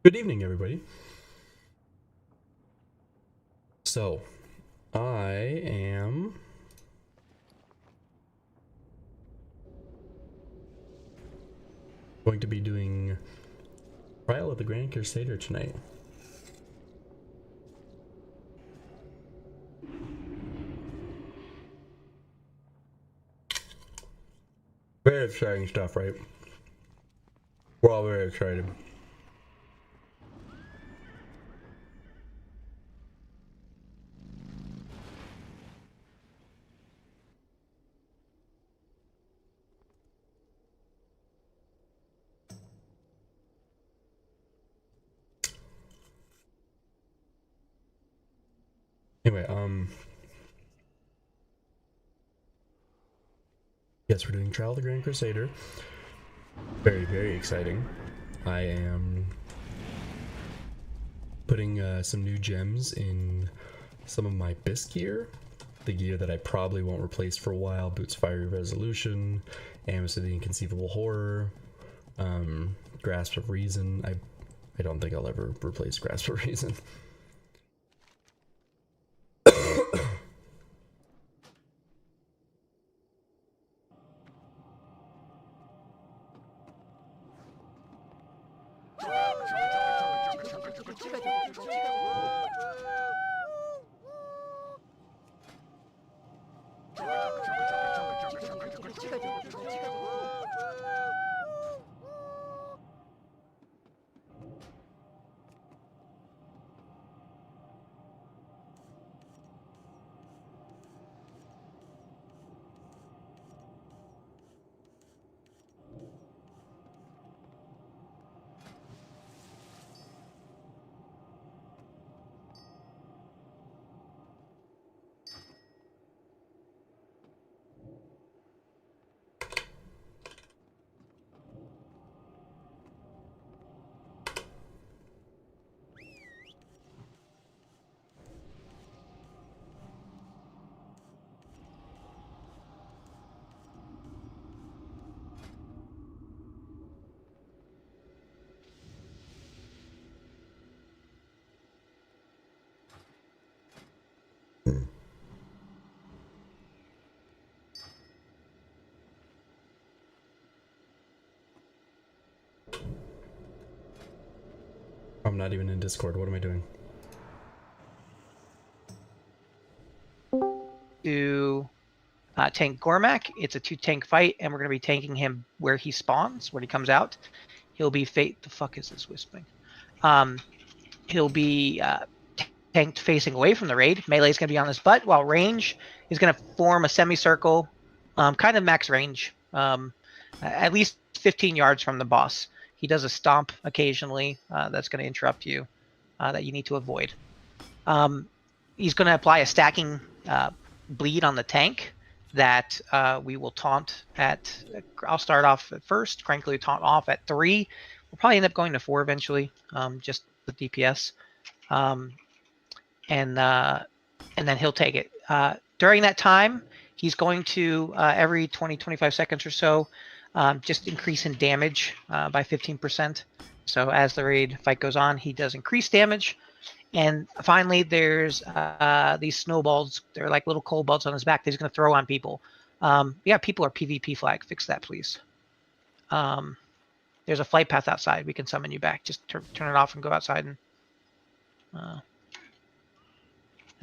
Good evening, everybody. So, I am going to be doing Trial of the Grand Crusader tonight. Very exciting stuff, right? We're all very excited. Anyway, yes, we're doing Trial of the Grand Crusader. Very, very exciting. I am putting some new gems in some of my BIS gear. The gear that I probably won't replace for a while: Boots Fiery Resolution, Amos of the Inconceivable Horror, Grasp of Reason. I don't think I'll ever replace Grasp of Reason. I'm not even in Discord. What am I doing? To tank Gormak. It's a 2-tank fight, and we're going to be tanking him where he spawns, when he comes out. He'll be fate. The fuck is this whispering? He'll be tanked facing away from the raid. Melee is going to be on his butt, while range is going to form a semicircle, kind of max range, at least 15 yards from the boss. He does a stomp occasionally that's going to interrupt you, that you need to avoid. He's going to apply a stacking bleed on the tank that we will taunt at. I'll start off at first, crankily taunt off at 3. We'll probably end up going to 4 eventually, just the DPS. And then he'll take it. During that time, he's going to, every 20-25 seconds or so, just increase in damage by 15%. So as the raid fight goes on, he does increase damage. And finally, there's these snowballs. They're like little kobolds on his back that he's going to throw on people. Yeah, people are PvP flag. Fix that, please. There's a flight path outside. We can summon you back. Just turn it off and go outside and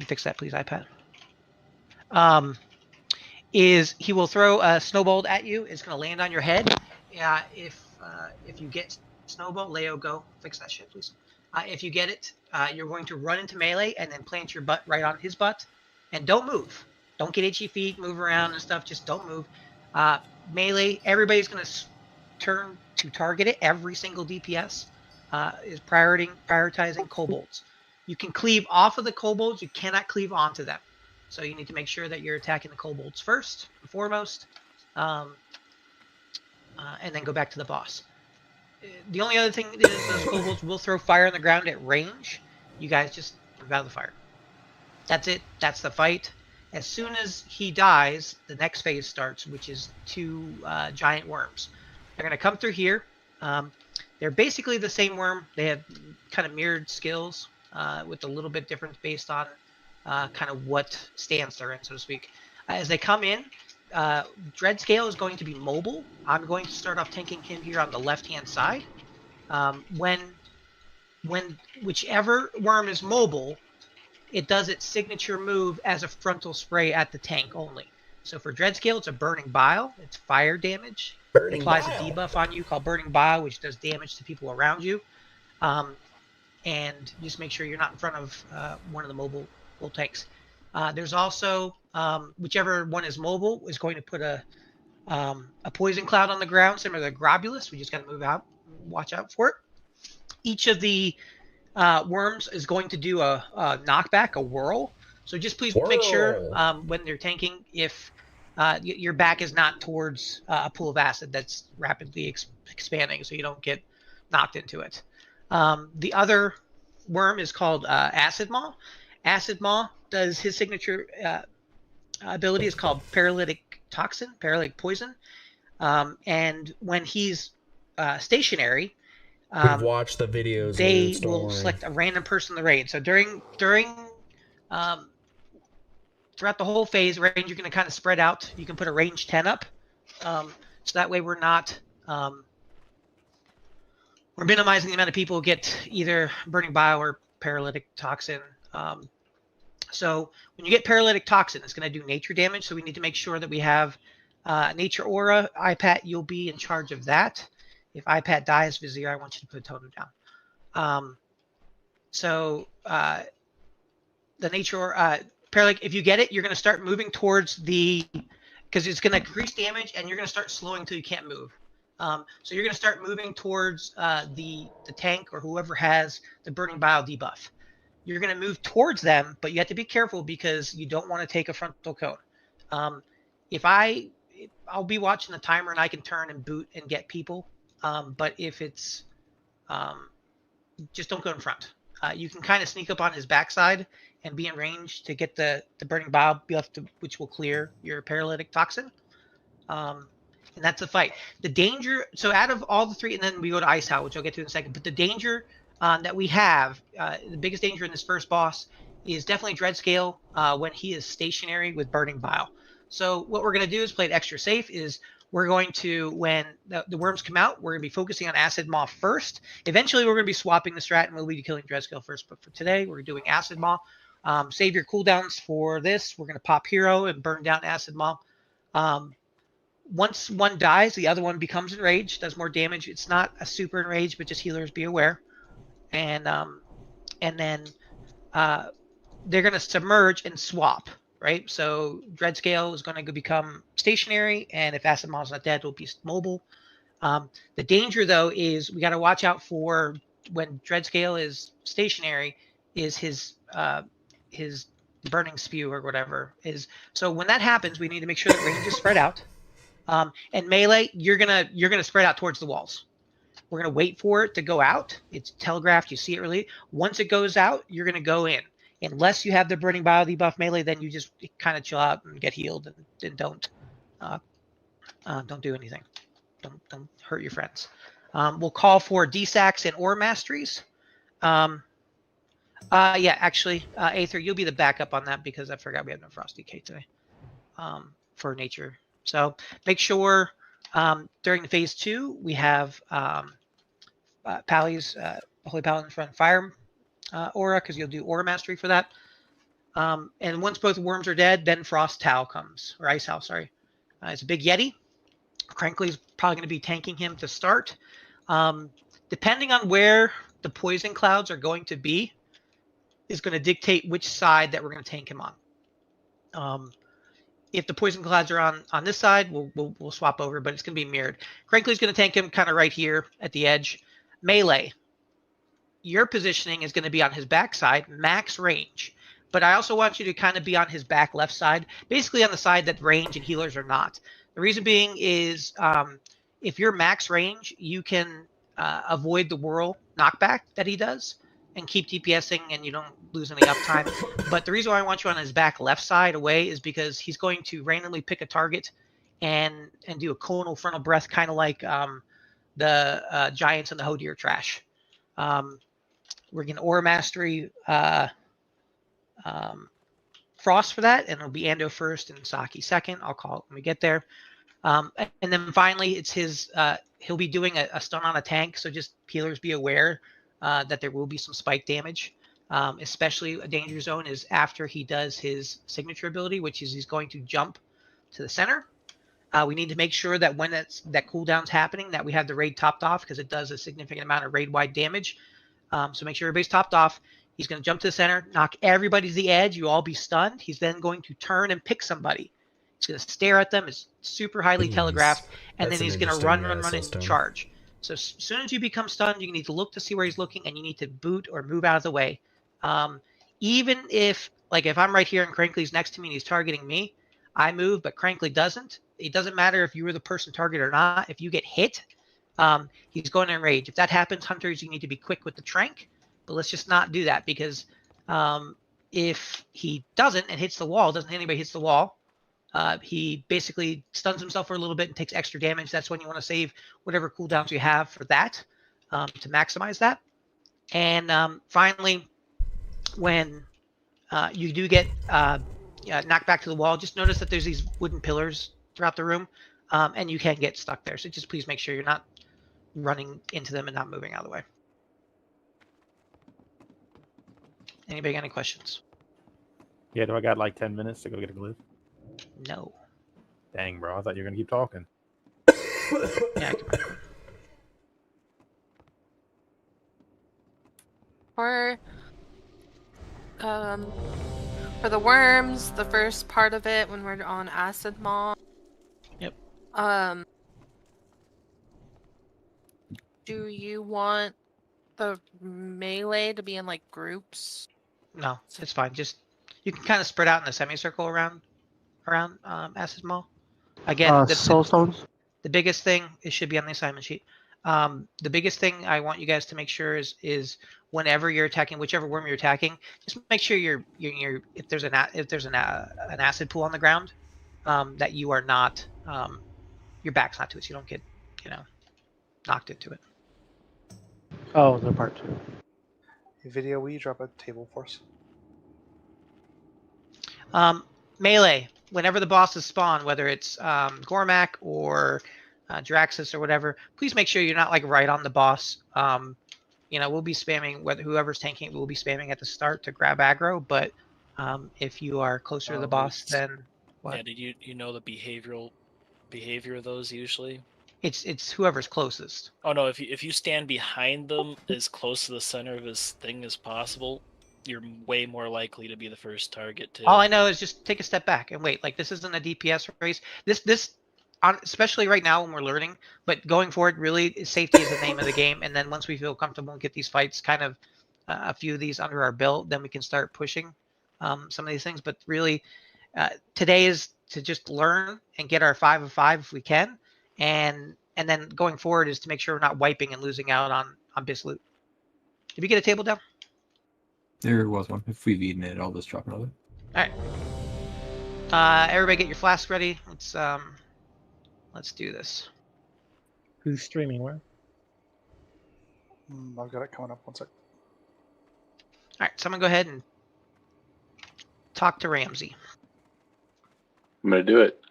fix that, please, iPad. Is he will throw a snowball at you. It's going to land on your head. If you get snowball, Leo, go fix that shit, please. If you get it, you're going to run into melee and then plant your butt right on his butt. And don't move. Don't get itchy feet, move around and stuff. Just don't move. Melee, everybody's going to turn to target it. Every single DPS is prioritizing kobolds. You can cleave off of the kobolds. You cannot cleave onto them. So you need to make sure that you're attacking the kobolds first and foremost, and then go back to the boss. The only other thing is those kobolds will throw fire on the ground at range. You guys just move out of the fire. That's it. That's the fight. As soon as he dies, the next phase starts, which is 2 giant worms. They're going to come through here. They're basically the same worm. They have kind of mirrored skills with a little bit different based on kind of what stance they're in, so to speak. As they come in, Dreadscale is going to be mobile. I'm going to start off tanking him here on the left-hand side. When whichever worm is mobile, it does its signature move as a frontal spray at the tank only. So for Dreadscale, it's a Burning Bile. It's fire damage. Burning It applies Bile. a debuff on you called Burning Bile, which does damage to people around you. And just make sure you're not in front of one of the mobile tanks. There's also, whichever one is mobile, is going to put a poison cloud on the ground, similar to the Globulus. We just got to move out, watch out for it. Each of the worms is going to do a knockback, a whirl. So just please make sure when you're tanking, if your back is not towards a pool of acid that's rapidly expanding, so you don't get knocked into it. The other worm is called Acid Maw. Acid Maw does his signature ability is called Paralytic Toxin, Paralytic Poison. And when he's stationary, we've watched the videos. They will select a random person in the raid. So during throughout the whole phase, range you're going to kind of spread out. You can put a range 10 up, so that way we're not we're minimizing the amount of people who get either Burning Bile or Paralytic Toxin. So when you get Paralytic Toxin, it's going to do nature damage. So we need to make sure that we have Nature Aura. iPat, you'll be in charge of that. If iPad dies, Vizier, I want you to put a totem down. The nature, Paralytic, if you get it, you're going to start moving towards because it's going to increase damage, and you're going to start slowing until you can't move. So you're going to start moving towards the tank or whoever has the Burning Bile debuff. You're going to move towards them, but you have to be careful because you don't want to take a frontal cone. I'll be watching the timer, and I can turn and boot and get people. But if it's just don't go in front. You can kind of sneak up on his backside and be in range to get the Burning Bile buff, which will clear your Paralytic Toxin. And that's the fight. The danger, so out of all the three, and then we go to Ice Howl, which I'll get to in a second, but the danger that we have, the biggest danger in this first boss is definitely Dreadscale when he is stationary with Burning Bile. So what we're going to do is play it extra safe, is we're going to, when the worms come out, we're going to be focusing on Acid Maw first. Eventually, we're going to be swapping the strat, and we'll be killing Dreadscale first. But for today, we're doing Acid Maw. Save your cooldowns for this. We're going to pop Hero and burn down Acid Maw. Once one dies, the other one becomes enraged, does more damage. It's not a super enraged, but just healers be aware. And then they're going to submerge and swap. Right, so Dreadscale is going to become stationary, and if Acid Maw is not dead, it'll be mobile. The danger, though, is we got to watch out for when Dreadscale is stationary, is his burning spew or whatever is. So when that happens, we need to make sure that range is spread out. And melee, you're gonna spread out towards the walls. We're gonna wait for it to go out. It's telegraphed. You see it really. Once it goes out, you're gonna go in. Unless you have the Burning Bile debuff melee, then you just kind of chill out and get healed, and don't do anything. Don't hurt your friends. We'll call for D-Sacs and Aura Masteries. Yeah, actually, Aether, you'll be the backup on that because I forgot we have no Frosty K today for nature. So make sure during the phase 2 we have Pally's Holy Paladins run Fire Aura, because you'll do Aura Mastery for that. And once both worms are dead, then Frost Howl comes, or Ice Howl, sorry. It's a big Yeti. Crankly's probably going to be tanking him to start. Depending on where the poison clouds are going to be, is going to dictate which side that we're going to tank him on. If the poison clouds are on this side, we'll swap over, but it's going to be mirrored. Crankly's going to tank him kind of right here at the edge. Melee, your positioning is going to be on his backside, max range. But I also want you to kind of be on his back left side, basically on the side that range and healers are not. The reason being is if you're max range, you can avoid the whirl knockback that he does and keep DPSing, and you don't lose any uptime. But the reason why I want you on his back left side away is because he's going to randomly pick a target and do a conal frontal breath, kind of like the giants and the Hodir trash. We're going to Aura Mastery Frost for that, and it'll be Ando first and Saki second. I'll call it when we get there. And then finally, it's his. He'll be doing a stun on a tank, so just healers be aware that there will be some spike damage. Especially a danger zone is after he does his signature ability, which is he's going to jump to the center. We need to make sure that when that cooldown's happening, that we have the raid topped off, because it does a significant amount of raid-wide damage. So make sure everybody's topped off. He's going to jump to the center, knock everybody to the edge. You all be stunned. He's then going to turn and pick somebody. He's going to stare at them. It's super highly telegraphed. And then he's going to run, and charge. So as soon as you become stunned, you need to look to see where he's looking, and you need to boot or move out of the way. Even if, like, if I'm right here and Crankley's next to me and he's targeting me, I move, but Crankley doesn't. It doesn't matter if you were the person targeted or not. If you get hit, he's going to enrage. If that happens, hunters, you need to be quick with the trank. But let's just not do that, because if he doesn't and hits the wall, doesn't hit anybody, hits the wall, he basically stuns himself for a little bit and takes extra damage. That's when you want to save whatever cooldowns you have for that, to maximize that. And finally, when you do get knocked back to the wall, just notice that there's these wooden pillars throughout the room, and you can get stuck there. So just please make sure you're not running into them and not moving out of the way. Anybody got any questions? Yeah, do I got like 10 minutes to go get a glyph? No. Dang, bro. I thought you were going to keep talking. Yeah, For the worms, the first part of it when we're on Acid Maw. Yep. Do you want the melee to be in like groups? No, it's fine. Just you can kind of spread out in a semicircle around Acid Maw. Again, soul stones. The biggest thing, it should be on the assignment sheet. The biggest thing I want you guys to make sure is whenever you're attacking, whichever worm you're attacking, just make sure you're if there's an acid pool on the ground, that you are not your back's not to it, so you don't get knocked into it. Oh, the part 2. Video, will you drop a table for us? Melee. Whenever the bosses spawn, whether it's Gormak or Draxus or whatever, please make sure you're not like right on the boss. We'll be spamming, whoever's tanking it will be spamming at the start to grab aggro, but if you are closer to the boss, then what? Yeah, did you know the behavior of those usually? It's whoever's closest. Oh no, if you stand behind them as close to the center of his thing as possible, you're way more likely to be the first target too. All I know is just take a step back and wait. Like, this isn't a DPS race. This especially right now when we're learning, but going forward, really, safety is the name of the game. And then once we feel comfortable and get these fights, kind of a few of these under our belt, then we can start pushing some of these things. But really, today is to just learn and get our 5 of 5 if we can, and then going forward is to make sure we're not wiping and losing out on bis loot. Did we get a table down? There was one. If we've eaten it, I'll just drop another. All right. Everybody get your flask ready. Let's do this. Who's streaming where? I've got it coming up. 1 sec. All right, someone go ahead and talk to Ramsey. I'm gonna do it.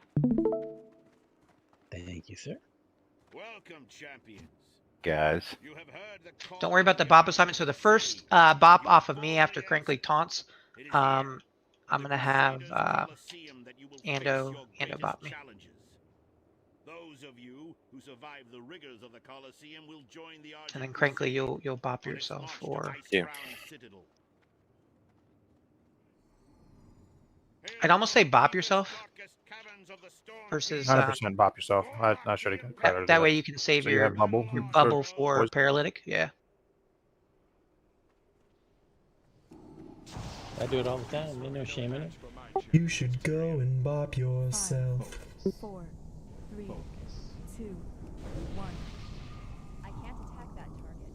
Thank you, sir. Welcome, champions. Guys. Don't worry about the bop assignment. So the first bop off of me after Crankley taunts, I'm gonna have Ando bop me. Those of you who survive the rigors of the Colosseum will join the and then Crankley, you'll bop yourself for. Yeah. I'd almost say bop yourself versus 100% bop yourself. I should have got that way you can save So your bubble for paralytic. Yeah. I do it all the time. There's no shame in it. You should go and bop yourself. 4, 3, 2, 1. I can't attack that target.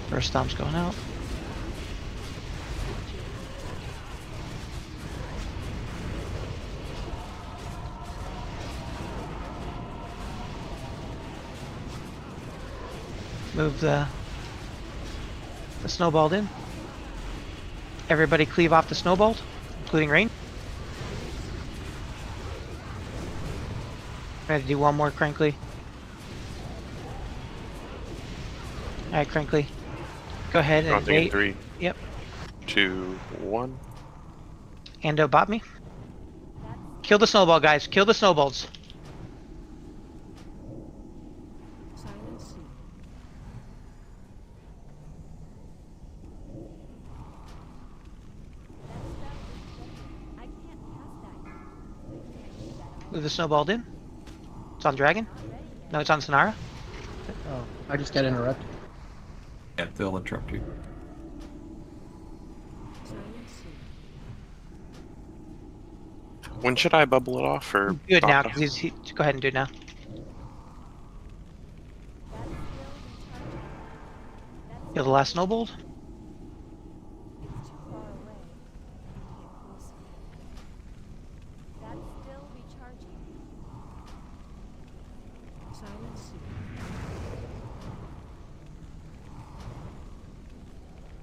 First stomp's going out. Move the snowballed in. Everybody cleave off the snowballed, including rain. I had to do one more crinkly. Alright, crinkly. Go ahead and wait. 3. Yep. 2, 1. Ando bot me. Kill the snowball, guys. Kill the snowballs. Move the snowballed in. It's on Dragon. No, it's on Sonara. Oh, I just got interrupted. Yeah, they'll interrupt you. When should I bubble it off or Do it now, pop because go ahead and do it now. Kill the last snowballed.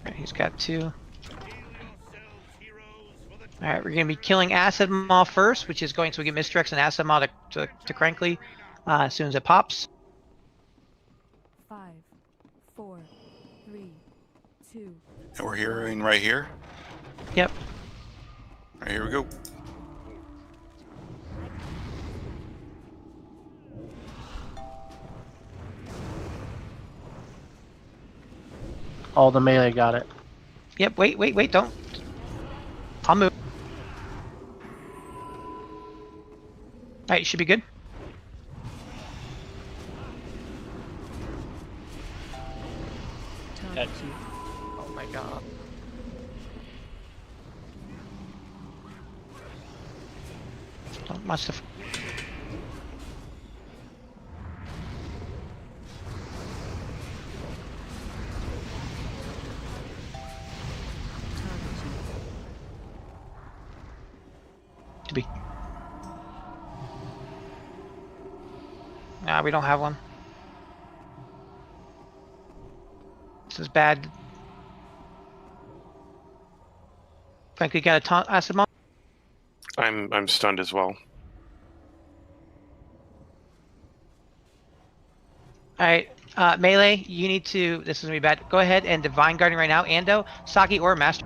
Alright, he's got 2. Alright, we're going to be killing Acid Maw first, which is going to get Mistrex and Acid Maw to Crankly as soon as it pops. 5, 4, 3, 2. And we're hearing right here? Yep. Alright, here we go. All the melee got it. Yep, wait, don't. I'll move. Alright, you should be good. Oh my god. Don't much to. To be. Nah, we don't have one. This is bad. Frankly, got a taunt acid maw. I'm stunned as well. Alright, melee, you need to. This is gonna be bad. Go ahead and Divine Guardian right now. Ando, Saki, or Master.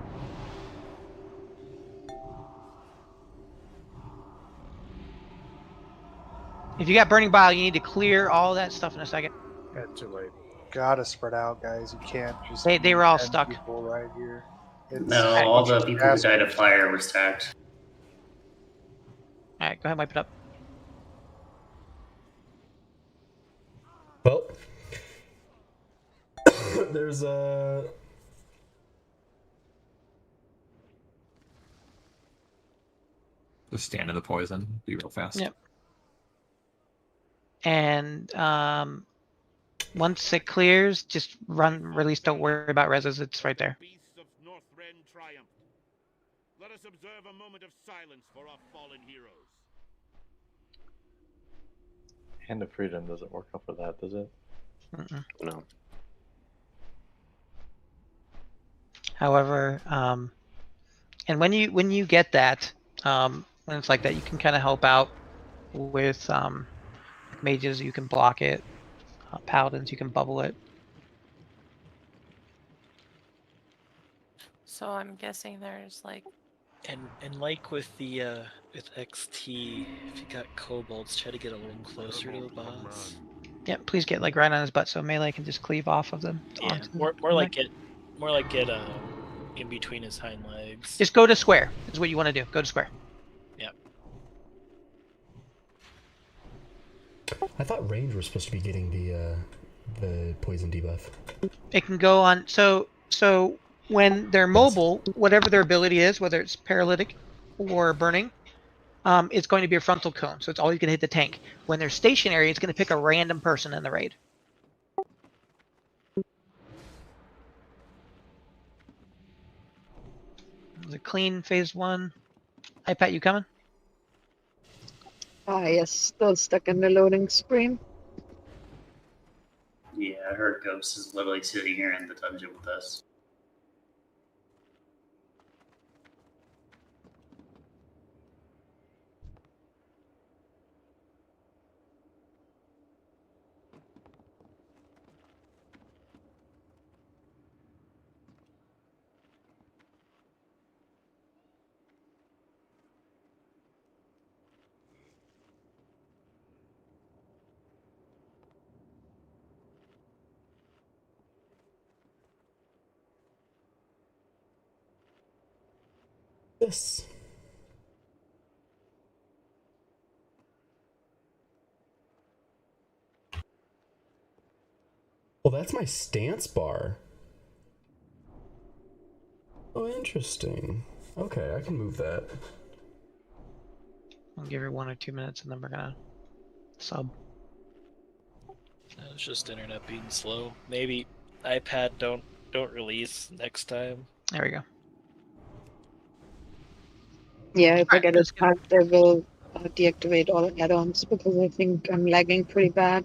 If you got Burning Bile, you need to clear all that stuff in a second. Yeah, too late. Gotta spread out, guys. You can't just. They were all 10 stuck. people right here. No, all the people who died of fire were stacked. Alright, go ahead and wipe it up. Well, there's a. Just stand in the poison. Be real fast. Yep. And once it clears, just run, release. Don't worry about reses. It's right there. Let us observe a moment of silence for our fallen heroes. Hand of Freedom doesn't work out for that, does it? No. However, and when you get that, when it's like that, you can kind of help out with mages. You can block it. Paladins, you can bubble it. So I'm guessing there's like. And like with the with XT, if you got kobolds, try to get a little closer to the boss. Yeah, please get like right on his butt so melee can just cleave off of them. Yeah, more like get in between his hind legs. Just go to square. Is what you want to do. Go to square. Yep. I thought range was supposed to be getting the poison debuff. It can go on. So when they're mobile, whatever their ability is, whether it's paralytic or burning, it's going to be a frontal cone. So it's always going to hit the tank. When they're stationary, it's going to pick a random person in the raid. clean phase 1. iPad, you coming? Ah, yes, still stuck in the loading screen. Yeah, I heard Ghost is literally sitting here in the dungeon with us. This. Well, that's my stance bar. Oh, interesting. Okay, I can move that. I'll give her 1 or 2 minutes and then we're gonna sub. It's just internet being slow. Maybe iPad don't release next time. There we go. Yeah, if I Alright, get that's good. attacked, I will deactivate all add-ons because I think I'm lagging pretty bad.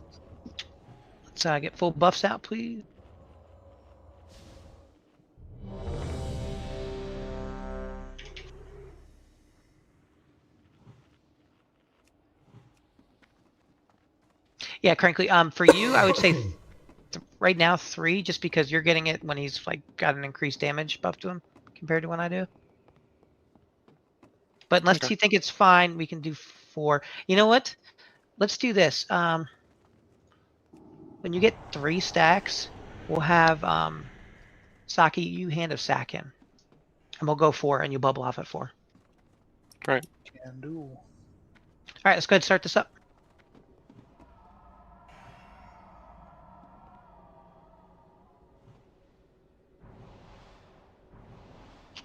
Let's get full buffs out, please. Yeah, Crankly. For you, I would say right now 3, just because you're getting it when he's like got an increased damage buff to him compared to when I do. But unless you think it's fine, we can do 4. You know what? Let's do this. When you get 3 stacks, we'll have Saki, you hand a sack him. And we'll go 4 and you bubble off at 4. Right. Can do. Alright, let's go ahead and start this up.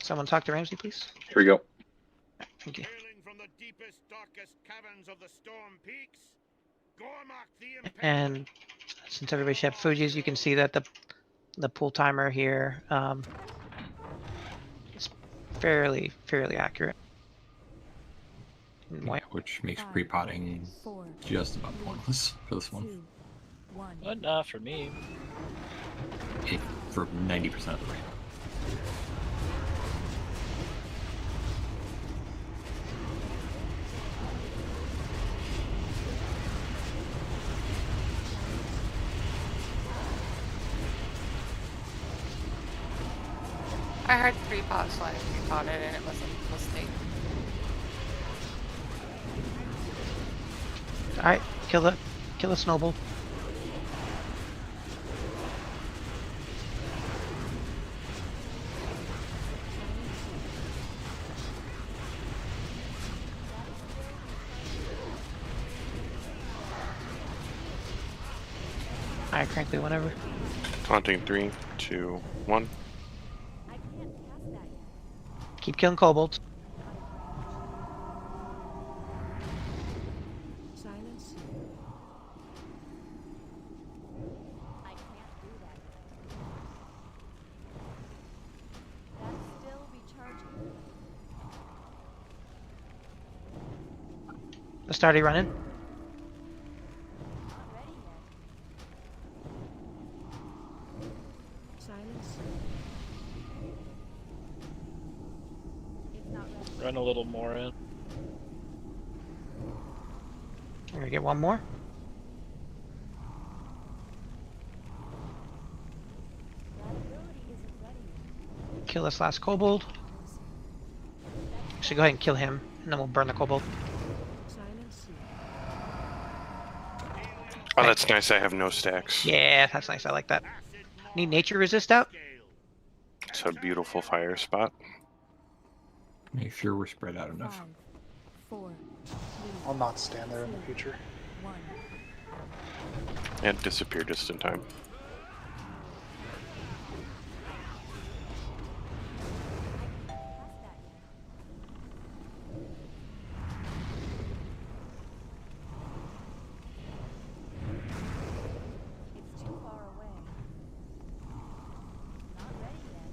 Someone talk to Ramsey, please. Here we go. Thank you. Hailing from the deepest, darkest caverns of the storm peaks, Gormak the And since everybody should have Fujis, you can see that the pool timer here is fairly accurate. Yeah, which makes pre-potting just about pointless for this one. But not for me. For 90% of the rate. I heard 3 pots, so I pre-potted and it was a mistake. Alright, kill the snowball. Alright, Crankly, whenever. Taunting 3, 2, 1. Keep killing kobolds. Silence. I can't do that. That's still recharging. Let's start running. Not ready yet. Silence. Run a little more in. I'm gonna get one more. Kill this last kobold. Actually, go ahead and kill him, and then we'll burn the kobold. Oh, that's nice. I have no stacks. Yeah, that's nice. I like that. Need nature resist out? It's a beautiful fire spot. Make sure we're spread out enough. 5, 4, 3, I'll not stand there in the future. 1. And disappear just in time. It's too far away. Not ready yet.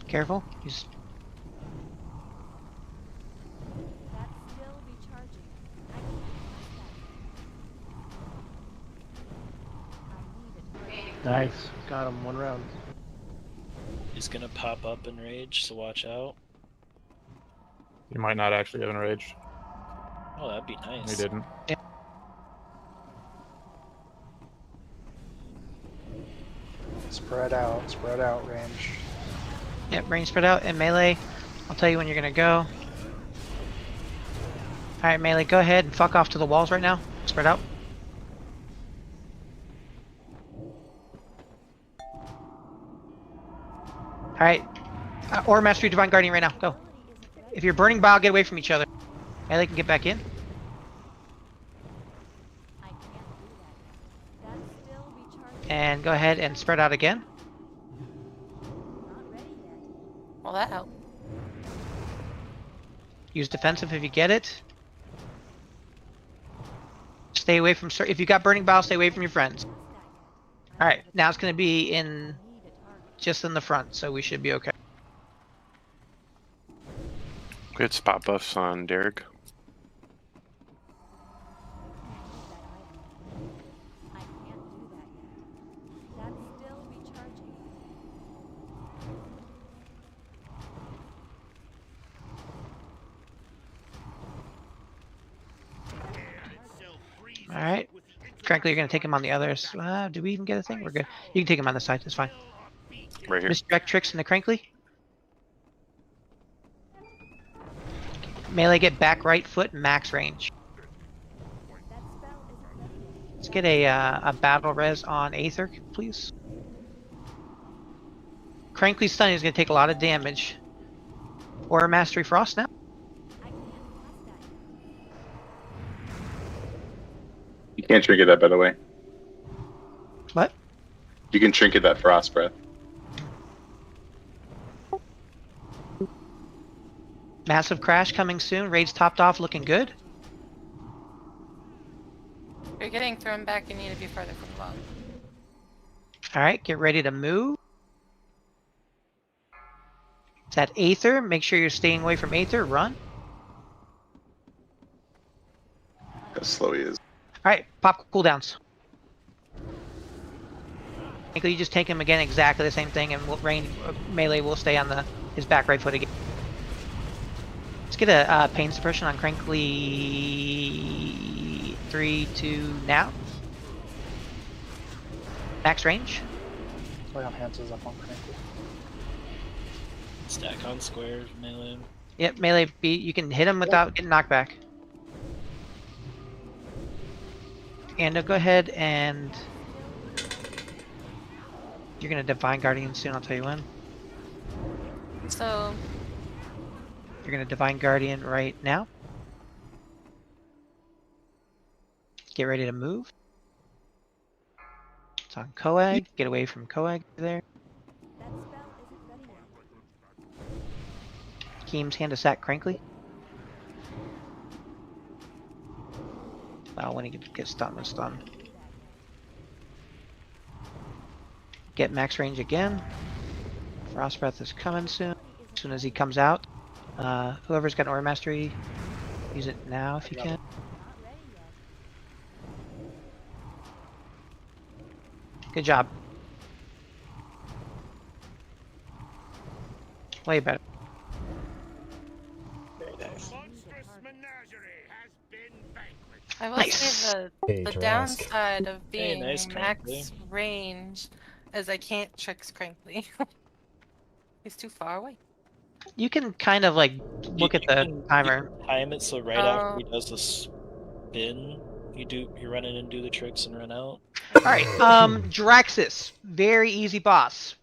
Careful. He's That's still recharging. I need it. Nice. Got him 1 round. He's gonna pop up in rage, so watch out. You might not actually have enraged. Oh, that'd be nice. He didn't. Yeah. Spread out range. Yep, range spread out and melee. I'll tell you when you're gonna go. Alright, melee, go ahead and fuck off to the walls right now. Spread out. Alright. Or Mastery Divine Guardian right now. Go. If you're burning bile, get away from each other. Melee can get back in. I can't do that. That's still recharging. And go ahead and spread out again. Not ready yet. Well, that helped. Use defensive if you get it. Stay away from... If you got burning bile, stay away from your friends. Alright, now it's going to be in... just in the front, so we should be okay. Good spot buffs on Derek. I can't do that yet. That's still recharging. Alright. Frankly, you're going to take him on the others. Do we even get a thing? We're good. You can take him on the side, that's fine. Right here. Misdirect tricks into Crankly. Melee, get back right foot, max range. That spell isn't ready yet. Let's get a battle res on Aether, please. Crankly stun is going to take a lot of damage. Or Mastery Frost now. I can't cast that yet. You can't trinket that, by the way. What? You can trinket that Frost Breath. Massive crash coming soon. Raid's topped off, looking good. You're getting thrown back. You need to be further from the wall. Alright, get ready to move. It's at Aether. Make sure you're staying away from Aether. Run. How slow he is. Alright, pop cooldowns. You just take him again, exactly the same thing, and melee will stay on his back right foot again. Let's get a pain suppression on Crankly 3, 2, now. Max range. Lay on hands is up on Crankly. Stack on squares, melee. Yep, melee beat. You can hit him without getting knocked back. And go ahead and... You're gonna Divine Guardian soon, I'll tell you when. So... You're gonna Divine Guardian right now. Get ready to move. It's on Coag. Get away from Coag there. That spell isn't ready yet. Keem's hand to sack Crankly. Well, when he gets stunned, we're stunned. Get max range again. Frost Breath is coming soon. As soon as he comes out. Whoever's got Aura Mastery, use it now if you can. Not ready yet. Good job. Way better. I will Nice. say Hey, the Trask. downside of being nice, max Crankly. range is I can't tricks Crankly. He's too far away. You can kind of like look at the timer. You can time it so right after he does the spin, you run in and do the tricks and run out. Alright, Draxus. Very easy boss.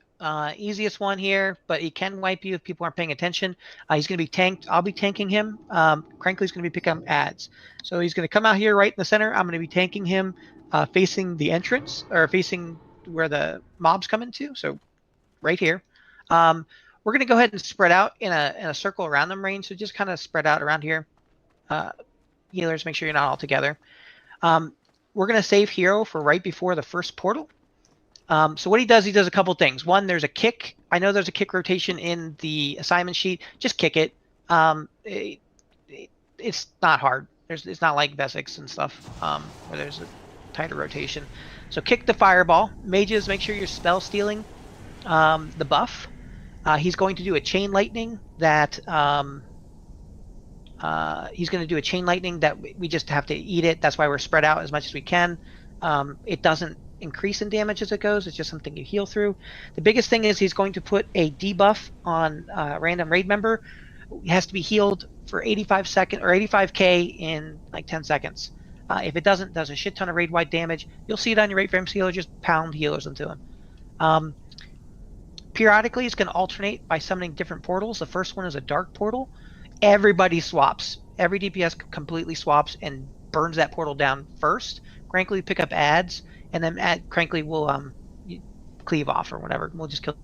Easiest one here, but he can wipe you if people aren't paying attention. He's going to be tanked. I'll be tanking him. Crankly's going to be picking up ads. So he's going to come out here right in the center. I'm going to be tanking him facing the entrance, or facing where the mobs come into. So right here. We're going to go ahead and spread out in a circle around them range. So just kind of spread out around here. Healers, make sure you're not all together. We're going to save hero for right before the first portal. So what he does a couple things. One, there's a kick. I know there's a kick rotation in the assignment sheet. Just kick it. It's not hard. It's not like Vesix and stuff where there's a tighter rotation. So kick the fireball. Mages, make sure you're spell stealing the buff. He's going to do a chain lightning that we just have to eat it. That's why we're spread out as much as we can. It doesn't increase in damage as it goes. It's just something you heal through. The biggest thing is he's going to put a debuff on a random raid member. It has to be healed for 85 seconds or 85k in like 10 seconds. If it doesn't, does a shit ton of raid-wide damage. You'll see it on your rate frames healer. Just pound healers into him. Periodically, it's going to alternate by summoning different portals. The first one is a dark portal. Everybody swaps. Every DPS completely swaps and burns that portal down first. Crankly pick up ads, and then Crankly will cleave off or whatever. We'll just kill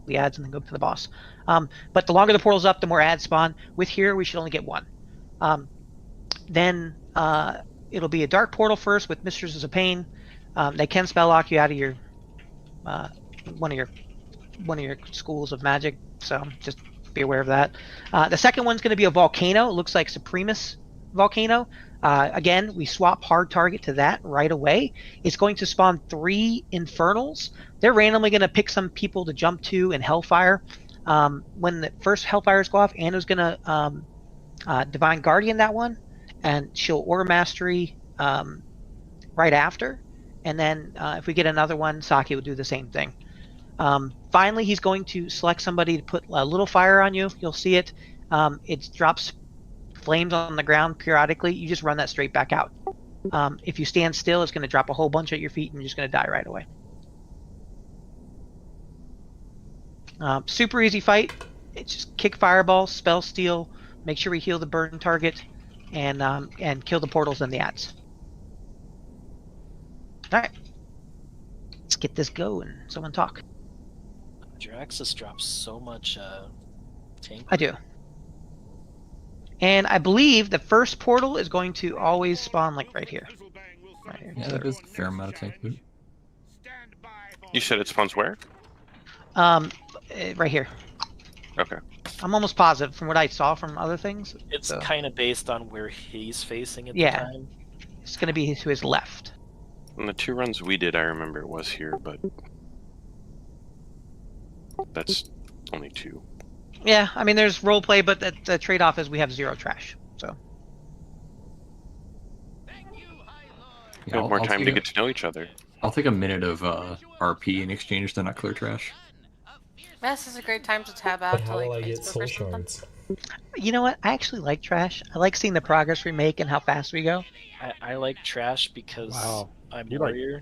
the ads and then go to the boss. But the longer the portal's up, the more ads spawn. With here, we should only get one. Then it'll be a dark portal first with Mistresses of Pain. They can spell lock you out of your one of your schools of magic, so just be aware of that. The second one's going to be a volcano. It looks like Supremus volcano. Again, we swap hard target to that right away. It's going to spawn 3 infernals. They're randomly going to pick some people to jump to in Hellfire. When the first Hellfires go off, Anna's going to Divine Guardian that one, and she'll Order Mastery right after. And then if we get another one, Saki will do the same thing. Finally, he's going to select somebody to put a little fire on you. You'll see it. It drops flames on the ground periodically. You just run that straight back out. If you stand still, it's going to drop a whole bunch at your feet and you're just going to die right away. Super easy fight. It's just kick fireball, spell steal, make sure we heal the burn target, and kill the portals and the ads. Alright. Let's get this going. Someone talk. Jiraxis drops so much tank. I do. And I believe the first portal is going to always spawn like right here. Right here. Yeah, that is a fair amount of tank loot. You said it spawns where? Right here. Okay. I'm almost positive from what I saw from other things. It's kind of based on where he's facing at the Yeah. time. It's going to be to his left. On the 2 runs we did, I remember it was here, but that's only 2. Yeah, I mean, there's roleplay, but the trade-off is we have 0 trash. So. We have more time to get to know each other. I'll take a minute of RP in exchange to not clear trash. This is a great time to tab out But to how will I like get Facebook soul or something. shards? You know what? I actually like trash. I like seeing the progress we make and how fast we go. I like trash because I'm You like- warrior.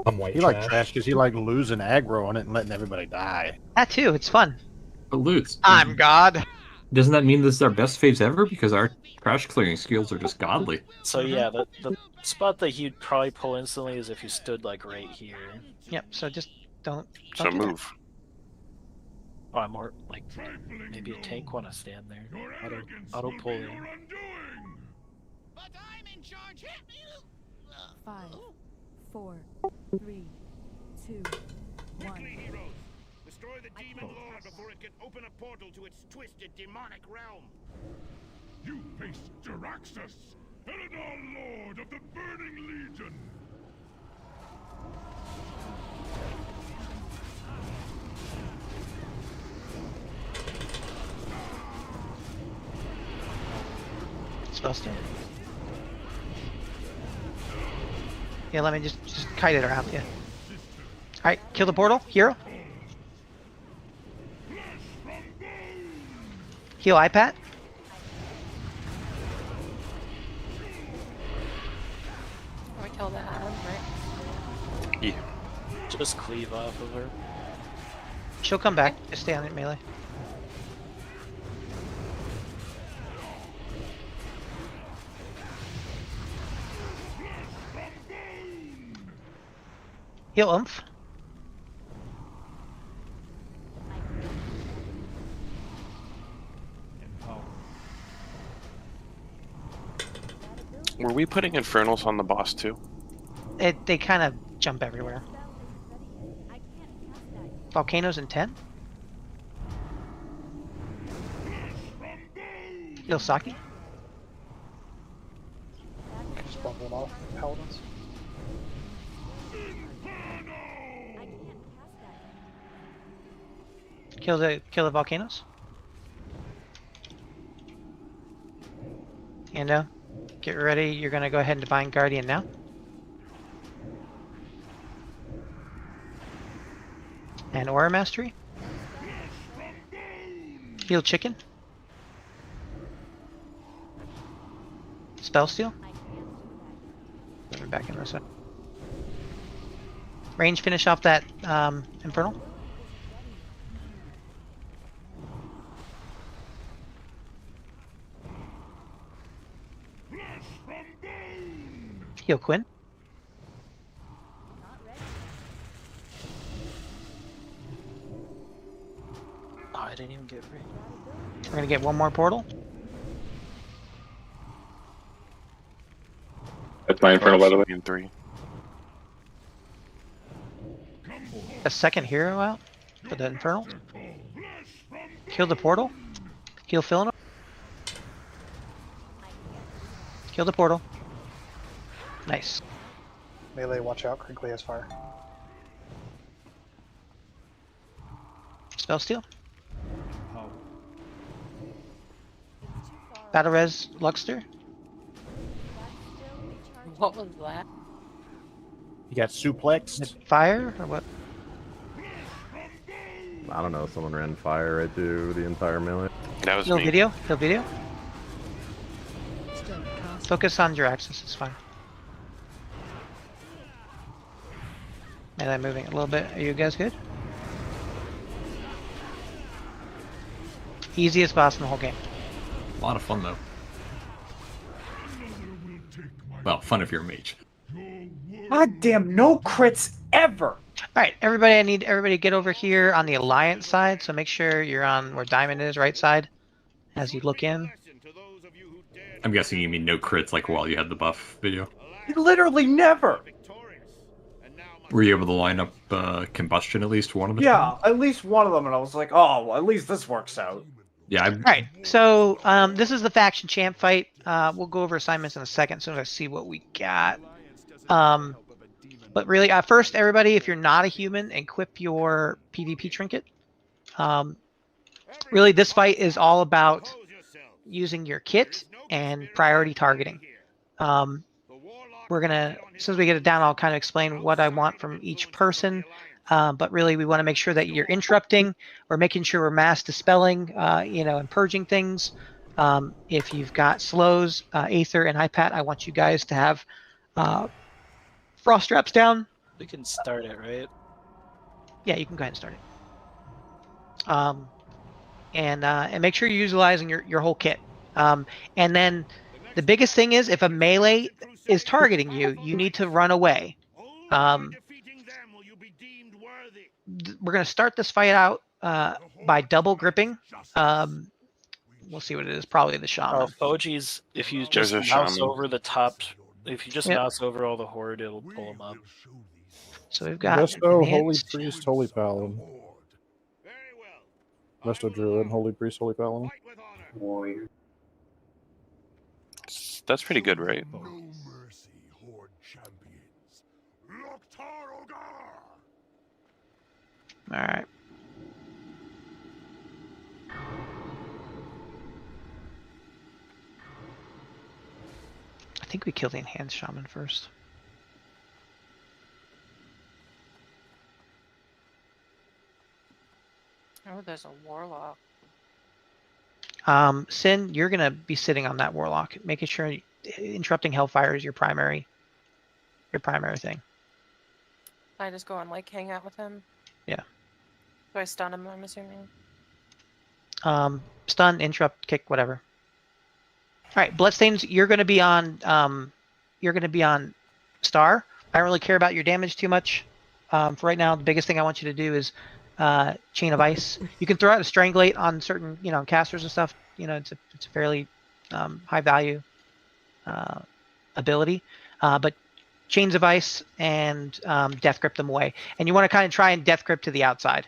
I'm white He trash. like trash because he like losing aggro on it and letting everybody die. That too. It's fun. But loot. I'm God. Doesn't that mean this is our best phase ever? Because our trash clearing skills are just godly. So yeah, the spot that he'd probably pull instantly is if you stood like right here. Yep. So just don't. So do that. move. Oh, I'm more like maybe a tank want to stand there. Auto pull in. 5, 4, 3, 2, 1. Heroes, destroy the demon lord before it can open a portal to its twisted demonic realm. You face Jiraxis, Eridar Lord of the Burning Legion. Spell steal. Yeah, let me just kite it around. Yeah. All right, kill the portal. Hero. Heal iPad. We kill that one, right? Yeah. Just cleave off of her. She'll come back. Just stay on it melee. Heal oomph. Were we putting infernals on the boss too? They kind of jump everywhere. Volcanoes in 10. Heal Saki. Just bumbled off paladins. Kill the volcanoes. Ando, get ready. You're gonna go ahead and Divine Guardian now. And Aura Mastery. Heal Chicken. Spell Steal. Put me back in this one. Range, finish off that Infernal. Heal Quinn. Oh, I didn't even get ready. We're gonna get one more portal. That's my Infernal, by the way. 3. A second hero out for the Infernal. Kill the portal. Heal Philina. Kill the portal. Nice. Melee, watch out. Crinkly has fire. Spell Steal. Battle Res Luxter. What was that? You got suplexed? Fire or what? I don't know, someone ran fire right through the entire melee. That was No me. video. No video. Focus on your axis. It's fine. Melee moving a little bit. Are you guys good? Easiest boss in the whole game. A lot of fun though. Well, fun if you're a mage. God damn, no crits ever! Alright, everybody, I need everybody to get over here on the Alliance side, so make sure you're on where Diamond is, right side, as you look in. I'm guessing you mean no crits like while you had the buff video. Literally never! Were you able to line up combustion at least one of them? Yeah, at least one of them, and I was like, oh, well, at least this works out. Yeah. Alright, so this is the faction champ fight. We'll go over assignments in a second, so I see what we got. But really, first, everybody, if you're not a human, equip your PvP trinket. Really, this fight is all about using your kit and priority targeting. We're gonna, as soon as we get it down, I'll kind of explain what I want from each person. But really, we want to make sure that you're interrupting. We're making sure we're mass dispelling, and purging things. If you've got slows, Aether, and iPad, I want you guys to have frost traps down. We can start it, right? Yeah, you can go ahead and start it. And make sure you're utilizing your whole kit. And then the biggest thing is if a melee is targeting you, you need to run away. We're going to start this fight out by double gripping. We'll see what it is. Probably the shaman. Foji's, if you There's just a mouse shaman. over the top, if you just mouse over all the horde, it'll pull them up. So we've got Resto, Holy enhanced. Priest, Holy Paladin. Resto Druid, Holy Priest, Holy Paladin. Warrior. That's pretty good, right? All right. I think we kill the enhanced shaman first. Oh, there's a warlock. Sin, you're gonna be sitting on that warlock, making sure interrupting hellfire is your primary thing. I just go and like hang out with him. Yeah. Do I stun him? I'm assuming. Stun, interrupt, kick, whatever. All right, Bloodstains, you're gonna be on Star. I don't really care about your damage too much. For right now, the biggest thing I want you to do is Chain of Ice. You can throw out a Strangulate on certain, casters and stuff. It's a fairly high value ability. But Chains of Ice and Death Grip them away. And you want to kind of try and Death Grip to the outside.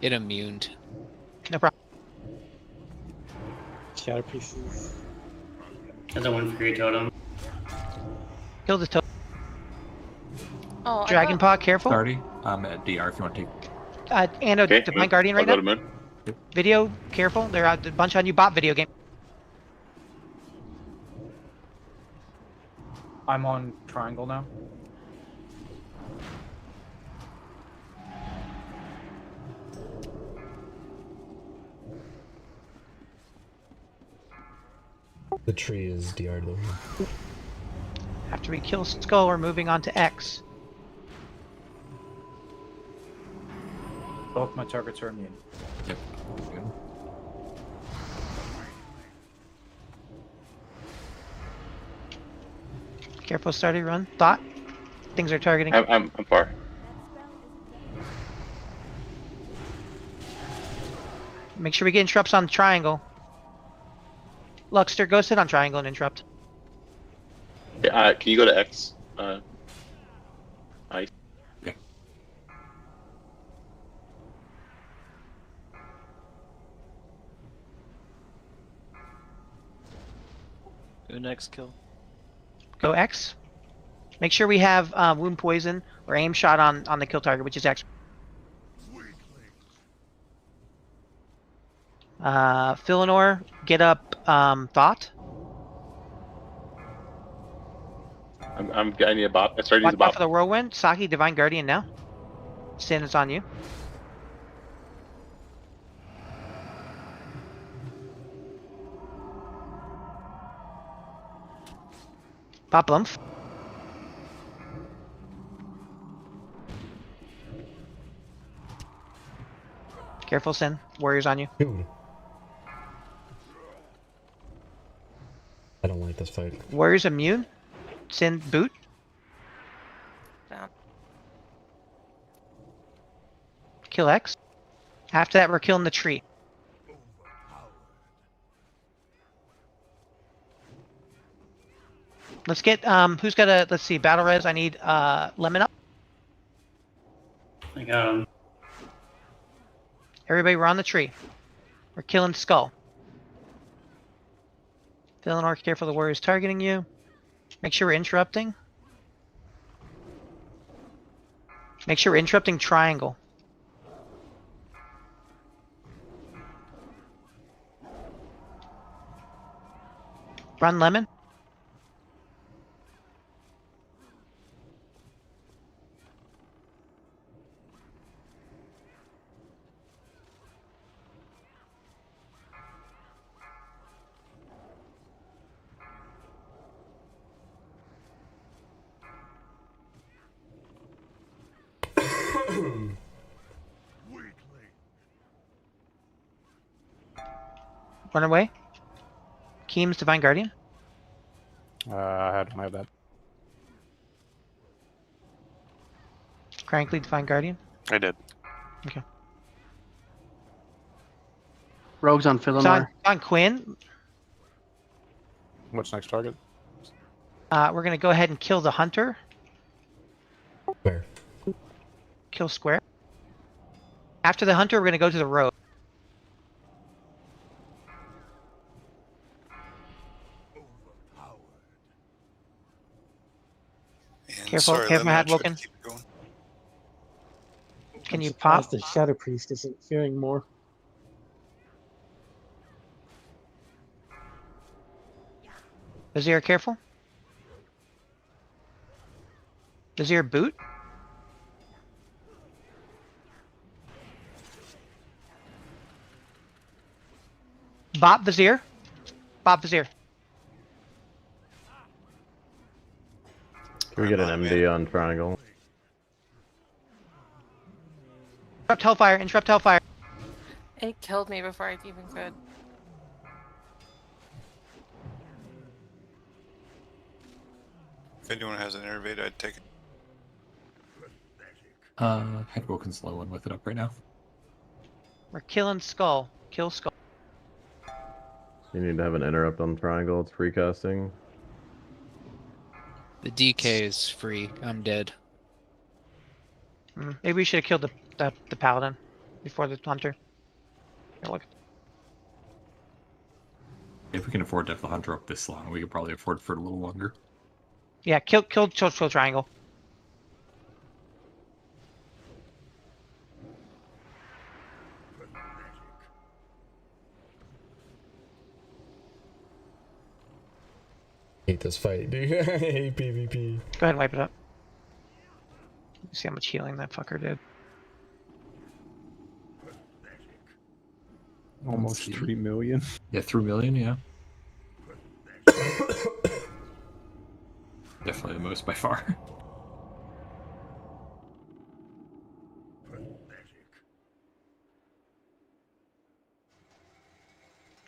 It immuned. No problem. Shadow pieces. Another one for your totem. Kill the totem. Oh, Dragon Paw, careful. Already. I'm at DR if you want to take. And a Divine Guardian right I'll now. go to moon. Video, careful. They're out a bunch on you. Bot video game. I'm on triangle now. The tree is DR'd though. After we kill Skull, we're moving on to X. Both my targets are immune. Yep. Good. Careful, starting run. Thought. Things are targeting. I'm far. Make sure we get interrupts on triangle. Luxter, go sit on triangle and interrupt. Yeah, can you go to X? I. Yeah. Go next kill. Go X. Make sure we have wound poison or aim shot on the kill target, which is X. Philinor, get up Thought. I need a bop. I started to use Watch a out bop. for the whirlwind. Saki, Divine Guardian now. Sin is on you. Pop Lumph. Careful, Sin. Warriors on you. Dude. I don't like this fight. Warriors immune. Sin boot. Down. Kill X. After that, we're killing the tree. Let's get who's got a let's see battle res. I need lemon up. I got him. Everybody, we're on the tree. We're killing Skull. Philinor, careful, the warrior's targeting you. Make sure we're interrupting. Make sure we're interrupting triangle. Run lemon. Run away. Keem's Divine Guardian. I don't have that. Crankley Divine Guardian. I did. Okay. Rogues on It's Philinor. on Quinn. What's next target? We're gonna go ahead and kill the hunter. Where? Kill square. After the hunter, we're gonna go to the road. Careful, sorry, careful, Lemon, I Hat tried to Woken. keep it going. Can you Surprised pop? the Shadow Priest isn't fearing more. Vizier, careful. Vizier, boot. Bop Vizier. Bop Vizier. Can we get an MD on triangle? Interrupt Hellfire. Interrupt Hellfire. It killed me before I even could. If anyone has an innervate, I'd take it. Headwoken's low one with it up right now. We're killing Skull. Kill Skull. You need to have an interrupt on triangle. It's free casting. The DK is free. I'm dead. Maybe we should have killed the paladin. before the hunter. Here, look. If we can afford to have the hunter up this long, we could probably afford for a little longer. Yeah, kill triangle. Hate this fight, dude. I hate PvP. Go ahead and wipe it up. See how much healing that fucker did. Almost 3 million. Yeah, 3 million, yeah. Definitely the most by far.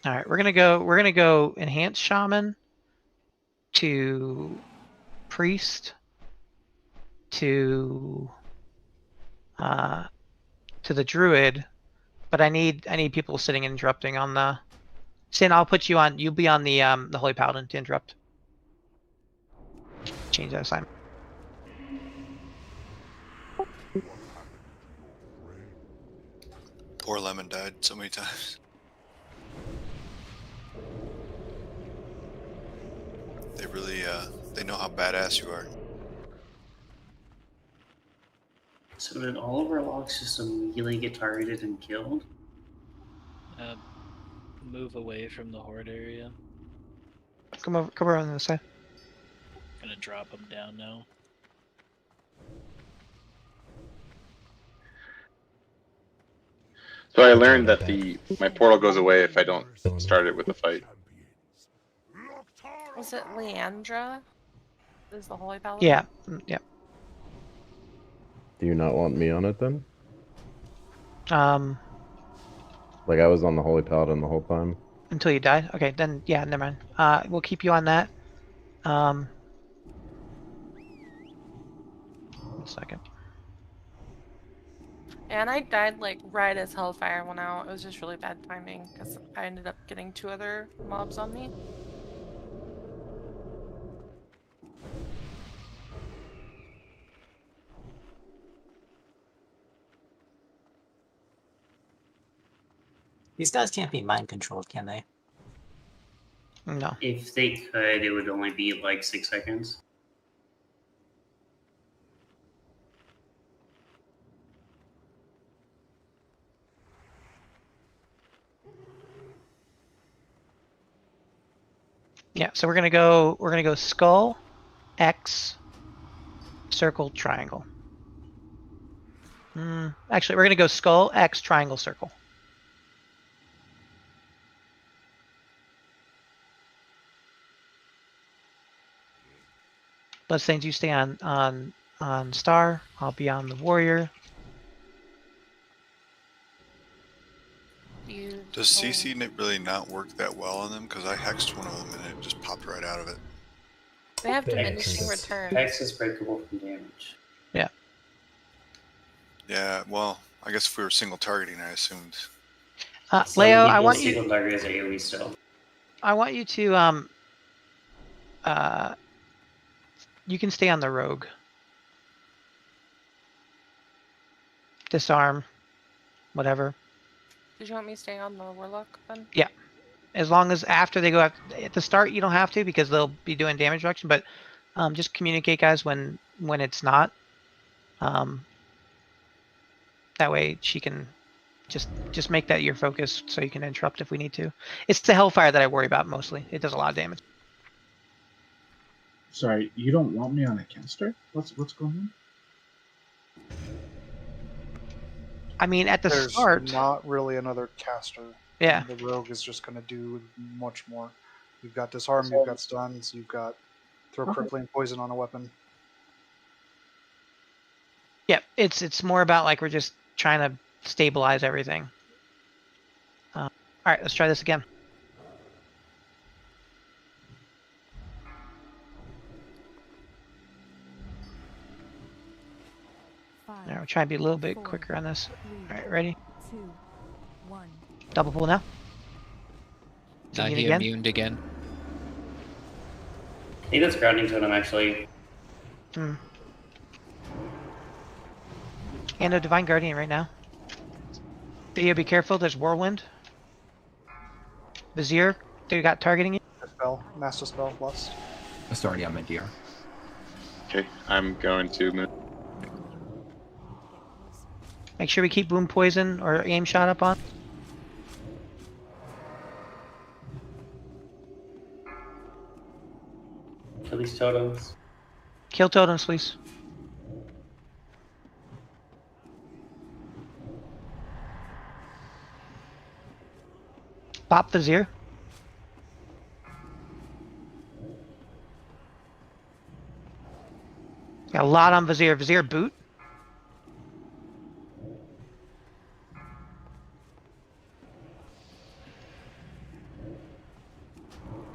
All right, we're gonna go enhance shaman to priest to the druid, but I need people sitting and interrupting on the. Sin, I'll put you on. You'll be on the holy paladin to interrupt. Change that assignment. Poor Lemon died so many times. They really, they know how badass you are. So did all of our logs just immediately get targeted and killed? Move away from the horde area. Come over on the other side. Gonna drop them down now. So I learned that my portal goes away if I don't start it with a fight. Was it Leandra? Is the holy paladin? Yeah. Yeah. Do you not want me on it then? Like I was on the Holy Paladin the whole time. Until you died? Okay, then yeah, never mind. We'll keep you on that. 1 second. And I died like right as Hellfire went out. It was just really bad timing because I ended up getting 2 other mobs on me. These guys can't be mind controlled, can they? No. If they could, it would only be like 6 seconds. Yeah, so we're gonna go skull, X, circle, triangle. Actually, we're gonna go skull, X, triangle, circle. Bloodstains, you stay on star. I'll be on the warrior. Does CC really not work that well on them? Because I hexed one of them and it just popped right out of it. They have diminishing returns. Hex is breakable from damage. Yeah. Yeah, well, I guess if we were single targeting, I assumed. Leo, I want single you. target is AoE still. I want you to you can stay on the rogue. Disarm, whatever. Did you want me to stay on the warlock then? Yeah. As long as after they go out at the start, you don't have to because they'll be doing damage reduction. But just communicate, guys, when it's not. That way she can just make that your focus so you can interrupt if we need to. It's the Hellfire that I worry about mostly. It does a lot of damage. Sorry, you don't want me on a caster? What's going on? I mean, at the There's start, not really another caster. Yeah. The rogue is just going to do much more. You've got disarm, you've got stuns, you've got throw crippling poison on a weapon. yeah, it's more about like we're just trying to stabilize everything. All right, let's try this again. All right, we'll try to be a little bit quicker on this. All right, ready? 2, 1. Double pull now. Now he immuned again. I think that's grounding totem actually. And a divine guardian right now. Theo, be careful. There's Whirlwind. Vizier, they got targeting you. Spell, master spell, blessed. It's already on my DR. Okay, I'm going to move. Make sure we keep wound poison or aim shot up on. Kill these totems. Kill totems, please. Pop Vizier. Got a lot on Vizier. Vizier boot.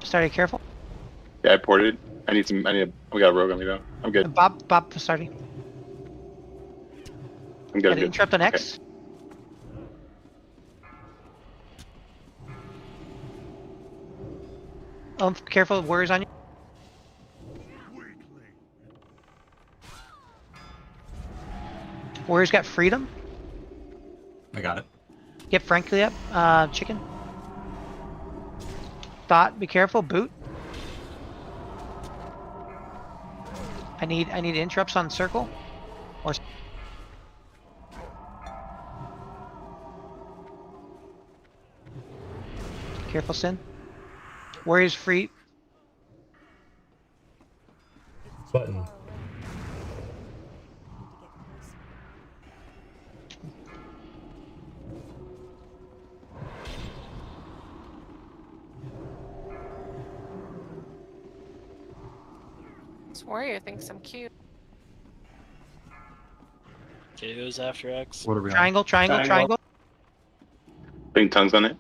Started careful. Yeah, I ported. We got a rogue on me though. I'm good. Bob starting. I'm good. Got I'm an good. interrupt on X. Careful, warriors on you. Warriors got freedom. I got it. Get Frankly up, chicken. Thought, be careful, boot. I need interrupts on circle. Or careful, Sin. Warriors free. Button. This warrior thinks I'm cute. Okay, who's after X? What are we on? Triangle. Putting tongues on it.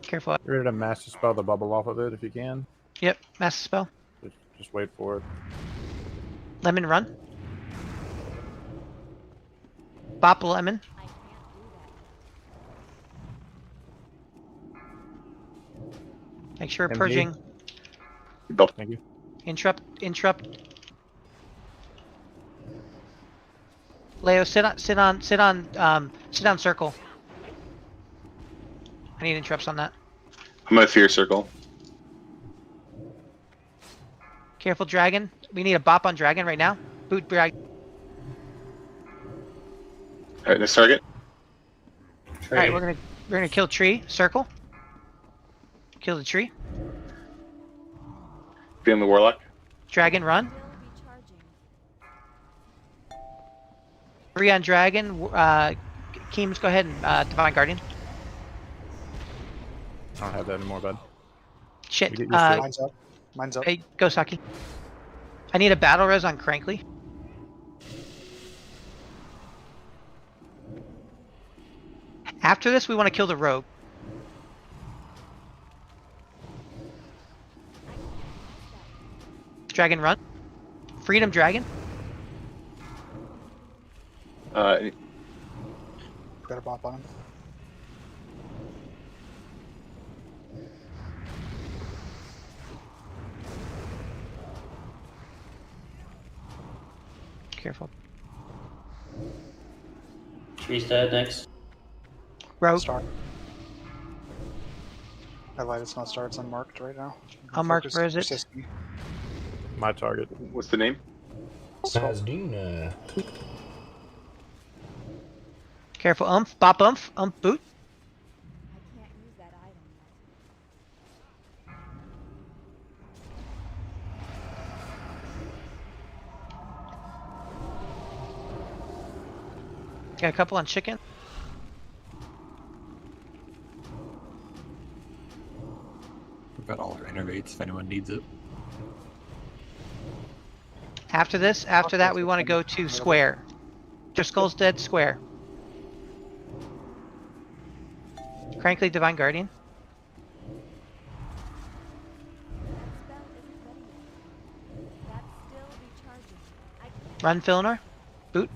Careful. You're ready to master spell the bubble off of it if you can. Yep, master spell. Just wait for it. Lemon run. Bop lemon. Make sure MD. purging. Thank you. Interrupt. Leo, sit on circle. I need interrupts on that. I'm gonna fear circle. Careful, dragon. We need a bop on dragon right now. Boot dragon. All right, next target. All right, we're gonna kill tree. Circle. Kill the tree. Feeling the warlock. Dragon run. 3 on dragon. Keems, go ahead and divine guardian. I don't have that anymore, bud. Shit. You get used to it. Mine's up. Mine's up. Hey, go Saki. I need a battle res on Crankly. After this, we want to kill the rogue. Dragon run. Freedom dragon. Got a bop on him. Careful. Tree's dead next. Rogue. Star. I lied, it's not star, it's unmarked right now. Unmarked, where is it? Resist me. My target. What's the name? Sazduna. Careful, bop boot. Got a couple on chicken. We've got all our innervates if anyone needs it. After that, we want to go to square. Driscoll's dead, square. Crankly, divine guardian. Run, Filnor. Boot.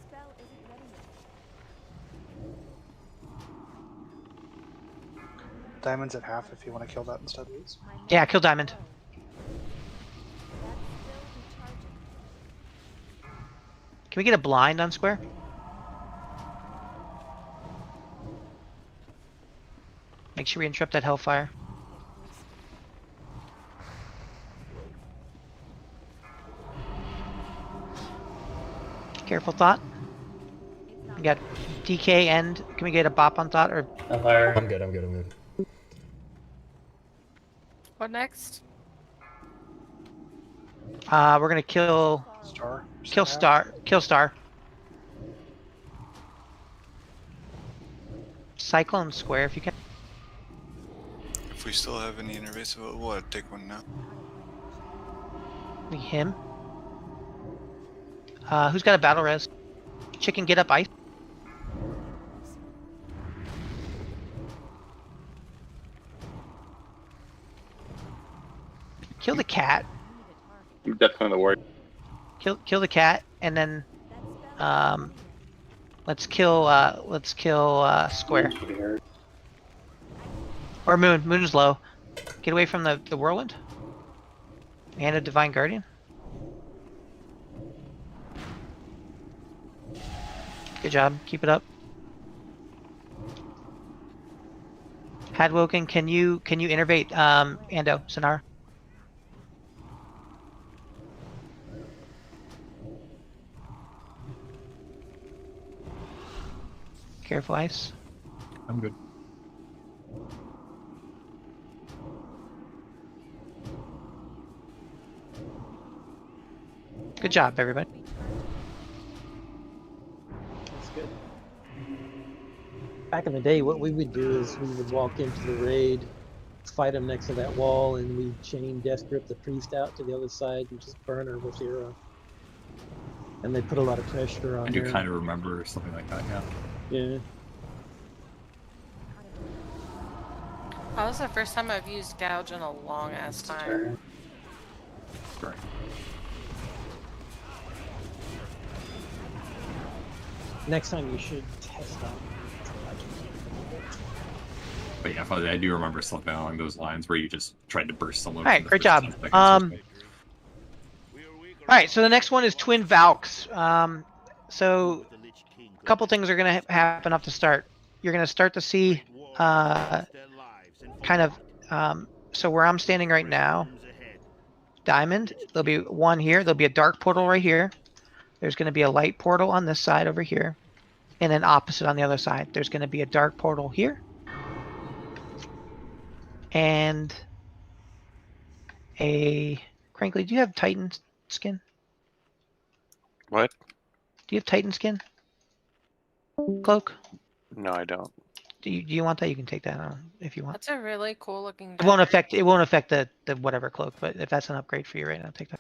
Diamond's at half if you want to kill that instead, please. Yeah, kill diamond. we get a blind on square? Make sure we interrupt that hellfire. Careful, Thought. We got DK and can we get a bop on Thought or? Hellfire. I'm good. I'm good. I'm good. What next? We're gonna kill Star. Kill Star. Kill Star. Cyclone Square if you can. If we still have any intervasive, we'll take one now. Him. Who's got a battle res? Chicken, get up ice. Kill the cat. I'm definitely the ward. Kill the cat, and then let's kill Square. Or Moon. Moon's low. Get away from the whirlwind. And a Divine Guardian. Good job. Keep it up. Hadwoken, can you innervate Ando, Sonar? Careful, ice. I'm good. Good job, everybody. That's good. Back in the day, what we would do is we would walk into the raid, fight them next to that wall, and we'd chain Death Grip the priest out to the other side and just burn her with zero. And they put a lot of pressure on I do her. kind of remember something like that, yeah. Yeah. That was the first time I've used Gouge in a long ass time. Right. Next time you should test out. But yeah, I do remember something along those lines where you just tried to burst someone. All right, great job. All right, so the next one is Twin Valks. So a couple things are going to happen off the start. You're going to start to see kind of, so where I'm standing right now, Diamond, there'll be one here. There'll be a dark portal right here. There's going to be a light portal on this side over here. And then opposite on the other side. There's going to be a dark portal here. And a... Crankly, do you have Titan skin? What? Do you have Titan skin? Cloak? No, I don't. Do you want that? You can take that on if you want. That's a really cool looking. It won't affect the whatever cloak, but if that's an upgrade for you right now, take that.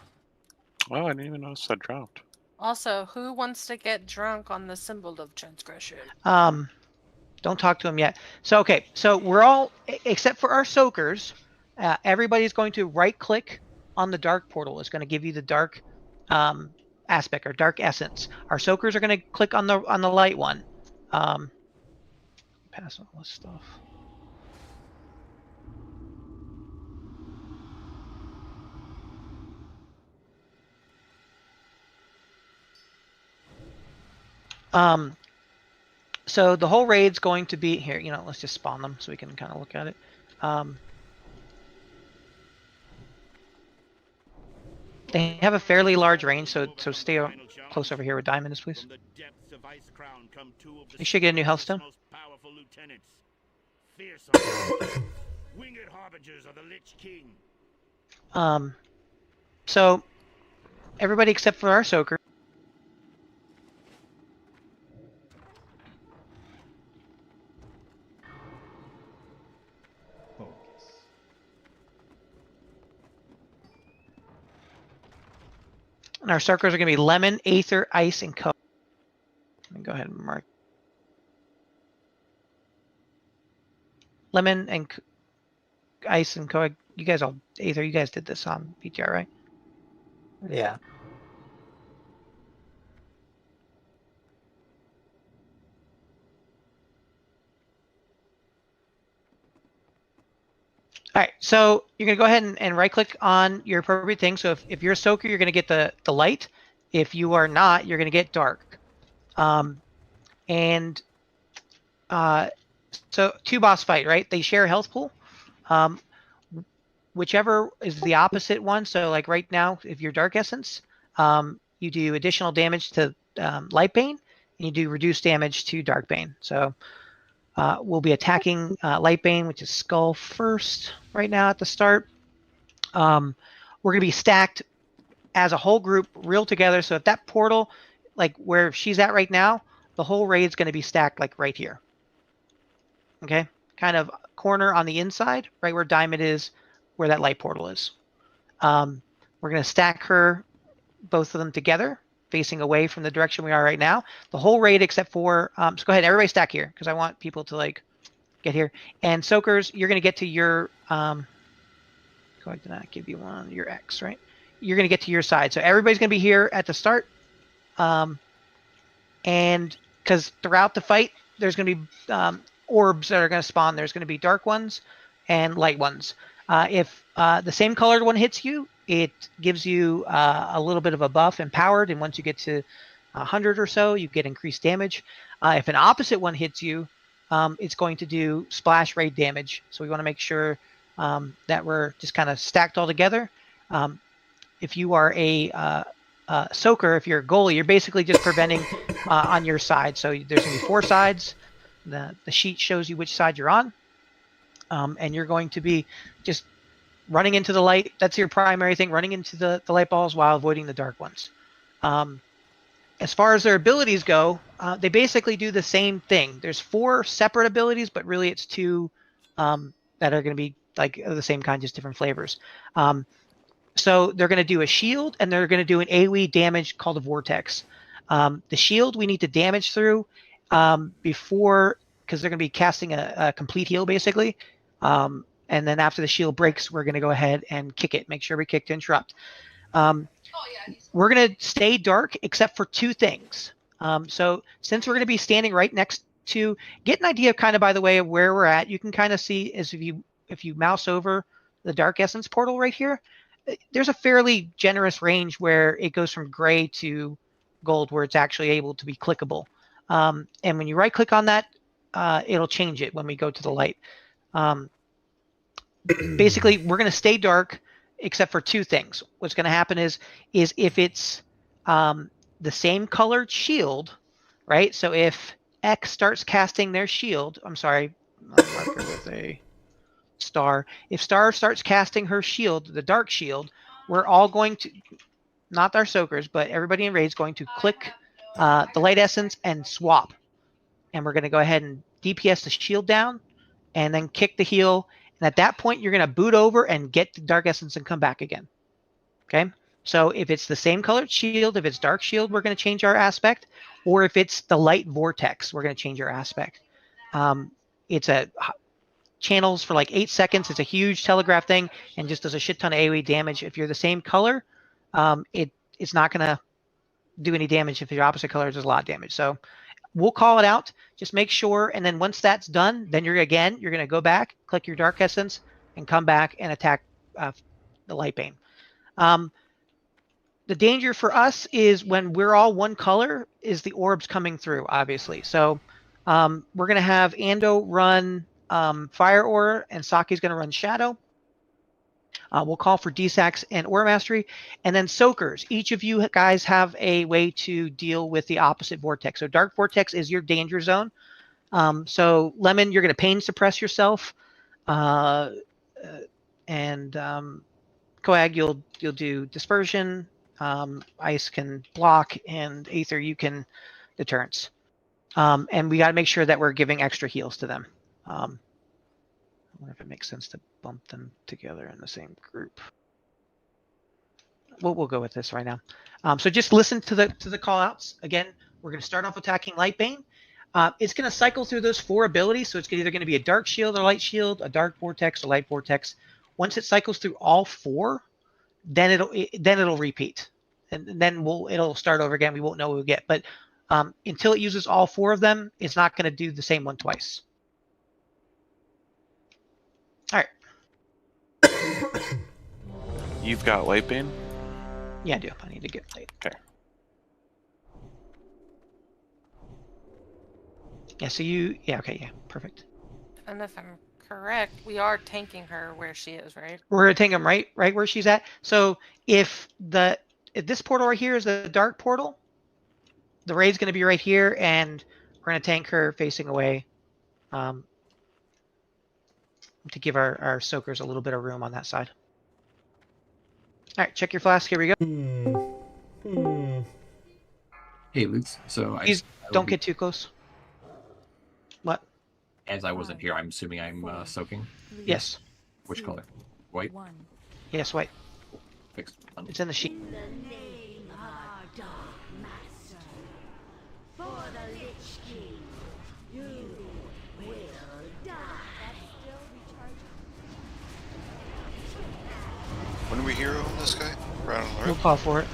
Oh, I didn't even notice that dropped. Also, who wants to get drunk on the symbol of transgression? Don't talk to him yet. So okay, so we're all except for our soakers. Everybody's going to right click on the dark portal. It's going to give you the dark aspect or dark essence. Our soakers are going to click on the light one. Pass on all this stuff. So the whole raid's going to be here. You know, let's just spawn them so we can kind of look at it. They have a fairly large range, so stay close over here with Diamond, please. You should get a new Hellstone. So everybody except for our soaker. And our soakers are going to be Lemon, Aether, Ice, and Coke. Let me go ahead and mark. Lemon and Ice and Coke. You guys all, Aether, you guys did this on PTR, right? Yeah. All right, so you're going to go ahead and right-click on your appropriate thing. So if you're a soaker, you're going to get the light, If you are not, you're going to get dark. And so 2 boss fight, right? They share a health pool. Whichever is the opposite one. So like right now, if you're Dark Essence, you do additional damage to Light Bane, and you do reduced damage to Dark Bane. So we'll be attacking Light Bane, which is Skull first right now at the start. We're going to be stacked as a whole group real together. So if that portal, like where she's at right now, the whole raid's going to be stacked like right here. Okay, kind of corner on the inside, right where Diamond is, where that light portal is. We're going to stack her, both of them together, facing away from the direction we are right now. The whole raid except for, so go ahead, everybody stack here, because I want people to like get here. And Soakers, you're going to get to your, go ahead, did not give you one, your X, right? You're going to get to your side. So everybody's going to be here at the start. And because throughout the fight, there's going to be orbs that are going to spawn. There's going to be dark ones and light ones. If the same colored one hits you, it gives you a little bit of a buff empowered. And once you get to 100 or so, you get increased damage. If an opposite one hits you, it's going to do splash raid damage. So we want to make sure that we're just kind of stacked all together. If you are a soaker, if you're a goalie, you're basically just preventing on your side. So there's going to be 4 sides. The sheet shows you which side you're on. And you're going to be just running into the light. That's your primary thing, running into the light balls while avoiding the dark ones. As far as their abilities go, they basically do the same thing. There's 4 separate abilities, but really it's 2 that are going to be like the same kind, just different flavors. So they're going to do a shield, and they're going to do an AoE damage called a vortex. The shield we need to damage through before, because they're going to be casting a complete heal basically. And then after the shield breaks, we're going to go ahead and kick it. Make sure we kick to interrupt. We're going to stay dark except for 2 things. So since we're going to be standing right next to, get an idea kind of, by the way, of where we're at. You can kind of see as if you mouse over the Dark Essence portal right here, there's a fairly generous range where it goes from gray to gold, where it's actually able to be clickable. And when you right click on that, it'll change it when we go to the light. Basically, we're going to stay dark except for 2 things. What's going to happen is if it's the same colored shield, right? So if X starts casting their shield, I'm sorry, I'll mark her with a star. If Star starts casting her shield, the dark shield, we're all going to, not our soakers, but everybody in raid's going to click the light essence and swap. And we're going to go ahead and DPS the shield down and then kick the heal. And at that point, you're going to boot over and get the dark essence and come back again. Okay. So if it's the same colored shield, if it's dark shield, we're going to change our aspect. Or if it's the light vortex, we're going to change our aspect. It's a channels for like 8 seconds. It's a huge telegraph thing and just does a shit ton of AoE damage. If you're the same color, it's not going to do any damage. If you're opposite color, there's a lot of damage. So we'll call it out. Just make sure. And then once that's done, then you're going to go back, click your Dark Essence, and come back and attack the Light Bane. The danger for us is when we're all one color is the orbs coming through, obviously. So we're going to have Ando run Fire Aura, and Saki's going to run Shadow. We'll call for D-Sax and Aura Mastery. And then Soakers. Each of you guys have a way to deal with the opposite Vortex. So Dark Vortex is your danger zone. So Lemon, you're going to pain suppress yourself. And Coag, you'll do Dispersion. Ice can block. And Aether, you can Deterrence. And we got to make sure that we're giving extra heals to them. I wonder if it makes sense to bump them together in the same group. We'll go with this right now. So just listen to the call outs. Again, we're going to start off attacking Light Bane. It's going to cycle through those 4 abilities. So it's either going to be a dark shield or light shield, a dark vortex or light vortex. Once it cycles through all 4, then it'll repeat, and then it'll start over again. We won't know what we'll get, but until it uses all 4 of them, it's not going to do the same one twice. All right. You've got Light Bane? Yeah, I do. I need to get light. Okay. Yeah, so you, yeah, okay, yeah, perfect. And if I'm correct, we are tanking her where she is, right? We're gonna take him right where she's at. So if this portal right here is the dark portal, the raid's gonna be right here, and we're gonna tank her facing away, to give our soakers a little bit of room on that side. All right, check your flask. Here we go. Hey, Lutz. So Please don't get too close. What? As I wasn't here, I'm assuming I'm soaking. Yes. Which color? White. Yes, white. Fixed. It's in the sheet. When do we hero this guy? Right on the We'll right? call for it.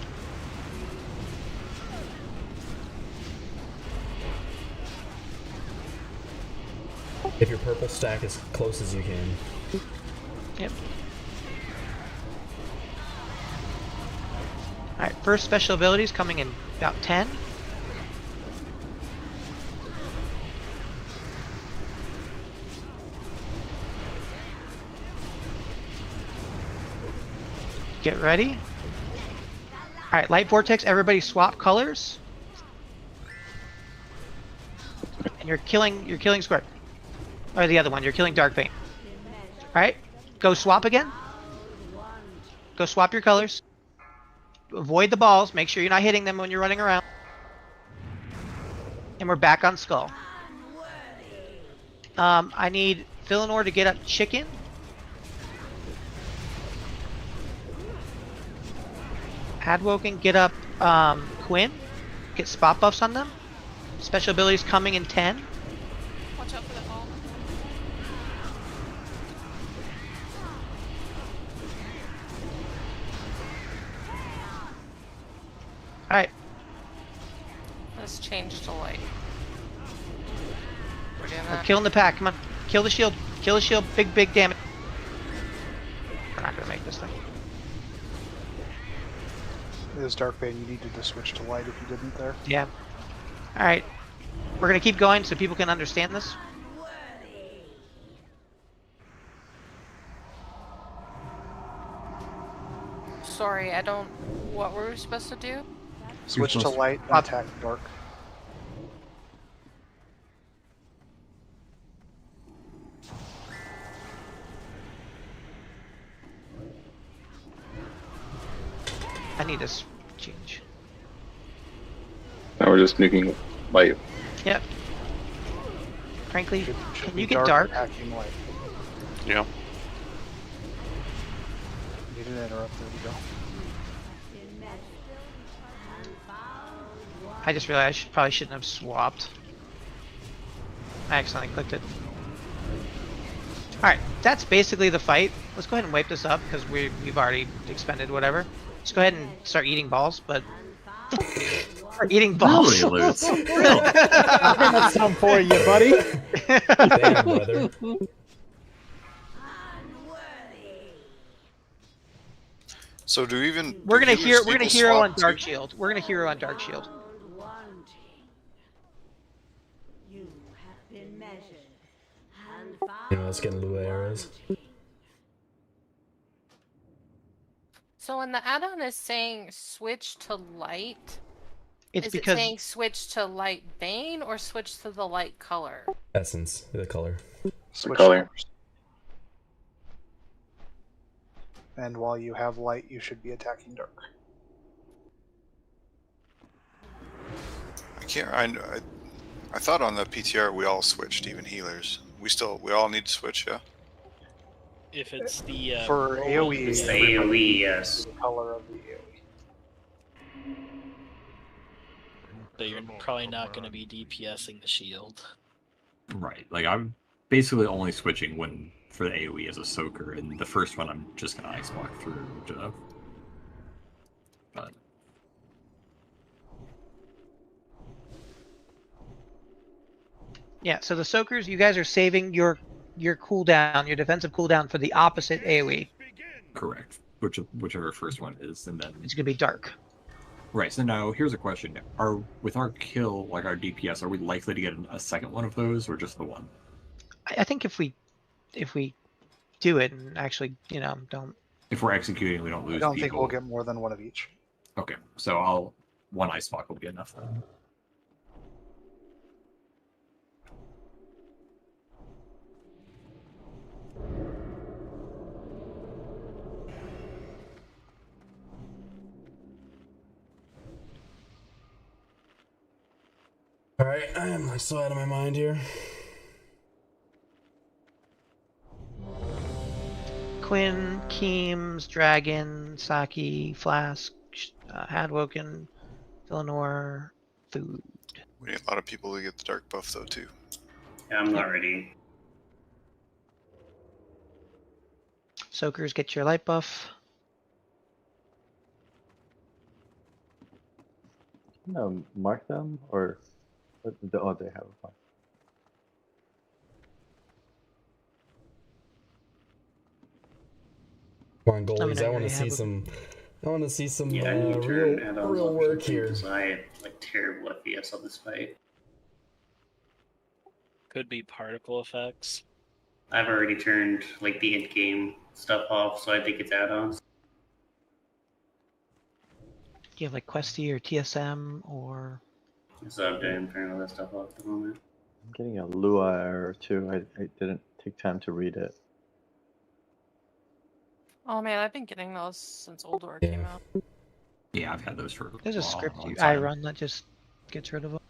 If your purple stack as close as you can. Yep. Alright, first special abilities coming in about 10. Get ready. Alright, light vortex, everybody swap colors. And you're killing square. Or the other one, you're killing dark paint. Alright, go swap again. Go swap your colors. Avoid the balls, make sure you're not hitting them when you're running around. And we're back on skull. I need Philonor to get up chicken. Hadwoken, get up Quinn. Get spot buffs on them. Special abilities coming in 10. Watch out for that ball. Alright. Let's change to light. We're doing We're that. killing the pack. Come on. Kill the shield. Kill the shield. Big damage. We're not gonna make this thing. It is dark bane. You needed to switch to light if you didn't there. Yeah. Alright. We're gonna keep going so people can understand this. Sorry, I don't. What were we supposed to do? Switch to light and attack dark. I need this change. Now we're just nuking light. Yep. Frankly, Should can be you get dark? Attacking light. Yeah. Need an interrupt. There we go. I just realized I probably shouldn't have swapped. I accidentally clicked it. Alright, that's basically the fight. Let's go ahead and wipe this up because we've already expended whatever. Let's go ahead and start eating balls, but... We're eating balls. Really, Lutz? I got some for you, buddy. Damn, brother. So do even We're do gonna healers we're gonna need to hero swap on Dark too? Shield. We're gonna hero on Dark Shield. You know, let's get Lua arrows. So when the add-on is saying switch to light, It's is because it saying switch to light bane or switch to the light color? Essence, the color. Switch color. colors. And while you have light, you should be attacking dark. I can't. I thought on the PTR we all switched, even healers. We all need to switch, yeah. If it's the For AoE, It's the everybody AoE, yes. the color of the AoE. but you're probably not going to be DPSing the shield. Right. Like I'm basically only switching when for the AoE as a soaker, and the first one I'm just gonna ice walk through. But yeah, so the soakers, you guys are saving your cooldown, your defensive cooldown for the opposite AoE. correct. Whichever first one is, and then It's gonna be dark. Right. So now here's a question: with our kill, like our DPS, are we likely to get a second one of those, or just the one? I think if we do it and actually, don't. If we're executing, we don't lose. I don't people. think we'll get more than one of each. Okay, so one ice block will be enough then. Alright, I am so out of my mind here. Quinn, Keems, Dragon, Saki, Flask, Hadwoken, Villanor, Food. We need a lot of people to get the dark buff though too. Yeah, I'm not ready. Soakers, get your light buff. No, mark them or they have a mark. Come on, goalies! I want to see some. I want to see some real work here. I have like terrible FPS on this fight. Could be particle effects. I've already turned like the end game stuff off, so I think it's add-ons. Do you have like Questy or TSM or? So I'm doing turning all that stuff off at the moment. I'm getting a Lua error too. I didn't take time to read it. Oh man, I've been getting those since Old War came out. Yeah, I've had those for. There's a script I run that just gets rid of them.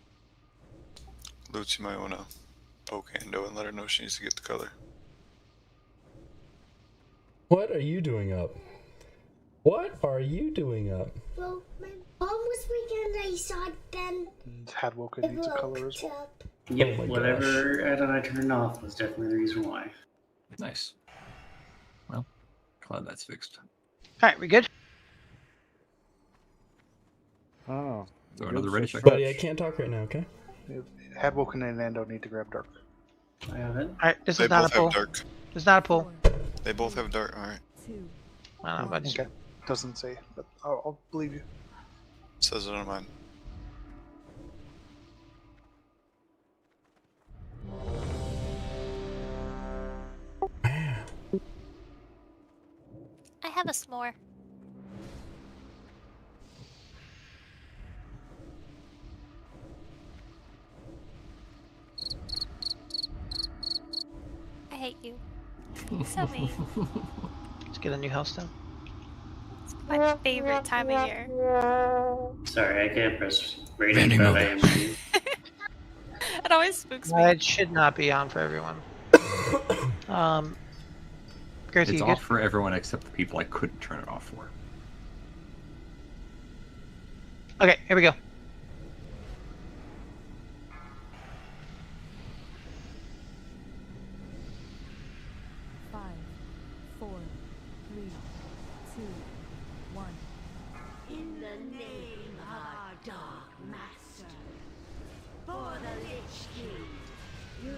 Lutz, you might want to poke Hando and let her know she needs to get the color. What are you doing up? What are you doing up? Well, my mom was weekend. I saw it then. Hadwoken needs a color as well. Yep, Oh whatever add-on I turned off was definitely the reason why. Nice. Well, glad that's fixed. Alright, we good? Oh. So another ready check. Buddy, I can't talk right now, okay? Hadwoken and Nando need to grab dark. I have it. Alright, this They is not a both pull. have dark. This is not a pull. They both have dark. All right. I don't know, but Okay. Doesn't say, but I'll believe you. Says it on mine. I have a s'more. I hate you. So mean. let's get a new house done. It's my favorite time of year. Sorry, I can't press rating, but I am ready. It always spooks me. It should not be on for everyone. Gracie, It's you off good? for everyone except the people I couldn't turn it off for. Okay, here we go. In the name of our Dark Master, for the Lich King, you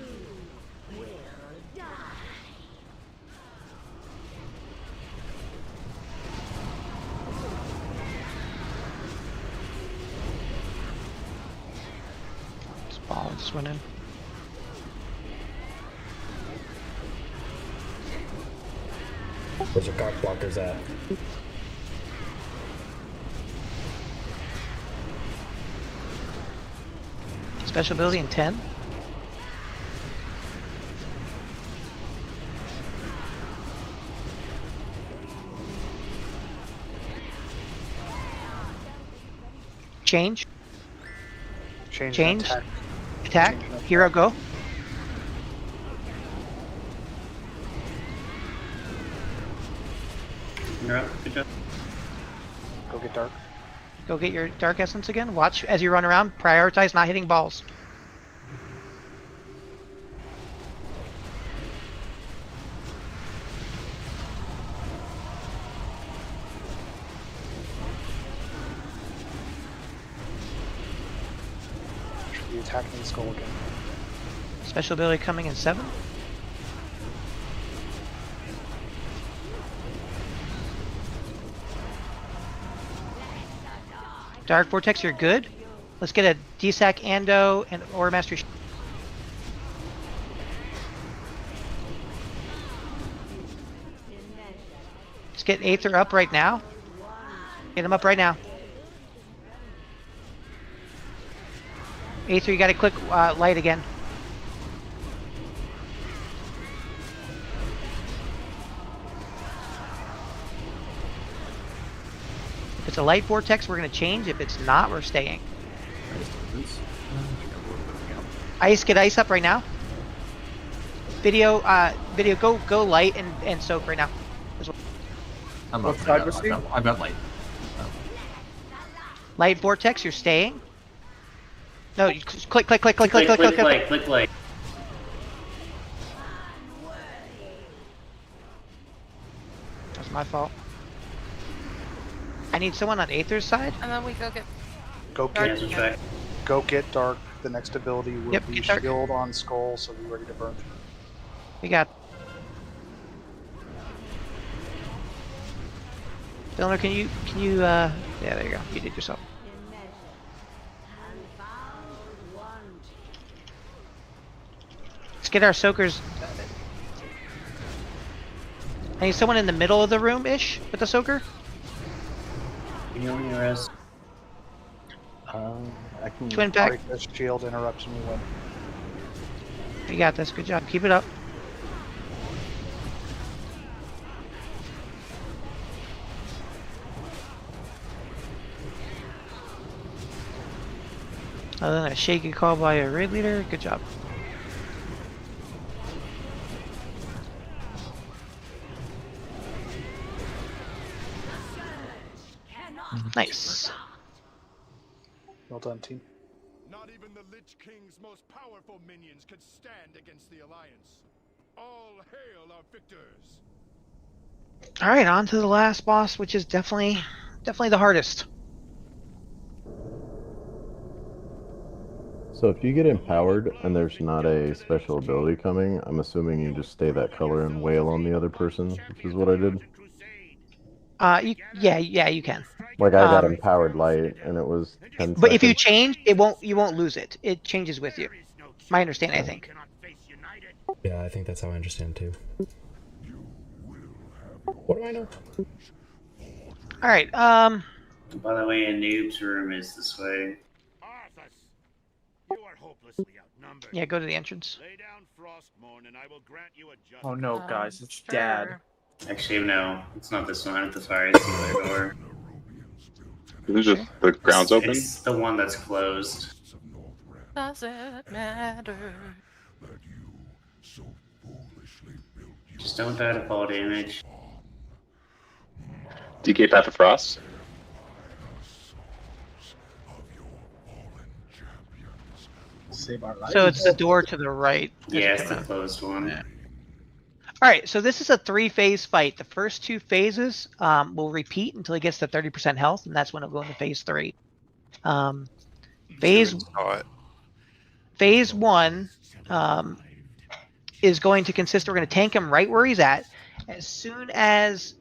will die. This ball just went in. Where's your cock blockers at? Special ability in 10. Change. Change. Attack. Attack. Hero, go. You're up. Good job. Go get dark. Go get your Dark Essence again. Watch as you run around. Prioritize not hitting balls. Should be attacking the skull again. Special ability coming in 7. Dark Vortex, you're good. Let's get a DSAC Ando and or Mastery. Let's get Aether up right now. Get him up right now. Aether, you got to click light again. If it's a light vortex, we're going to change. If it's not, we're staying. Ice, get ice up right now. Video, go light and soak right now. I'm What up. side was he? I've got light. Light vortex, you're staying. No, you click. Click light. That's my fault. I need someone on Aether's side. And then we go get. Go get dark. The next ability will Yep, be get dark. shield on skull, so be ready to burn through. We got. Dylan, can you yeah, there you go. You did yourself. Let's get our soakers. I need someone in the middle of the room-ish with the soaker. I can Twin pack. Break this shield, interrupt, and we win. You got this. Good job. Keep it up. Other than a shaky call by a raid leader, good job. Nice. Well done, team. Not even the Lich King's most powerful minions could stand against the Alliance. All hail our victors. All right, on to the last boss, which is definitely the hardest. So if you get empowered and there's not a special ability coming, I'm assuming you just stay that color and wail on the other person, which is what I did. Yeah, you can. Like I got empowered light, and it was 10 But if you seconds. change, you won't lose it. It changes with you. My understanding, I think. Yeah, I think that's how I understand too. What do I know? All right. By the way, a noob's room is this way. Yeah, go to the entrance. Oh no, guys, it's Dad. Actually, no, it's not this one. At the fire, it's the other door. Is it just the ground's open? It's the one that's closed. Does it matter? Just don't die to fall damage. DK Path of Frost? Save our lives. So it's the door to the right. Yeah, it's the closed one. All right, so this is a 3-phase fight. The first 2 phases will repeat until he gets to 30% health, and that's when it'll go into phase 3. Phase 1 is going to consist. We're going to tank him right where he's at. As soon as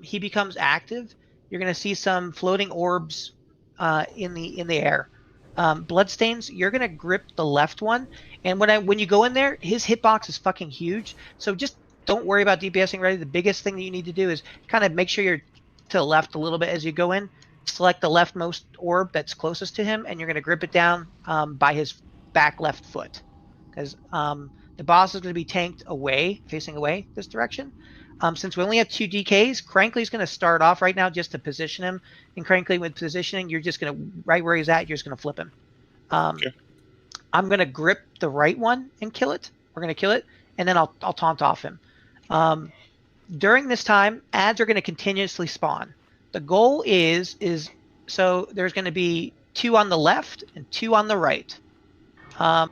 he becomes active, you're going to see some floating orbs in the air. Bloodstains, you're gonna grip the left one, and when you go in there, his hitbox is fucking huge. So just don't worry about DPSing ready. The biggest thing that you need to do is kind of make sure you're to the left a little bit as you go in. Select the leftmost orb that's closest to him, and you're gonna grip it down by his back left foot, because the boss is gonna be tanked away, facing away this direction. Since we only have 2 DKs, Crankly's going to start off right now just to position him. And Crankly, with positioning, you're just going to, right where he's at, you're just going to flip him. Okay. I'm going to grip the right one and kill it. We're going to kill it, and then I'll taunt off him. During this time, ads are going to continuously spawn. The goal is so there's going to be 2 on the left and 2 on the right. If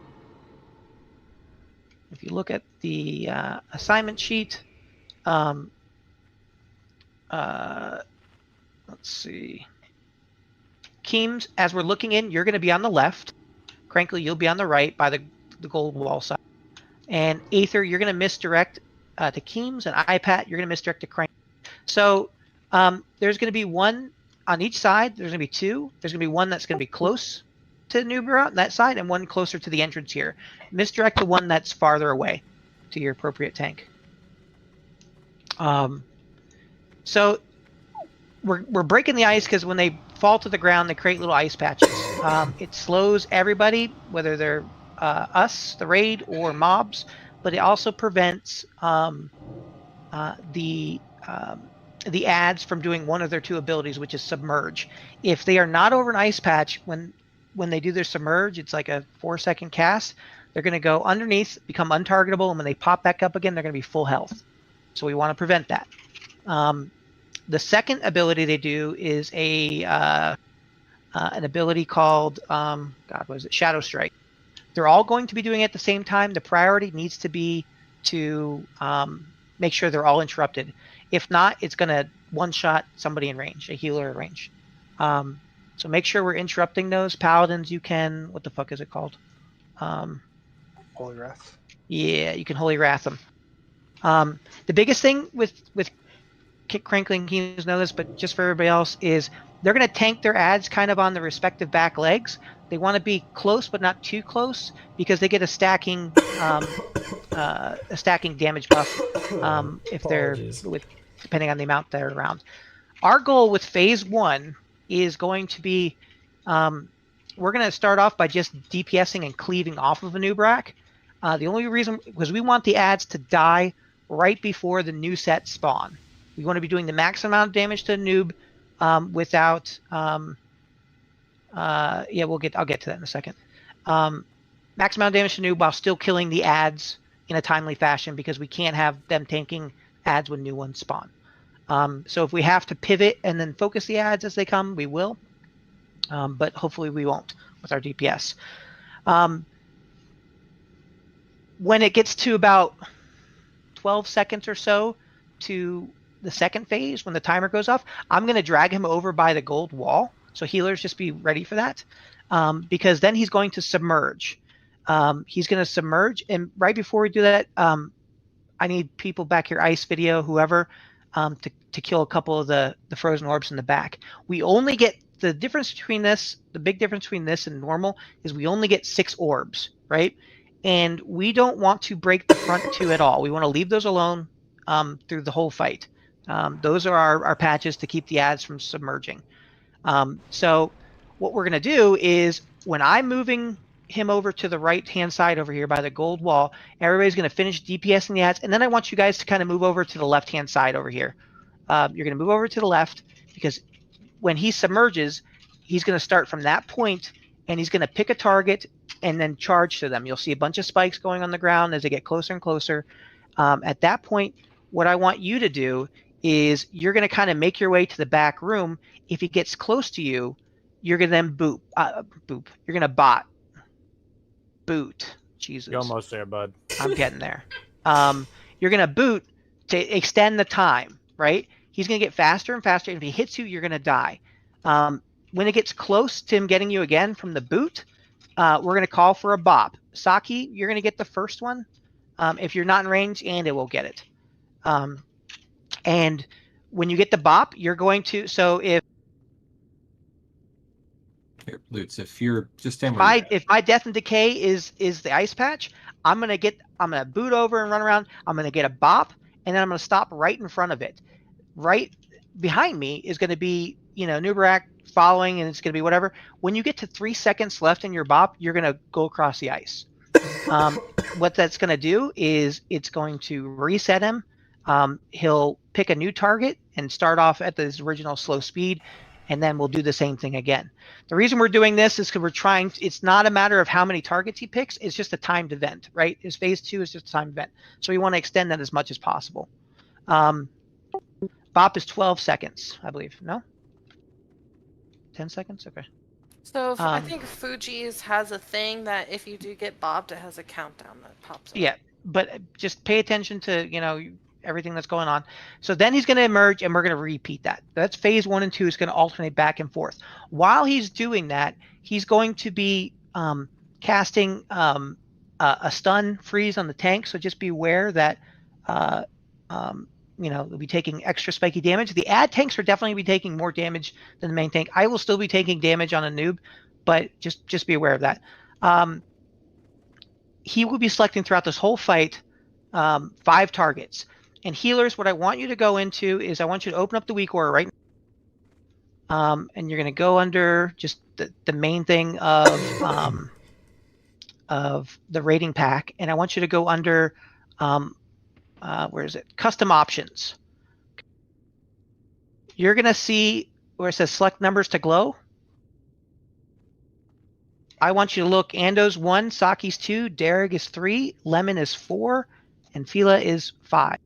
you look at the assignment sheet, let's see. Keems, as we're looking in, you're going to be on the left. Crankly, you'll be on the right by the gold wall side. And Aether, you're going to misdirect to Keems, and iPat, you're going to misdirect to Crank. So there's going to be one on each side, there's going to be 2. There's going to be one that's going to be close to Nubra on that side, and one closer to the entrance here. Misdirect the one that's farther away to your appropriate tank. So we're breaking the ice because when they fall to the ground, they create little ice patches. It slows everybody, whether they're us, the raid, or mobs, but it also prevents the ads from doing one of their 2 abilities, which is submerge. If they are not over an ice patch when they do their submerge, it's like a 4-second cast. They're going to go underneath, become untargetable, and when they pop back up again, they're going to be full health. So we want to prevent that. The second ability they do is an ability called what is it? Shadow Strike. They're all going to be doing it at the same time. The priority needs to be to make sure they're all interrupted. If not, it's going to one-shot somebody in range, a healer in range. So make sure we're interrupting those. Paladins, you can... What the fuck is it called? Holy Wrath. Yeah, you can Holy Wrath them. The biggest thing with Crankling Kings know this, but just for everybody else, is they're going to tank their ads kind of on the respective back legs. They want to be close, but not too close, because they get a stacking damage buff if they're depending on the amount they're around. Our goal with phase 1 is going to be we're going to start off by just DPSing and cleaving off of a Nubrak. The only reason, because we want the ads to die right before the new set spawn. We want to be doing the maximum amount of damage to a noob without I'll get to that in a second. Maximum amount of damage to noob while still killing the ads in a timely fashion, because we can't have them tanking ads when new ones spawn. So if we have to pivot and then focus the ads as they come, we will. But hopefully we won't with our DPS. When it gets to about 12 seconds or so to the second phase, when the timer goes off, I'm going to drag him over by the gold wall. So healers, just be ready for that. Because then he's going to submerge. He's going to submerge. And right before we do that, I need people back here, Ice Video, whoever, to kill a couple of the frozen orbs in the back. We only get the difference between this, the big difference between this and normal is we only get 6 orbs, right? And we don't want to break the front 2 at all. We want to leave those alone through the whole fight. Those are our patches to keep the ads from submerging. So what we're going to do is when I'm moving him over to the right-hand side over here by the gold wall, everybody's going to finish DPSing the ads, and then I want you guys to kind of move over to the left-hand side over here. You're going to move over to the left, because when he submerges, he's going to start from that point, and he's going to pick a target and then charge to them. You'll see a bunch of spikes going on the ground as they get closer and closer. At that point, what I want you to do is you're going to kind of make your way to the back room. If he gets close to you, you're going to then boop. You're going to bot. Boot. Jesus. You're almost there, bud. I'm getting there. You're going to boot to extend the time, right? He's going to get faster and faster. And if he hits you, you're going to die. When it gets close to him getting you again from the boot, we're going to call for a bop. Saki, you're going to get the first one. If you're not in range, and it will get it. And when you get the bop, you're going to, so if Here, Lutz, if you're just stand where you're at. if my death and decay is the ice patch, I'm gonna boot over and run around. I'm gonna get a bop, and then I'm gonna stop right in front of it. Right behind me is gonna be, Nubarak following, and it's gonna be whatever. When you get to 3 seconds left in your bop, you're gonna go across the ice. What that's gonna do is it's going to reset him. He'll pick a new target and start off at his original slow speed, and then we'll do the same thing again. The reason we're doing this is because we're trying, it's not a matter of how many targets he picks, it's just a timed event, right? His phase 2 is just a timed event. So we want to extend that as much as possible. Bop is 12 seconds, I believe. No? 10 seconds? Okay. So I think Fuji's has a thing that if you do get bopped, it has a countdown that pops up. Yeah, but just pay attention to, everything that's going on. So then he's going to emerge, and we're going to repeat that. That's phase 1 and 2 is going to alternate back and forth. While he's doing that, he's going to be casting a stun freeze on the tank. So just be aware that they'll be taking extra spiky damage. The ad tanks are definitely be taking more damage than the main tank. I will still be taking damage on a noob, but just be aware of that. He will be selecting throughout this whole fight 5 targets. And healers, what I want you to go into is I want you to open up the weak aura right now. And you're going to go under just the main thing of the rating pack. And I want you to go under, where is it? Custom options. You're going to see where it says select numbers to glow. I want you to look, Ando's 1, Saki's 2, Derek is 3, Lemon is 4, and Fila is 5.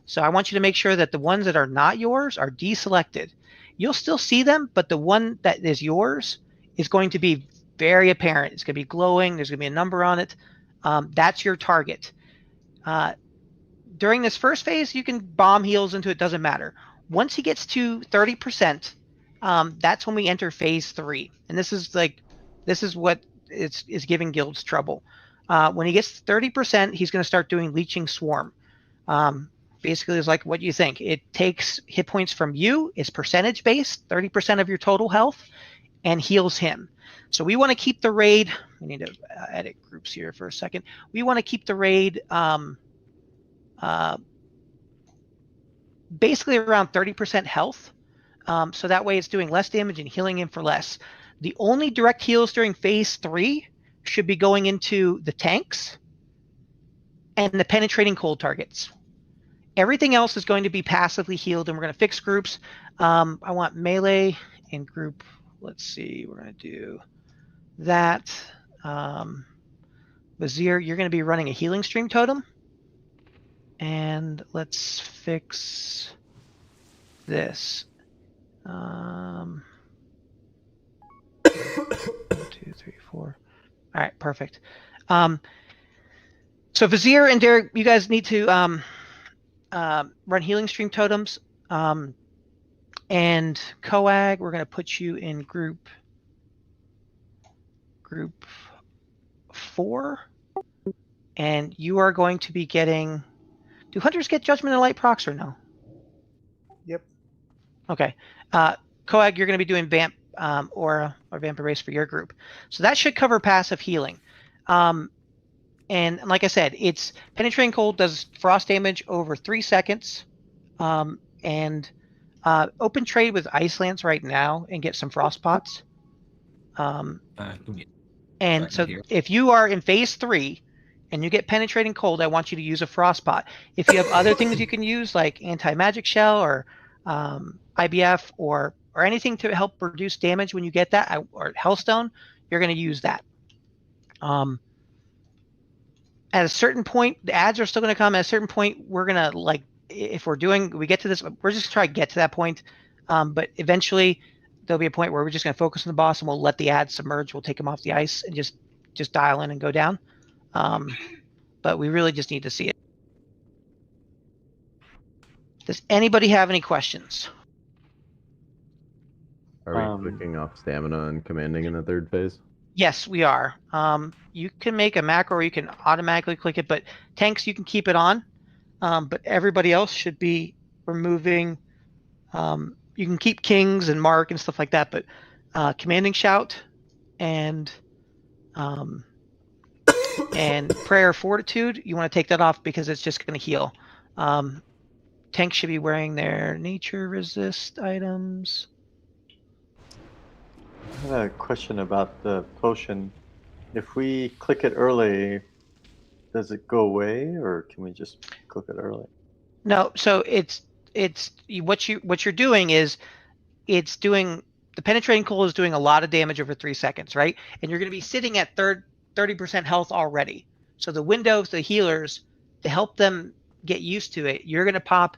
So I want you to make sure that the ones that are not yours are deselected. You'll still see them, but the one that is yours is going to be very apparent. It's going to be glowing. There's going to be a number on it. That's your target. During this first phase, you can bomb heals into it. Doesn't matter. Once he gets to 30%, that's when we enter phase 3. And this is what is giving guilds trouble. When he gets to 30%, he's going to start doing Leeching Swarm. Basically, it's like what you think. It takes hit points from you, it's percentage based, 30% of your total health, and heals him. So we want to keep the raid. We need to edit groups here for a second. We want to keep the raid basically around 30% health. So that way it's doing less damage and healing him for less. The only direct heals during phase 3 should be going into the tanks and the penetrating cold targets. Everything else is going to be passively healed, and we're going to fix groups. I want melee and group. Let's see. We're going to do that. Vizier, you're going to be running a healing stream totem. And let's fix this. 2, 3, 4. All right, perfect. So Vizier and Derek, you guys need to run healing stream totems. And Coag, we're going to put you in group 4. And you are going to be getting... Do hunters get Judgment and Light procs or no? Yep. Okay. Coag, you're going to be doing Vamp Aura or Vamp Erase for your group. So that should cover passive healing. And like I said, it's Penetrating Cold does frost damage over 3 seconds. And open trade with Ice Lance right now and get some frost pots. And so if you are in phase 3 and you get Penetrating Cold, I want you to use a frost pot. If you have other things you can use like Anti-Magic Shell or IBF or anything to help reduce damage when you get that, or Hellstone, you're going to use that. At a certain point, the ads are still going to come. At a certain point, we're going to, like, if we get to this, we're just trying to get to that point. But eventually, there'll be a point where we're just going to focus on the boss and we'll let the ads submerge. We'll take them off the ice and just dial in and go down. But we really just need to see it. Does anybody have any questions? Are we clicking off stamina and commanding in the 3rd phase? Yes, we are. You can make a macro or you can automatically click it, but tanks, you can keep it on. But everybody else should be removing. You can keep Kings and Mark and stuff like that, but Commanding Shout and Prayer Fortitude, you want to take that off because it's just going to heal. Tanks should be wearing their Nature Resist items. I have a question about the potion. If we click it early, does it go away, or can we just click it early? No, so it's what you're doing is it's doing the Penetrating Cold is doing a lot of damage over 3 seconds, right? And you're going to be sitting at 30% health already. So the window for the healers, to help them get used to it, you're going to pop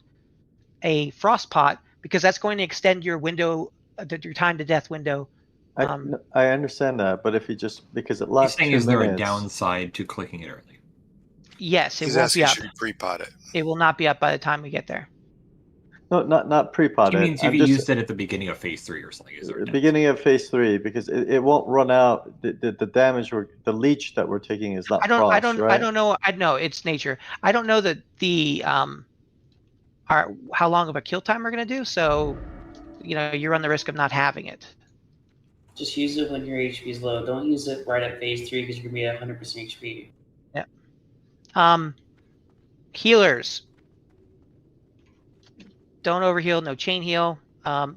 a Frost Pot because that's going to extend your window, your time to death window. I understand that, but if you just, because it lasts 2 minutes. Is there a downside to clicking it early? Yes, it He's won't asking, be up. should we pre-pot it? It will not be up by the time we get there. No, not pre-pot He it. means if you used it at the beginning of phase 3 or something. Is there a the beginning of phase 3, because it won't run out. The damage or the leech that we're taking is not frost, right? I don't know. I know it's nature. I don't know that the how long of a kill time we're going to do. So, you know, you run the risk of not having it. Just use it when your HP is low. Don't use it right at phase 3 because you're going to be at 100% HP. Yeah. Healers. Don't overheal. No chain heal.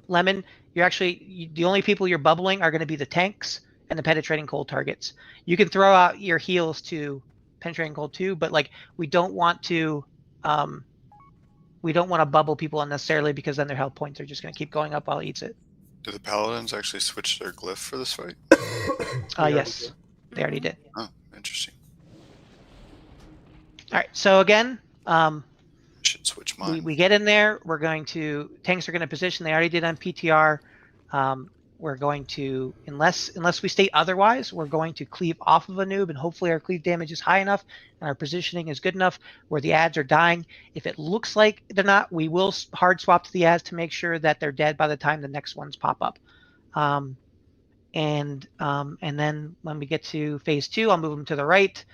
Lemon, the only people you're bubbling are going to be the tanks and the penetrating cold targets. You can throw out your heals to penetrating cold too, but like we don't want to bubble people unnecessarily because then their health points are just going to keep going up while it eats it. Do the paladins actually switch their glyph for this fight? Yes, they already did. Oh, interesting. All right, so again, should switch mine. We get in there. Tanks are going to position. They already did on PTR. We're going to, unless we state otherwise, we're going to cleave off of a noob, and hopefully our cleave damage is high enough and our positioning is good enough where the ads are dying. If it looks like they're not, we will hard swap to the ads to make sure that they're dead by the time the next ones pop up. And then when we get to phase 2, I'll move them to the right.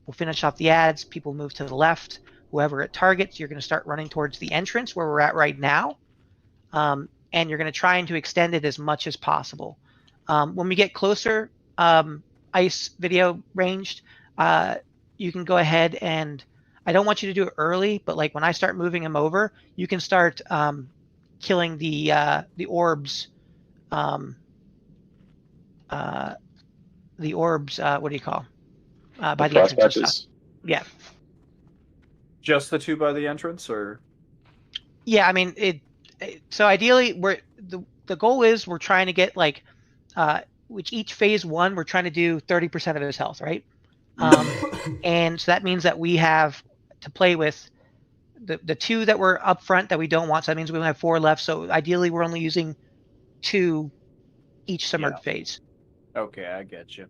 We'll finish off the ads. People move to the left. Whoever it targets, you're going to start running towards the entrance where we're at right now. And you're going to try to extend it as much as possible. When we get closer, ice video ranged, you can go ahead and, I don't want you to do it early, but like when I start moving them over, you can start killing the orbs. The orbs, what do you call? By the entrance and stuff. Yeah. Just the 2 by the entrance, or? Yeah, I mean so ideally, the goal is we're trying to get like, which each phase 1 we're trying to do 30% of his health, right? And so that means that we have to play with the 2 that were up front that we don't want. So that means we only have 4 left. So ideally, we're only using 2 each submerged phase. Okay, I get you.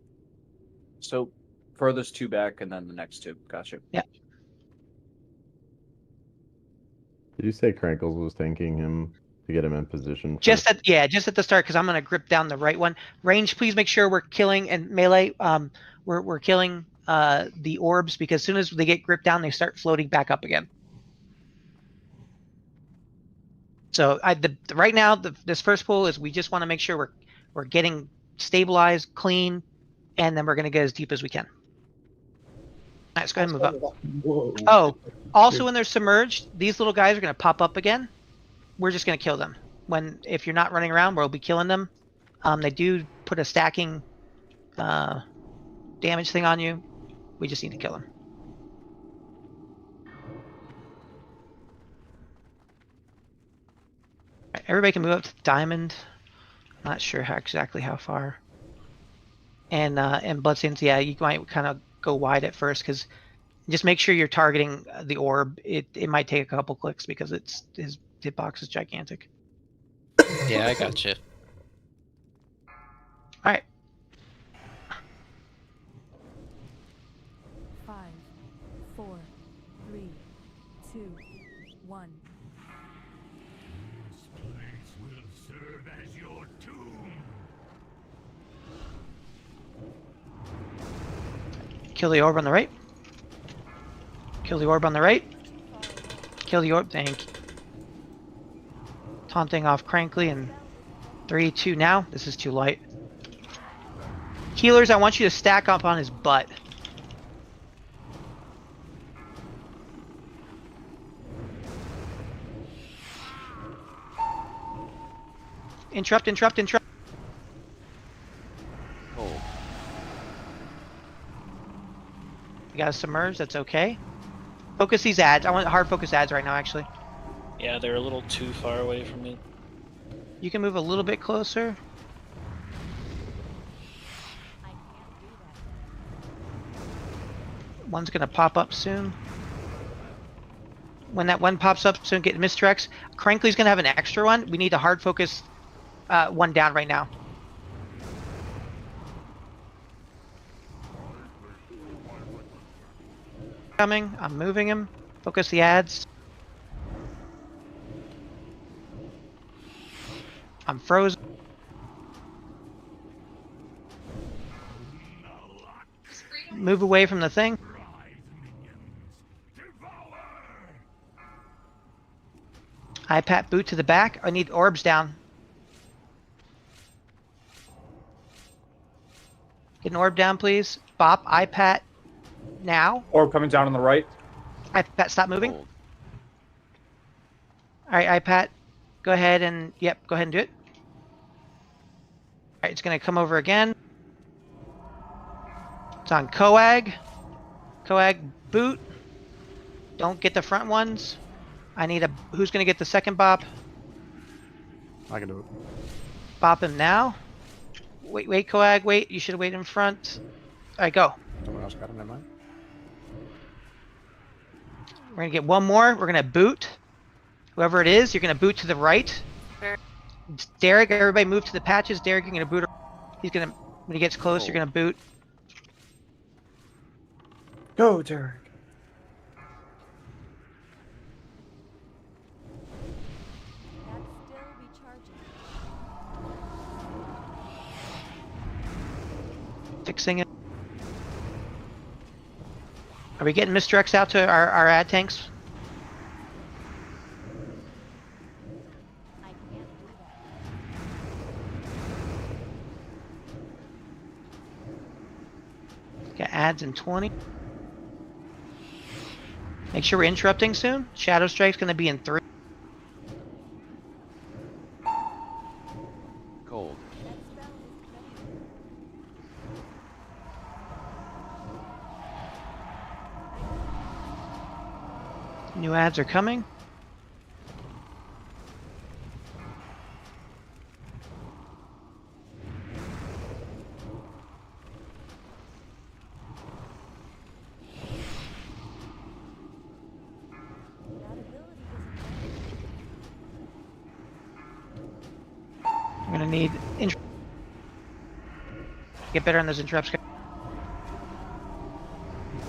So furthest 2 back, and then the next 2. Gotcha. Yeah. Did you say Crankles was tanking him to get him in position? Just at the start, because I'm going to grip down the right one. Range, please make sure we're killing, and melee, we're killing the orbs, because as soon as they get gripped down, they start floating back up again. So right now, this first pull is we just want to make sure we're getting stabilized, clean, and then we're going to get as deep as we can. All right, let's go ahead and move up. Whoa. Oh, also when they're submerged, these little guys are going to pop up again. We're just going to kill them. If you're not running around, we'll be killing them. They do put a stacking damage thing on you. We just need to kill them. Right, everybody can move up to the diamond. Not sure exactly how far. And Bloodstains, yeah, you might kind of go wide at first, because just make sure you're targeting the orb. It might take a couple clicks because his hitbox is gigantic. Yeah, I got you. All right. 5, 4, 3, 2, 1. This place will serve as your tomb. Kill the orb on the right. Kill the orb on the right. Kill the orb. Thank you. Taunting off Crankly in 3, 2 now. This is too light. Healers, I want you to stack up on his butt. Interrupt. Oh. You got to submerge, that's okay. Focus these ads. I want hard focus ads right now, actually. Yeah, they're a little too far away from me. You can move a little bit closer. One's gonna pop up soon. When that one pops up soon, get Mistrex. Crankly's gonna have an extra one. We need to hard focus one down right now. Coming. I'm moving him. Focus the ads. I'm frozen. Move away from the thing. iPat boot to the back. I need orbs down. Get an orb down, please. Bop, iPat now. Orb coming down on the right. iPat, stop moving. All right, iPat, go ahead and, yep, go ahead and do it. All right, it's going to come over again. It's on Coag. Coag, boot. Don't get the front ones. I need a, who's going to get the second bop? I can do it. Bop him now. Wait, Coag, wait. You should wait in front. All right, go. Someone else got it in mind. We're going to get one more. We're going to boot. Whoever it is, you're going to boot to the right. Derek, everybody move to the patches. Derek, you're going to boot. He's going to, when he gets close, you're going to boot. Go, Derek. Fixing it. Are we getting Mr. X out to our ad tanks? Got ads in 20. Make sure we're interrupting soon. Shadow Strike's going to be in 3. Cold. New ads are coming. I'm gonna need get better on those interrupts.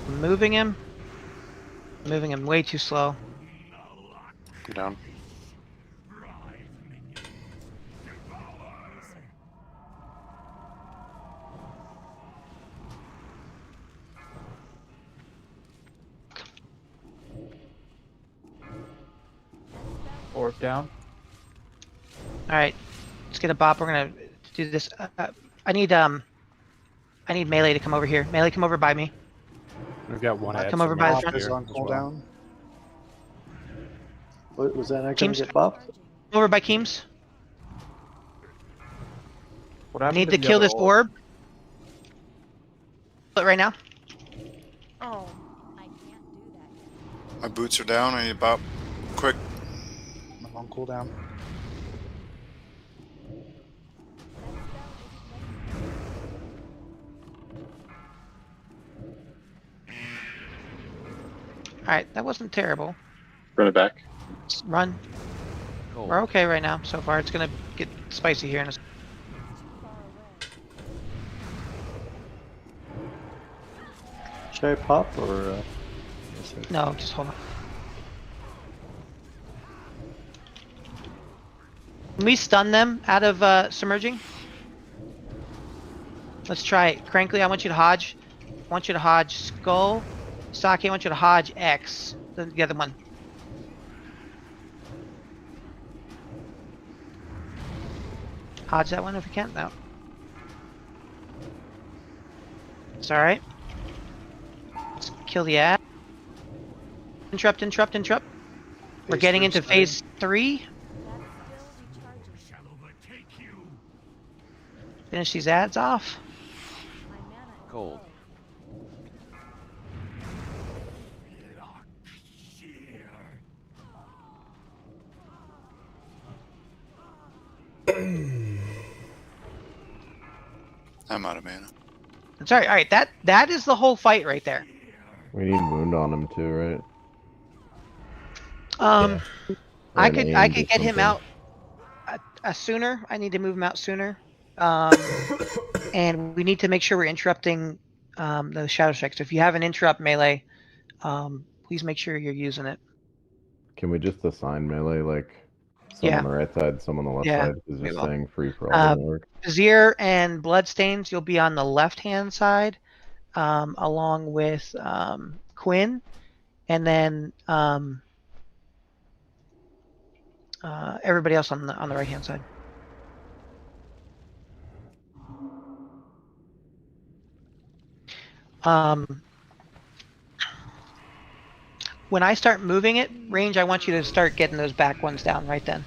Moving him. Moving him way too slow. I'm down. Orb down. Alright. Let's get a bop. We're gonna do this. I need melee to come over here. Melee, come over by me. We've got one ad. Come over by the front. Is on cooldown. What was that? I Keems, couldn't get bopped? over by Keems. What I happened need to the kill other this orb. But right now. Oh. My boots are down. I need a bop. Quick. I'm on cooldown. Alright, that wasn't terrible. Run it back. Let's run. Cold. We're okay right now so far. It's gonna get spicy here in a second. Should I pop or? No, just hold on. Can we stun them out of submerging? Let's try it. Crankly, I want you to hodge. I want you to hodge Skull. Saki, I want you to hodge X. The other one. Hodge that one if you can. No. It's alright. Let's kill the ad. Interrupt. We're getting into phase 3. Finish these ads off. Cold. I'm out of mana. That's alright. Alright, that is the whole fight right there. We need wound on him too, right? I Or could an I aim could or get him something. out sooner. I need to move him out sooner. And we need to make sure we're interrupting those shadow strikes. So if you have an interrupt melee, please make sure you're using it. Can we just assign melee like some Yeah. on the right side, some on the left Yeah, side? Because we just will. saying free for all doesn't work. Vizier and Bloodstains, you'll be on the left-hand side, along with Quinn, and then everybody else on the right hand side. When I start moving it, range, I want you to start getting those back ones down right then.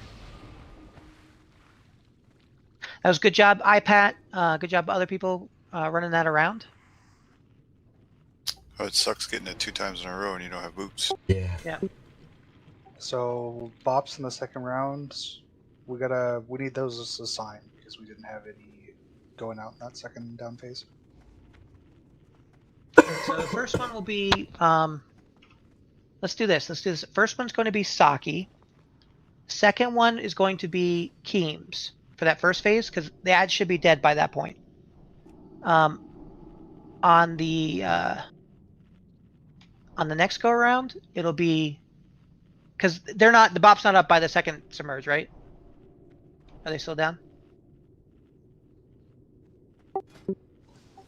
That was good job, iPat. Good job, other people running that around. Oh, it sucks getting it 2 times in a row and you don't have boots. Yeah. Yeah. So bops in the second round, we need those as a sign because we didn't have any going out in that second down phase. So the first one will be let's do this. First one's going to be Saki. Second one is going to be Keems for that first phase because the ad should be dead by that point. On the next go around, it'll be because the bop's not up by the second submerge, right? Are they still down?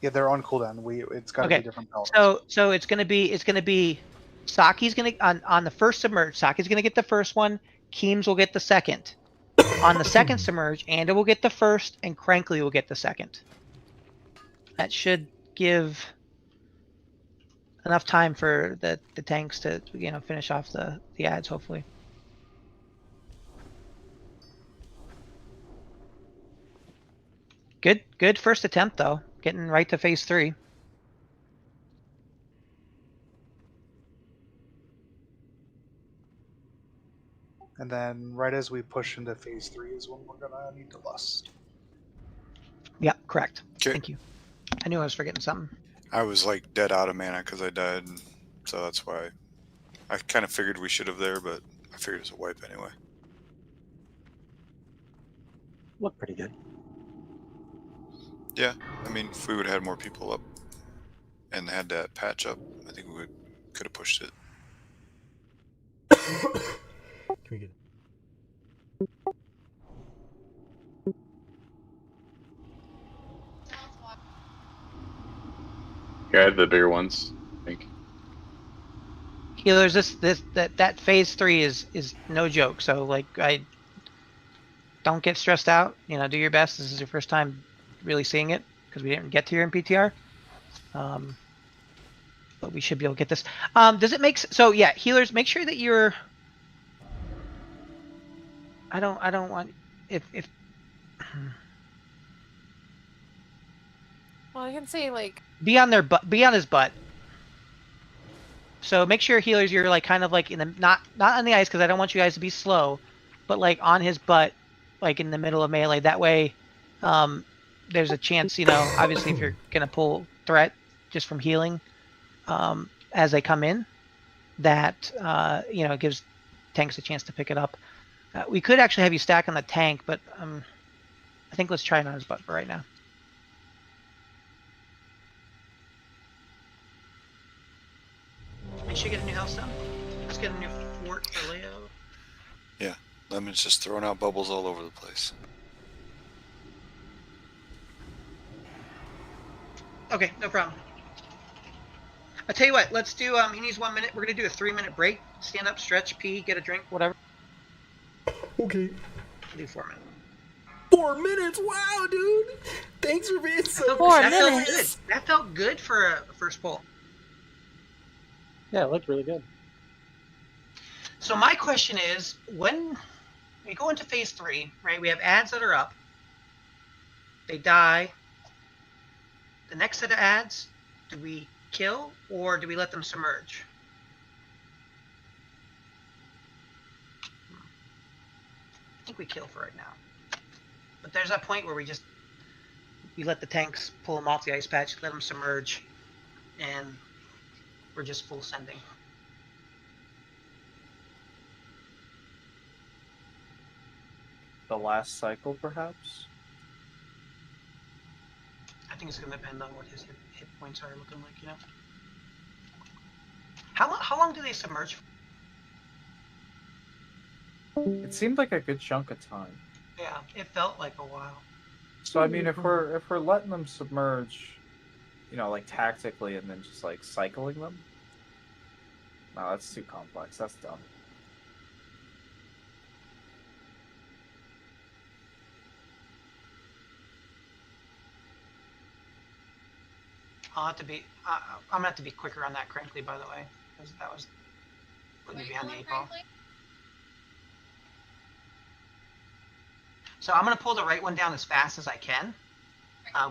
Yeah, they're on cooldown. It's got to be different powers. So it's gonna be Saki's gonna on the first submerge. Saki's gonna get the first one. Keems will get the second. On the second submerge, Anda will get the first, and Crankley will get the second. That should give enough time for the tanks to finish off the ads, hopefully. Good first attempt though, getting right to phase 3. And then right as we push into phase 3 is when we're gonna need to lust. Yeah, correct. Thank you. I knew I was forgetting something. I was like dead out of mana because I died, so that's why I kind of figured we should have there, but I figured it was a wipe anyway. Looked pretty good. Yeah, I mean, if we would have had more people up and had that patch up, I think we could have pushed it. Can we get Yeah, I had the bigger ones, I think. Healers, that phase 3 is no joke. So like, I don't get stressed out. Do your best. This is your first time really seeing it because we didn't get to your MPTR. But we should be able to get this. Does it make so? Yeah, healers, make sure that you're. I don't want if. Well, I can say like. Be on his butt. So make sure healers, you're like kind of like in the not on the ice because I don't want you guys to be slow, but like on his butt, like in the middle of melee. That way, there's a chance. Obviously, if you're gonna pull threat just from healing, as they come in, that it gives tanks a chance to pick it up. We could actually have you stack on the tank, but I think let's try it on his butt for right now. Make sure you get a new health stone. Let's get a new fort for Leo. Yeah, Lemon's just throwing out bubbles all over the place. Okay, no problem. I'll tell you what, let's do, he needs 1 minute. We're going to do a 3-minute break. Stand up, stretch, pee, get a drink, whatever. Okay. We'll do 4 minutes. 4 minutes? Wow, dude! Thanks for being so... 4 minutes. minutes. Felt good. That felt good for a first pull. Yeah, it looked really good. So my question is, when we go into phase 3, right, we have ads that are up. They die. The next set of ads, do we kill or do we let them submerge? I think we kill for right now. But there's that point where we let the tanks pull them off the ice patch, let them submerge, and we're just full sending. The last cycle, perhaps? I think it's going to depend on what his hit points are looking like, How long do they submerge for? It seemed like a good chunk of time. Yeah, it felt like a while. So I mean, if we're letting them submerge, like tactically, and then just like cycling them, no, that's too complex. That's dumb. I'll have to be. I'm gonna have to be quicker on that, crinkly, by the way, because that was putting me behind the 8 ball. So I'm gonna pull the right one down as fast as I can.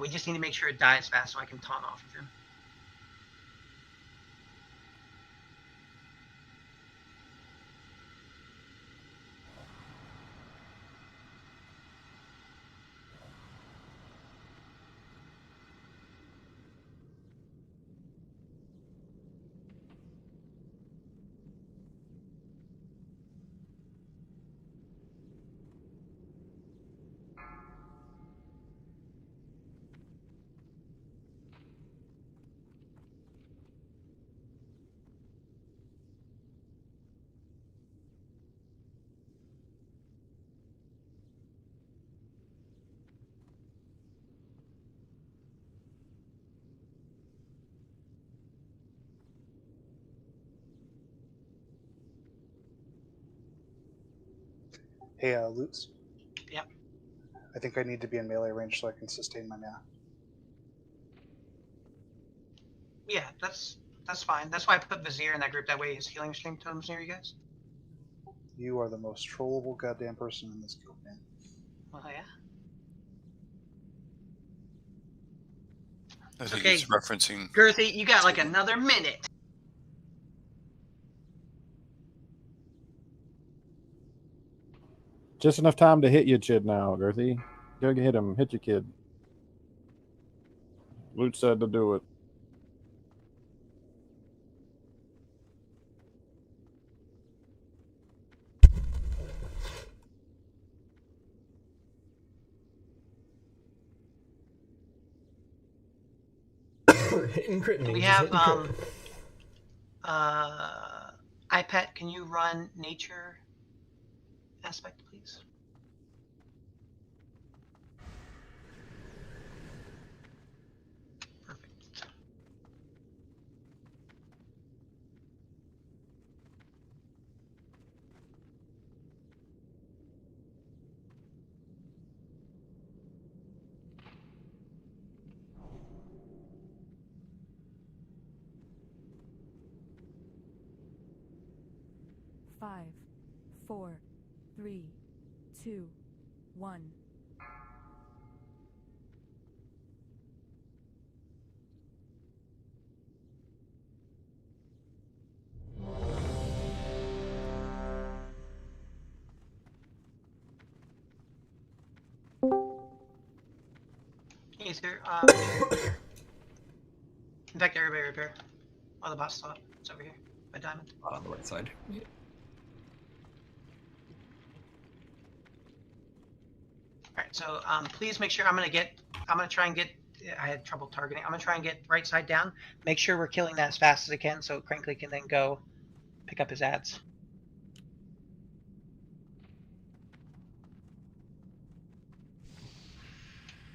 We just need to make sure it dies fast so I can taunt off of him. Hey, Lutz. Yep. I think I need to be in melee range so I can sustain my mana. Yeah, that's fine. That's why I put Vizier in that group. That way his healing stream comes near you guys. You are the most trollable goddamn person in this guild, man. Oh yeah. I think Okay. he's referencing. Girthy, you got like another minute. Just enough time to hit your kid now, Girthy. Go hit him. Hit your kid. Luke said to do it. Hitting crit We ninjas, have hitting crit. iPad, can you run nature aspect, please? Perfect. Five, 4, 3, 2, 1. Hey, sir. In fact, everybody repair. Oh, the boss stop. It's over here. By diamond. On the right side. Alright, so please make sure I'm gonna try and get, I had trouble targeting. I'm gonna try and get right side down. Make sure we're killing that as fast as I can so Crinkly can then go pick up his ads.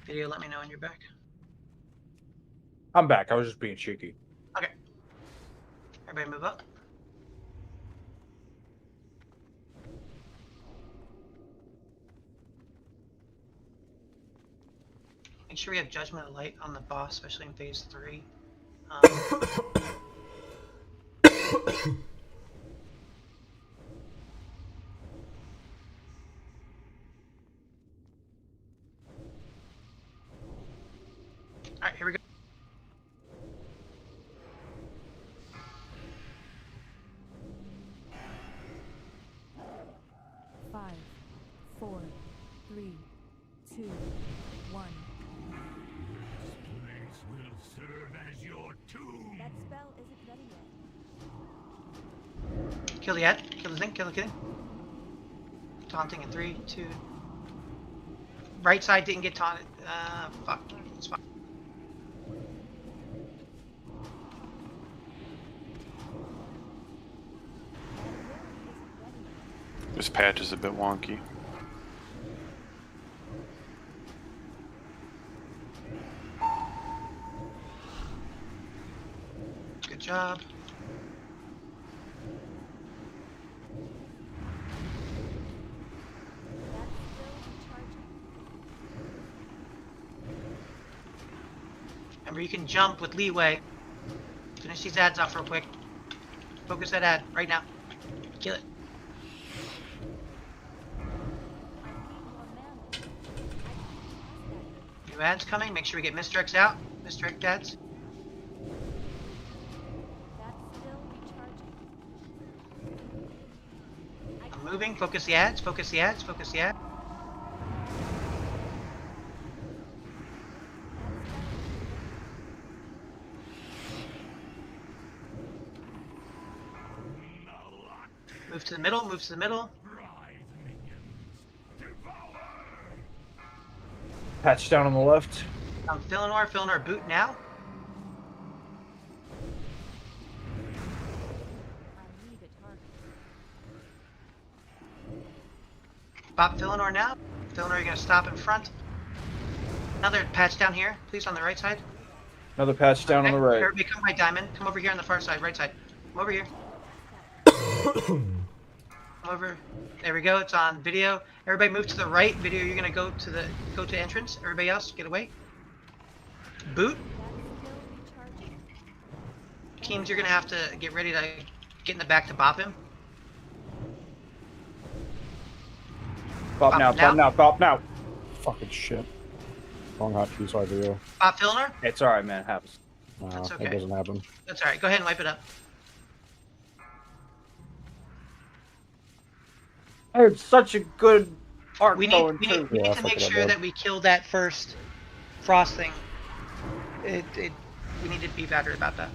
Video, let me know when you're back. I'm back. I was just being cheeky. Okay. Everybody move up. Make sure we have Judgment of Light on the boss, especially in phase 3. Alright, here we go. Five, 4, 3, 2, 1. Place will serve as your tomb. That spell isn't ready yet. Kill the ad. Kill the thing. Kill the kid. Taunting in 3, 2. Right side didn't get taunted. Fuck. It's fine. This patch is a bit wonky. Good job. Remember, you can jump with leeway. Finish these ads off real quick. Focus that ad right now. Kill it. New ads coming. Make sure we get misdirects out. Misdirect ads. I'm moving. Focus the ads. Focus the ads. Focus the ads. Move to the middle. Move to the middle. Patch down on the left. Fillinor boot now. Bop Fillinor now. Fillinor, you're gonna stop in front. Another patch down here, please, on the right side. Another patch down on the right. Everybody come by diamond. Come over here on the far side, right side. Come over here. Come over. There we go. It's on video. Everybody move to the right. Video, you're gonna go to entrance. Everybody else, get away. Boot. Teams, you're gonna have to get ready to get in the back to bop him. Bop now. Fucking shit. Wrong hotkey, sorry video. Bop Fillinor? It's alright, man. It happens. No, That's okay. it doesn't happen. That's alright. Go ahead and wipe it up. I had such a good arc We going need too. to make sure that we kill that first frost thing. We need to be better about that.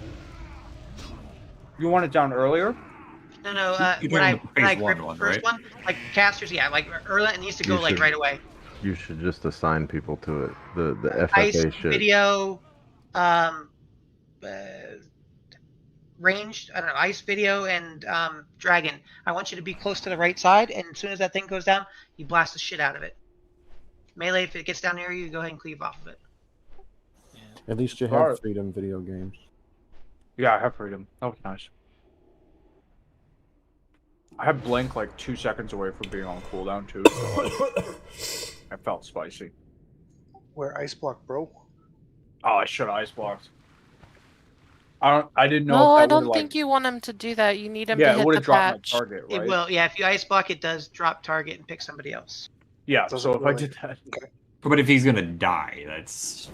You want it down earlier? No. You're When I phase grip one, the first right? one, like casters, yeah, like early, it needs to go You like should- right away. You should just assign people to it. The Ice, FFA shit. video, ranged, I don't know, ice, video, and dragon. I want you to be close to the right side, and as soon as that thing goes down, you blast the shit out of it. Melee, if it gets down near you, go ahead and cleave off of it. At least you have Alright. freedom video games. Yeah, I have freedom. That was nice. I had blink like 2 seconds away from being on cooldown too, so like, I felt spicy. Where ice block, bro? Oh, I should have ice blocked. I didn't know. No, if that I don't would've, think you want him to do that. You need him Yeah, to it hit would the have dropped patch. my target, right? It will, yeah. If you ice block, it does drop target and pick somebody else. Yeah, Does so it if I really? did that. But if he's gonna die, that's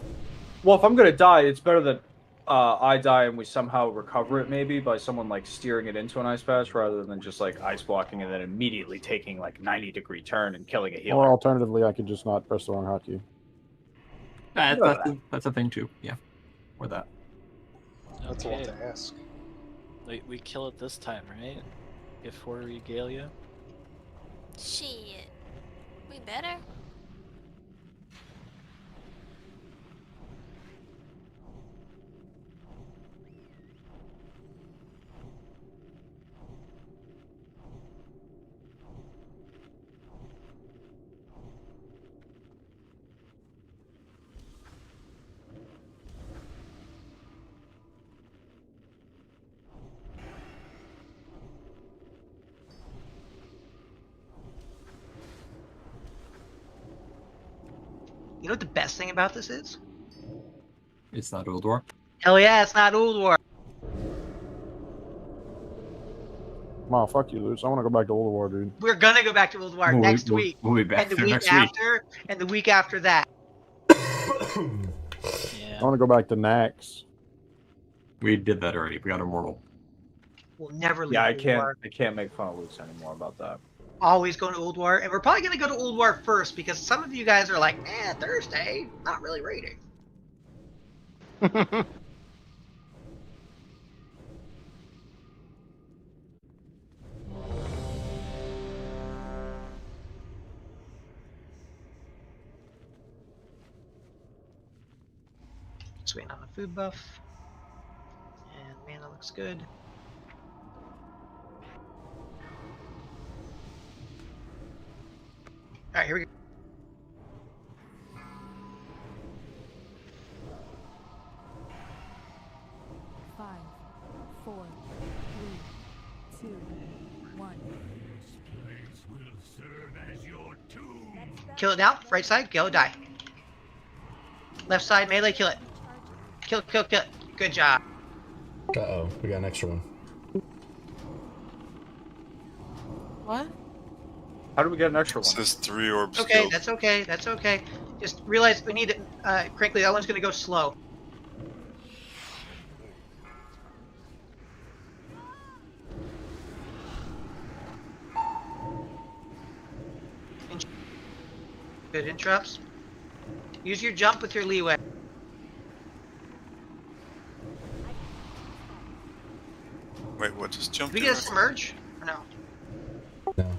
Well, if I'm gonna die, it's better that I die and we somehow recover it maybe by someone like steering it into an ice patch rather than just like ice blocking and then immediately taking like 90-degree turn and killing a healer. Or alternatively, I could just not press the wrong hotkey. that's a thing too. Yeah, or that. That's a lot to ask. We kill it this time, right? If we're Regalia. Shit. We better. You know what the best thing about this is? It's not Old War. Hell yeah, it's not Old War. Wow, fuck you, Luce. I want to go back to Old War, dude. We're gonna go back to Old War next week. We'll be back And the there week next week. after, and the week after that. I want to go back to Nax. We did that already. We got Immortal. We'll never leave Yeah, I Old can't. War. I can't make fun of Luce anymore about that. Always going to Old War, and we're probably gonna go to Old War first because some of you guys are like, Thursday, not really raiding. Just waiting on the food buff. And mana looks good. Alright, here we go. Five, 4, 3, 2, 1. Kill it now. Right side, go, die. Left side, melee, kill it. Kill, kill, kill. Good job. Uh-oh, we got an extra one. What? How do we get an extra It one? says 3 orbs Okay, killed. that's okay. That's okay. Just realize we need to. Crinkly, that one's gonna go slow. Good interrupts. Use your jump with your leeway. Wait, what just jumped Did we in? get a submerge? Or no? No.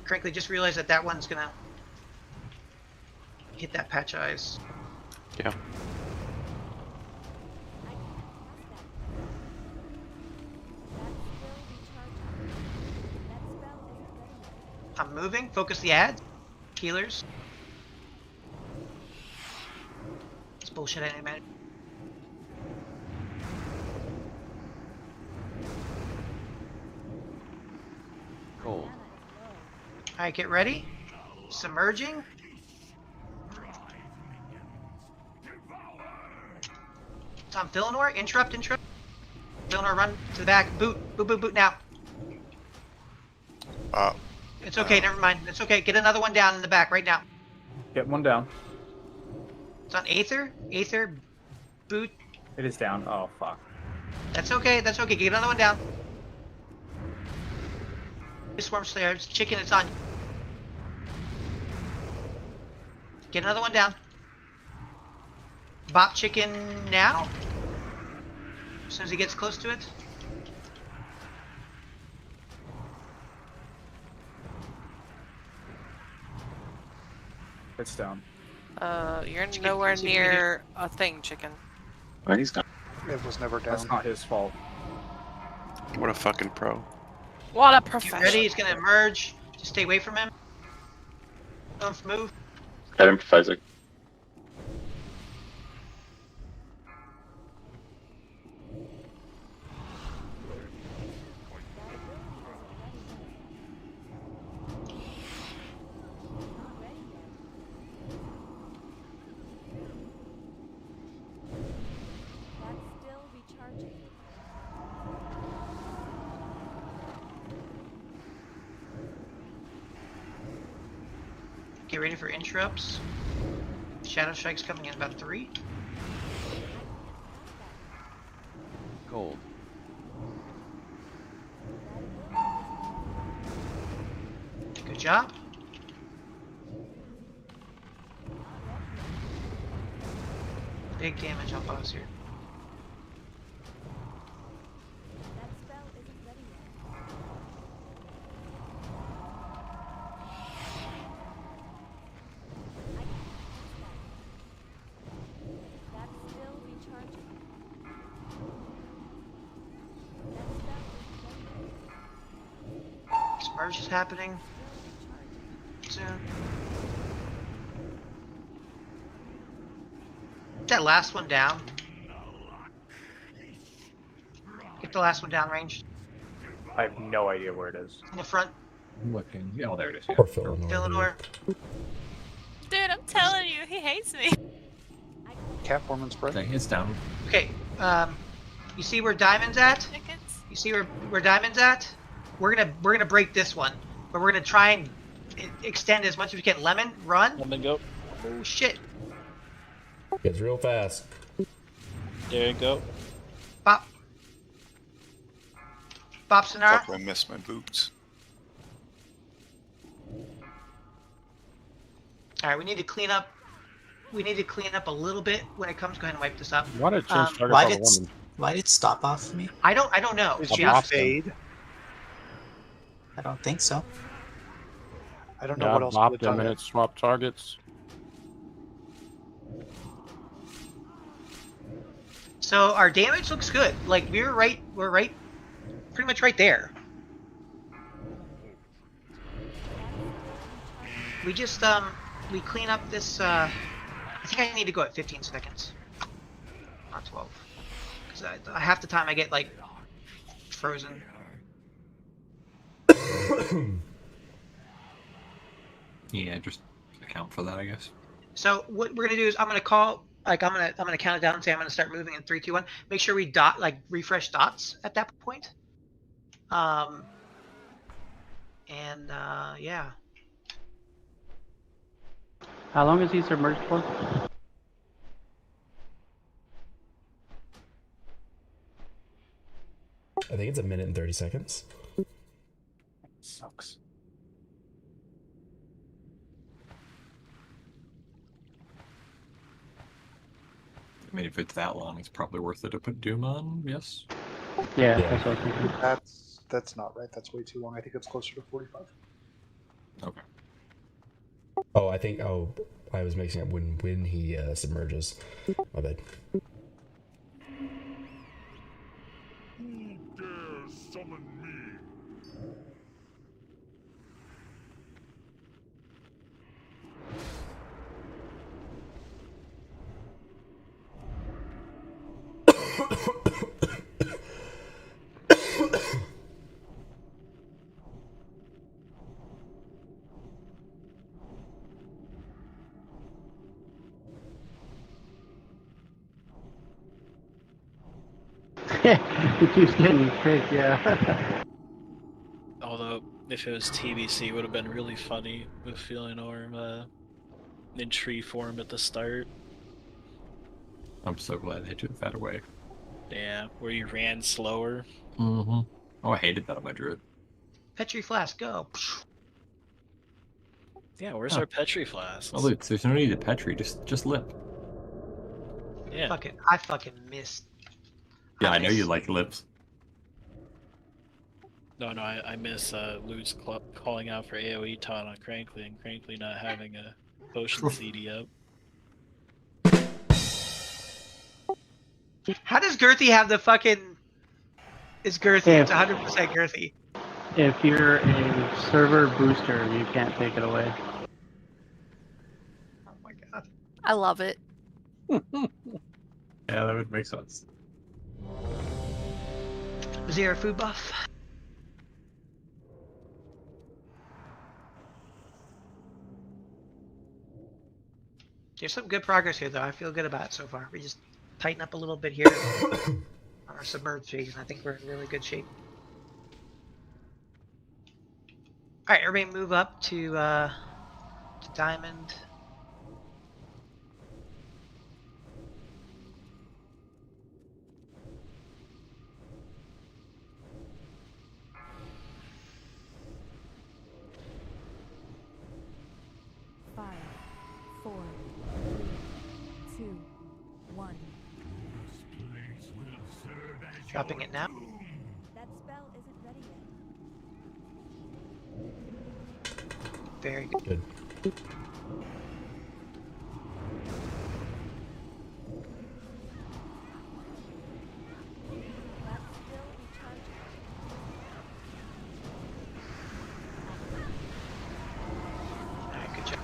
Crinkly, just realize that that one's gonna hit that patch of ice. Yeah. I'm moving. Focus the ads. Healers. It's bullshit animated. Cold. Alright, get ready. Submerging. Tom Villanor, interrupt. Villanor, run to the back. Boot, boot now. It's okay, never mind. It's okay. Get another one down in the back right now. Get one down. It's on Aether. Aether, boot. It is down. Oh, fuck. That's okay. Get another one down. Swarm Slayers. Chicken, it's on. Get another one down. Bop Chicken now. As soon as he gets close to it. It's down. You're Chicken, nowhere chicken, near a thing, chicken. Oh, he's gone. It was never down. That's not his fault. What a fucking pro. What a Get professional. ready. He's gonna emerge. Just stay away from him. Don't move. Got him for 5 seconds. Get ready for interrupts. Shadow Strike's coming in about 3. Cold. Good job. Big damage on boss here. Submerge is happening soon. Get that last one down. Get the last one down range. I have no idea where it is. In the front. I'm looking. Oh, there it is. Yeah. Or Villanor. Villanor. Dude, I'm telling you, he hates me. Catforman spread. Okay, it's down. Okay, you see where Diamond's at? You see where Diamond's at? We're gonna break this one, but we're gonna try and extend as much as we can. Lemon, run. Lemon, go. Oh shit. Gets real fast. There you go. Bop. Bop Sonara. Fuck, I missed my boots. Alright, we need to clean up. We need to clean up a little bit when it comes. Go ahead and wipe this up. Why did it change target Why by did the woman? why did it stop off me? I don't know. Did to be you honest. fade? I don't think so. I don't know Yeah, what else. bopped would them have and done it swapped targets. So our damage looks good. Like we're right, pretty much right there. We just we clean up this. I think I need to go at 15 seconds, not 12, because half the time I get like frozen. Yeah, just account for that, I guess. So what we're gonna do is I'm gonna call, like I'm gonna count it down and say I'm gonna start moving in 3, 2, 1. Make sure we refresh dots at that point. Yeah. How long is he submerged for? I think it's 1 minute and 30 seconds. Sucks. I mean, if it's that long, it's probably worth it to put Doom on. Yes. Yeah, that's what I was thinking. That's not right. That's way too long. I think it's closer to 45. Okay. Oh, I think. Oh, I was mixing up when he submerges. My bad. Who dares summon me? He keeps getting picked, yeah. Although, if it was TBC, it would have been really funny with Feeling Orm in tree form at the start. I'm so glad they took that away. Yeah, where you ran slower. Mm-hmm. Oh, I hated that on my druid. Petri flask, go. Yeah, where's Huh. our Petri flasks? Oh, look, there's no need to Petri. Just lip. Yeah. I fucking missed. Yeah, I know you like lips. No, I miss Lutz calling out for AoE taunt on Crankley, and Crankley not having a potion CD up. How does Girthy have the fucking? It's Girthy. It's 100% Girthy. If you're a server booster, you can't take it away. Oh my god. I love it. Yeah, that would make sense. Is there a food buff? There's some good progress here, though. I feel good about it so far. We just tighten up a little bit here on our submerged phase, and I think we're in really good shape. All right, everybody, move up to diamond. Five, 4, 3, 2, 1. Dropping it now. That spell isn't ready yet. Very good. Good. Alright, good job.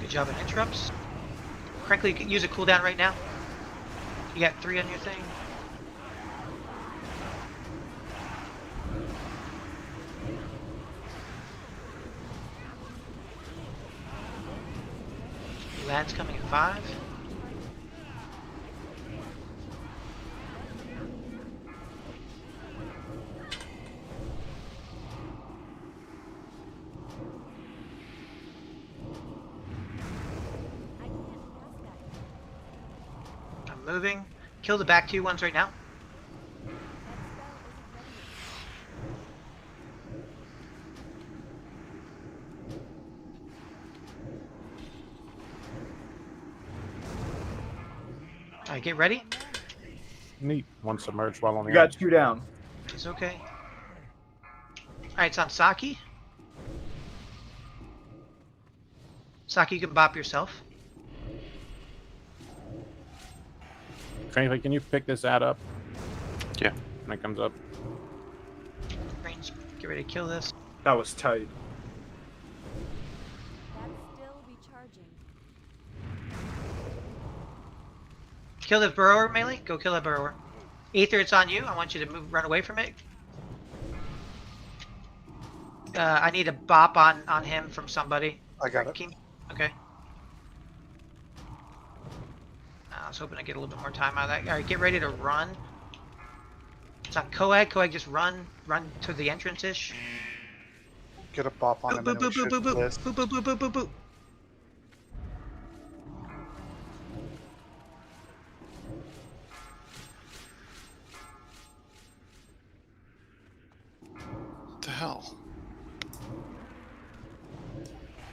Good job on interrupts. Frankly, you can use a cooldown right now. You got 3 on your thing. Lad's coming at 5. I'm moving. Kill the back 2 ones right now. Alright, get ready. Neat. One submerged while on the You got edge. 2 down. It's okay. Alright, it's on Saki. Saki, you can bop yourself. Crankley, can you pick this ad up? Yeah. When it comes up. Range, get ready to kill this. That was tight. That's still recharging. Kill the burrower melee. Go kill that burrower. Aether, it's on you. I want you to run away from it. I need a bop on him from somebody. I got it. Okay. I was hoping to get a little bit more time out of that. All right, get ready to run. It's on Coag. Coag, just run to the entrance-ish. Get a bop on him and we should list. Boop, boop, boop, boop, boop, boop. What the hell?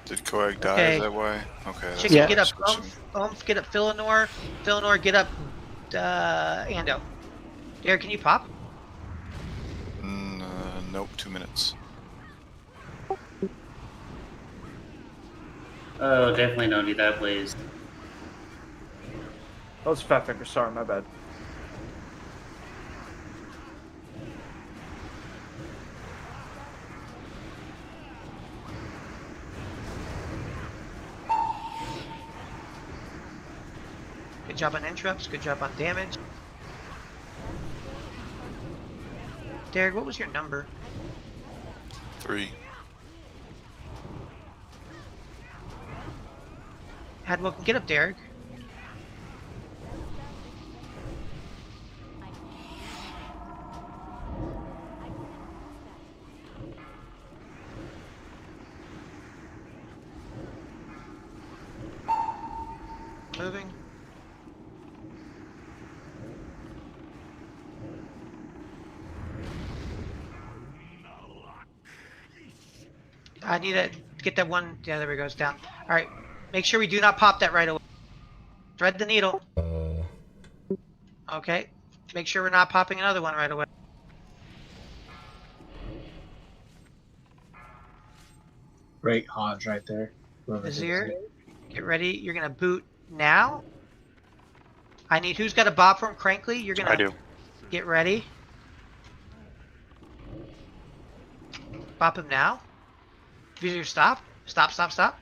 Did Coag die? Okay. Is that why? Okay. That's Chicken, why get I'm up. switching. Oomph, get up. Philonor, get up. Ando. Derek, can you pop? Nope. 2 minutes. Oh, definitely don't do that, please. That was Fat Finger. Sorry, my bad. Good job on interrupts. Good job on damage. Derek, what was your number? 3. Hadwell, get up, Derek. Moving. I need to get that one. Yeah, there it goes down. All right, make sure we do not pop that right away. Thread the needle. Okay, make sure we're not popping another one right away. Great Hodge right there. Vizier, get ready. You're gonna boot now. I need who's got a bob from Crankly. You're gonna. I do. Get ready. Bop him now. Vizier, stop. Stop, stop, stop.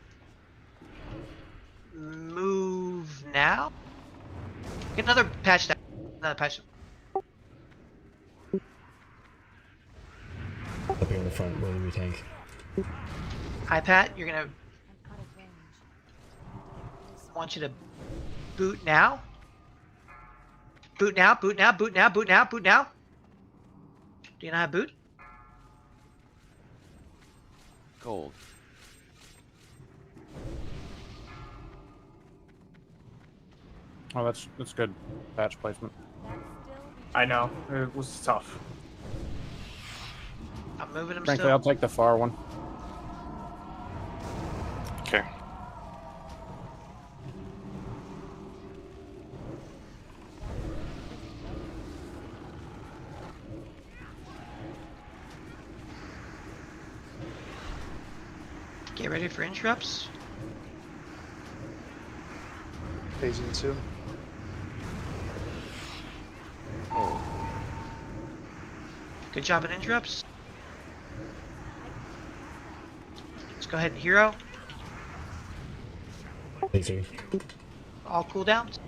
Move now. Get another patch down. Another patch. Up here in the front, loading your tank. Hi, Pat. You're gonna. I want you to boot now. Boot now. Boot now. Boot now. Boot now. Boot now. Do you know how to boot? Gold. Oh, that's good patch placement. I know. It was tough. I'm moving him Frankly, still. I'll take the far one. Okay. Get ready for interrupts. Phasing soon. Good job at interrupts. Let's go ahead and hero. Laser. All cooldowns.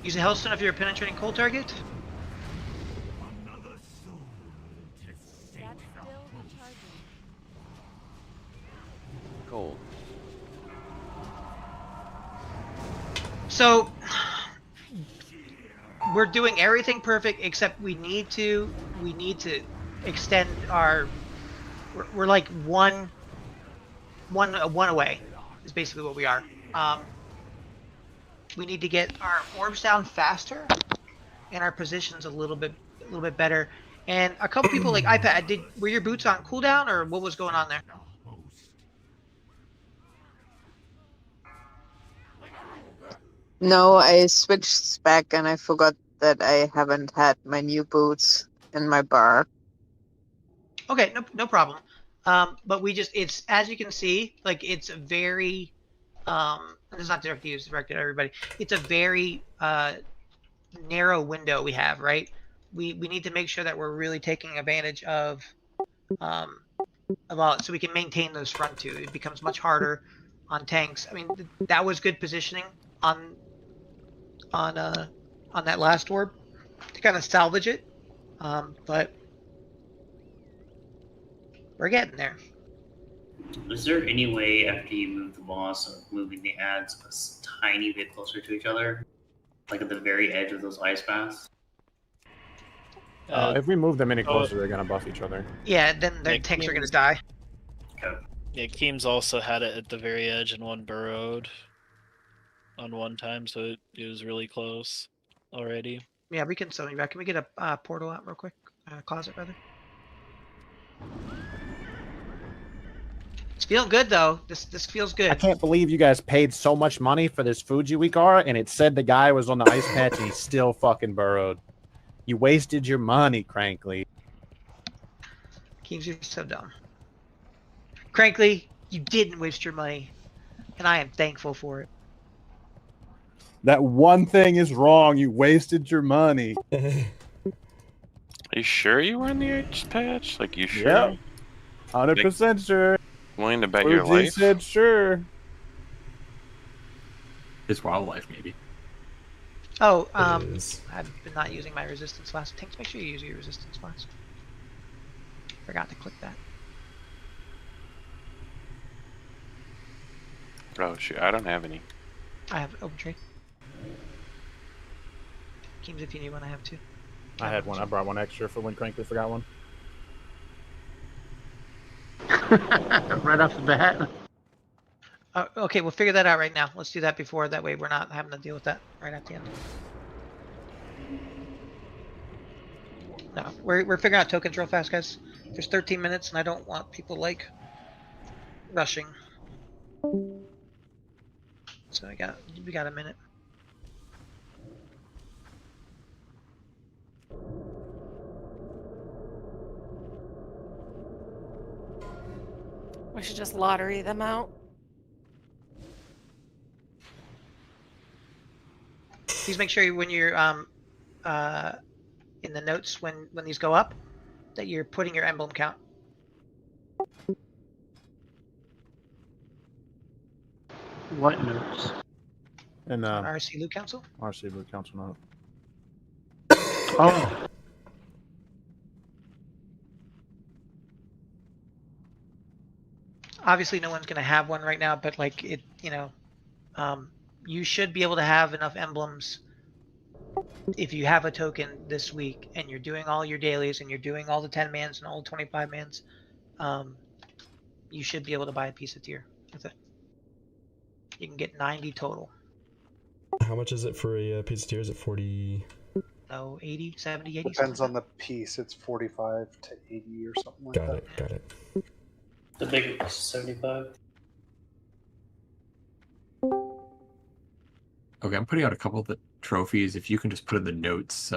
Use a Hellstone if you're a penetrating cold target. Gold. So we're doing everything perfect except we need to extend our. We're like one away is basically what we are. We need to get our orbs down faster and our positions a little bit better. And a couple people like iPad, were your boots on cooldown or what was going on there? No, I switched back and I forgot that I haven't had my new boots in my bar. Okay, no problem. But it's as you can see, like it's a very it's not directed to you, it's directed at everybody. It's a very narrow window we have, right? We need to make sure that we're really taking advantage of all it so we can maintain those front two. It becomes much harder on tanks. I mean, that was good positioning on that last orb to kind of salvage it. But We're getting there. Is there any way after you move the boss of moving the ads a tiny bit closer to each other? Like at the very edge of those ice baths? If we move them any closer, they're gonna buff each other. Yeah, then their tanks are gonna die. Yeah, Keem's also had it at the very edge and one burrowed on one time, so it was really close already. Yeah, we can summon you back. Can we get a portal out real quick? Closet, rather. It's feeling good though. This feels good. I can't believe you guys paid so much money for this Fujiwara, and it said the guy was on the ice patch, and he still fucking burrowed. You wasted your money, Crankly. Keems, you're so dumb. Crankly, you didn't waste your money, and I am thankful for it. That one thing is wrong. You wasted your money. Are you sure you were in the ice patch? Like, you sure? Yep. 100% sure. Willing to bet your Fuji life? said sure. It's wildlife, maybe. Oh, I've been not using my resistance flask. Tanks, make sure you use your resistance flask. Forgot to click that. Oh shoot, I don't have any. I have open trade. Keems, if you need one, I have two. I had one. I brought one extra for when Crankly forgot one. Right off the bat. Okay, we'll figure that out right now. Let's do that before. That way we're not having to deal with that right at the end. No, we're figuring out tokens real fast, guys. There's 13 minutes, and I don't want people like rushing. So we got a minute. We should just lottery them out. Please make sure when you're in the notes when these go up that you're putting your emblem count. What notes? And RC Loot Council? RC Loot Council note. Oh. Obviously no one's gonna have one right now, but like it, you should be able to have enough emblems if you have a token this week and you're doing all your dailies and you're doing all the 10 mans and all the 25 mans. You should be able to buy a piece of tier with it. You can get 90 total. How much is it for a piece of tier? Is it 40? No, 80, 70, 80. Depends on the piece. It's 45 to 80 or something like that. Got it. The bigger piece is 75. Okay, I'm putting out a couple of the trophies. If you can just put in the notes,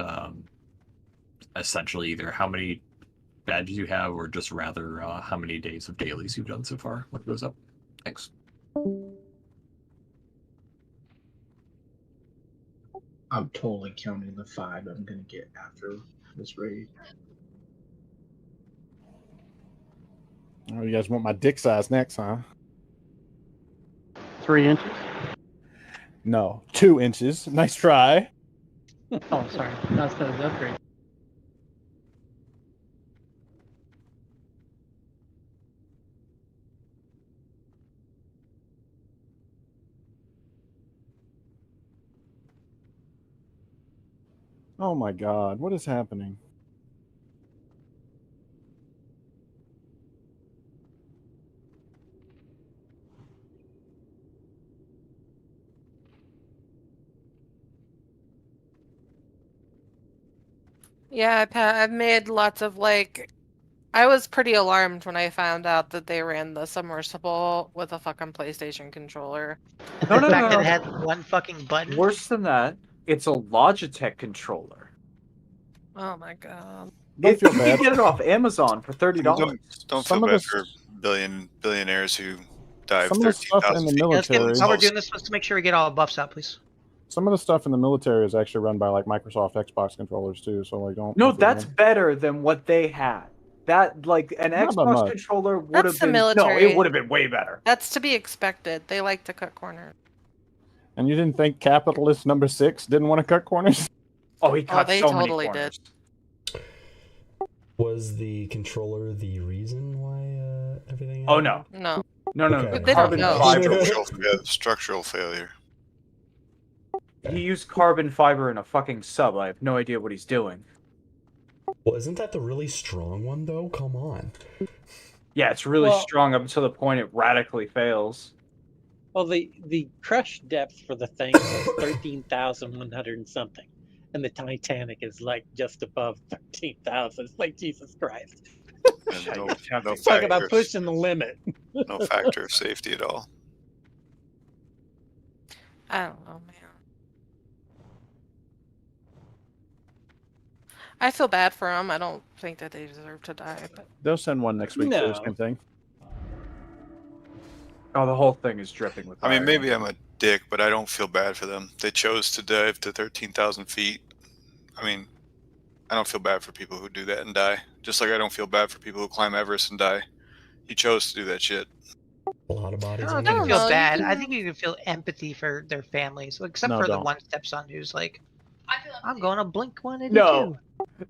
essentially either how many badges you have, or just rather how many days of dailies you've done so far. What goes up? Thanks. I'm totally counting the 5 I'm gonna get after this raid. Oh, you guys want my dick size next, huh? 3 inches? No, 2 inches. Nice try. Oh, sorry. That's the upgrade. Oh my god, what is happening? Yeah, I've made lots of I was pretty alarmed when I found out that they ran the submersible with a fucking PlayStation controller. No. It had one fucking button. Worse than that, it's a Logitech controller. Oh my god. You can get it off Amazon for $30. Don't feel bad for billionaires who dive Some of the stuff in 13,000 the feet. military. While we're doing this, let's make sure we get all the buffs out, please. Some of the stuff in the military is actually run by Microsoft Xbox controllers too. So don't. No, that's better than what they had. That an Not by Xbox much. controller would That's have the been military. No, it would have been way better. That's to be expected. They like to cut corners. And you didn't think capitalist number 6 didn't want to cut corners? Oh, he cut they so totally many corners. did. Was the controller the reason why everything? Oh no. No. No. Okay. They don't Carbon know. fiber. Structural failure. He used carbon fiber in a fucking sub. I have no idea what he's doing. Well, isn't that the really strong one though? Come on. Yeah, it's really Well- strong up until the point it radically fails. Well, the crush depth for the thing is 13,100 and something, and the Titanic is like just above 13,000. It's like Jesus Christ. And no Talk factor about of- pushing the limit. no factor of safety at all. I don't know, man. I feel bad for them. I don't think that they deserve to die. But They'll send one next week too. No. Same thing. Oh, the whole thing is dripping with I mean, iron. maybe I'm a dick, but I don't feel bad for them. They chose to dive to 13,000 feet. I mean, I don't feel bad for people who do that and die. Just like I don't feel bad for people who climb Everest and die. He chose to do that shit. A lot of bodies. I don't on think you there. feel bad. I think you can feel empathy for their families, except No, for the don't. one stepson who's like, I'm going to Blink 182. No.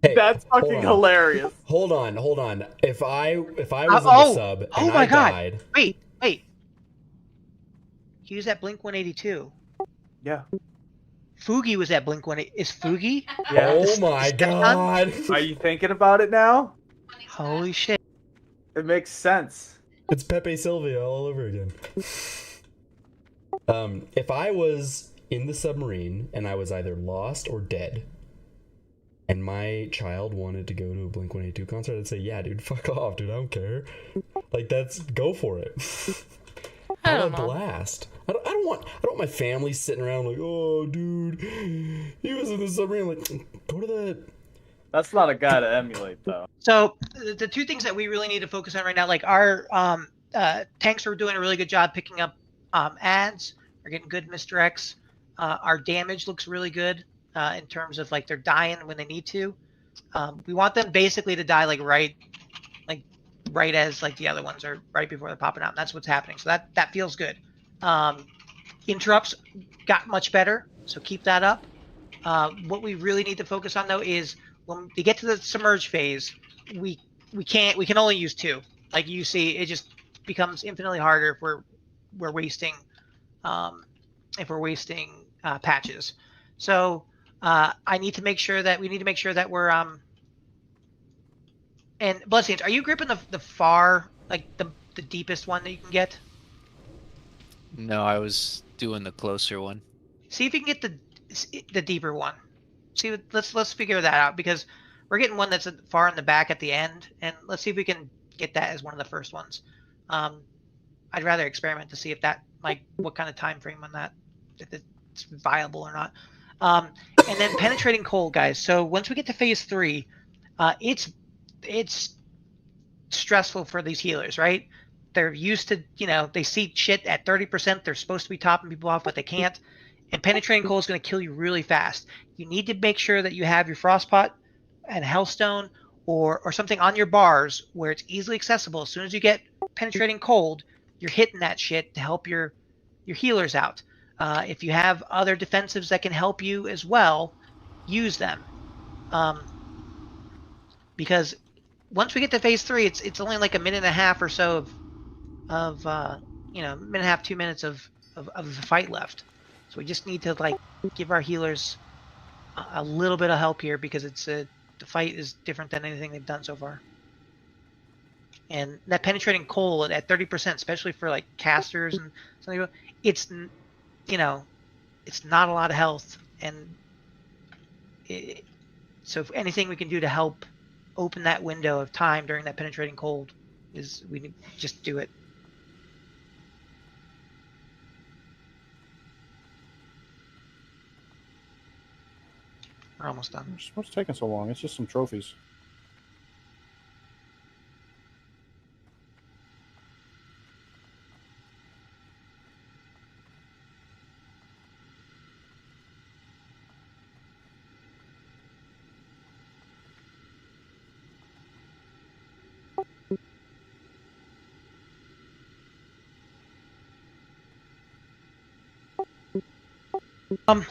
Hey, That's hold fucking on. hilarious. Hold on. If I was in the oh, sub and oh my I God. died, Wait. He was at Blink 182. Yeah. Fugi was at Blink 182. Is Fugi? Yeah. oh my god, Are you thinking about it now? Holy shit. It makes sense. it's Pepe Silvia all over again. If I was in the submarine and I was either lost or dead, and my child wanted to go to a Blink 182 concert, I'd say, yeah, dude, fuck off, dude, I don't care. Like, go for it. I Have don't a know. blast. I don't want my family sitting around like, oh, dude, he was in the submarine. Like, go to the. That's not a guy to emulate, though. So the two things that we really need to focus on right now, like our tanks are doing a really good job picking up ads. We're getting good misdirects. Our damage looks really good in terms of like they're dying when they need to. We want them basically to die like right as like the other ones are right before they're popping out. And that's what's happening. So that feels good. Interrupts got much better, so keep that up. What we really need to focus on though is when we get to the submerge phase, we can only use 2. Like you see, it just becomes infinitely harder if we're wasting patches. So we need to make sure that we're and Bloodstains, are you gripping the far, like the deepest one that you can get? No, I was doing the closer one. See if you can get the deeper one. See, let's figure that out, because we're getting one that's far in the back at the end, and let's see if we can get that as one of the first ones. I'd rather experiment to see if that, like, what kind of time frame on that, if it's viable or not. And then penetrating cold, guys. So once we get to phase 3, it's stressful for these healers, right? They're used to, they see shit at 30%. They're supposed to be topping people off, but they can't. And penetrating cold is going to kill you really fast. You need to make sure that you have your frostpot and hellstone or something on your bars where it's easily accessible. As soon as you get penetrating cold, you're hitting that shit to help your healers out. If you have other defensives that can help you as well, use them. Because once we get to phase 3, it's only like a minute and a half or so of minute and a half, 2 minutes of the fight left. So we just need to like give our healers a little bit of help here, because the fight is different than anything they've done so far. And that penetrating cold at 30%, especially for like casters and something, it's not a lot of health, and so if anything we can do to help open that window of time during that penetrating cold is we need just do it. We're almost done. What's taking so long? It's just some trophies.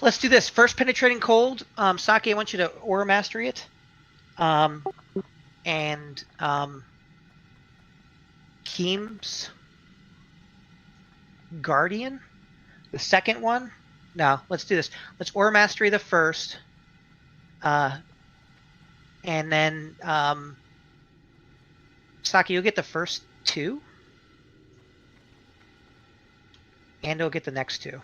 Let's do this. First penetrating cold. Saki, I want you to aura mastery it. and Keem's Guardian. The second one. No, let's do this. Let's Aura Mastery the first. And then Saki, you'll get the first two. And you'll get the next two.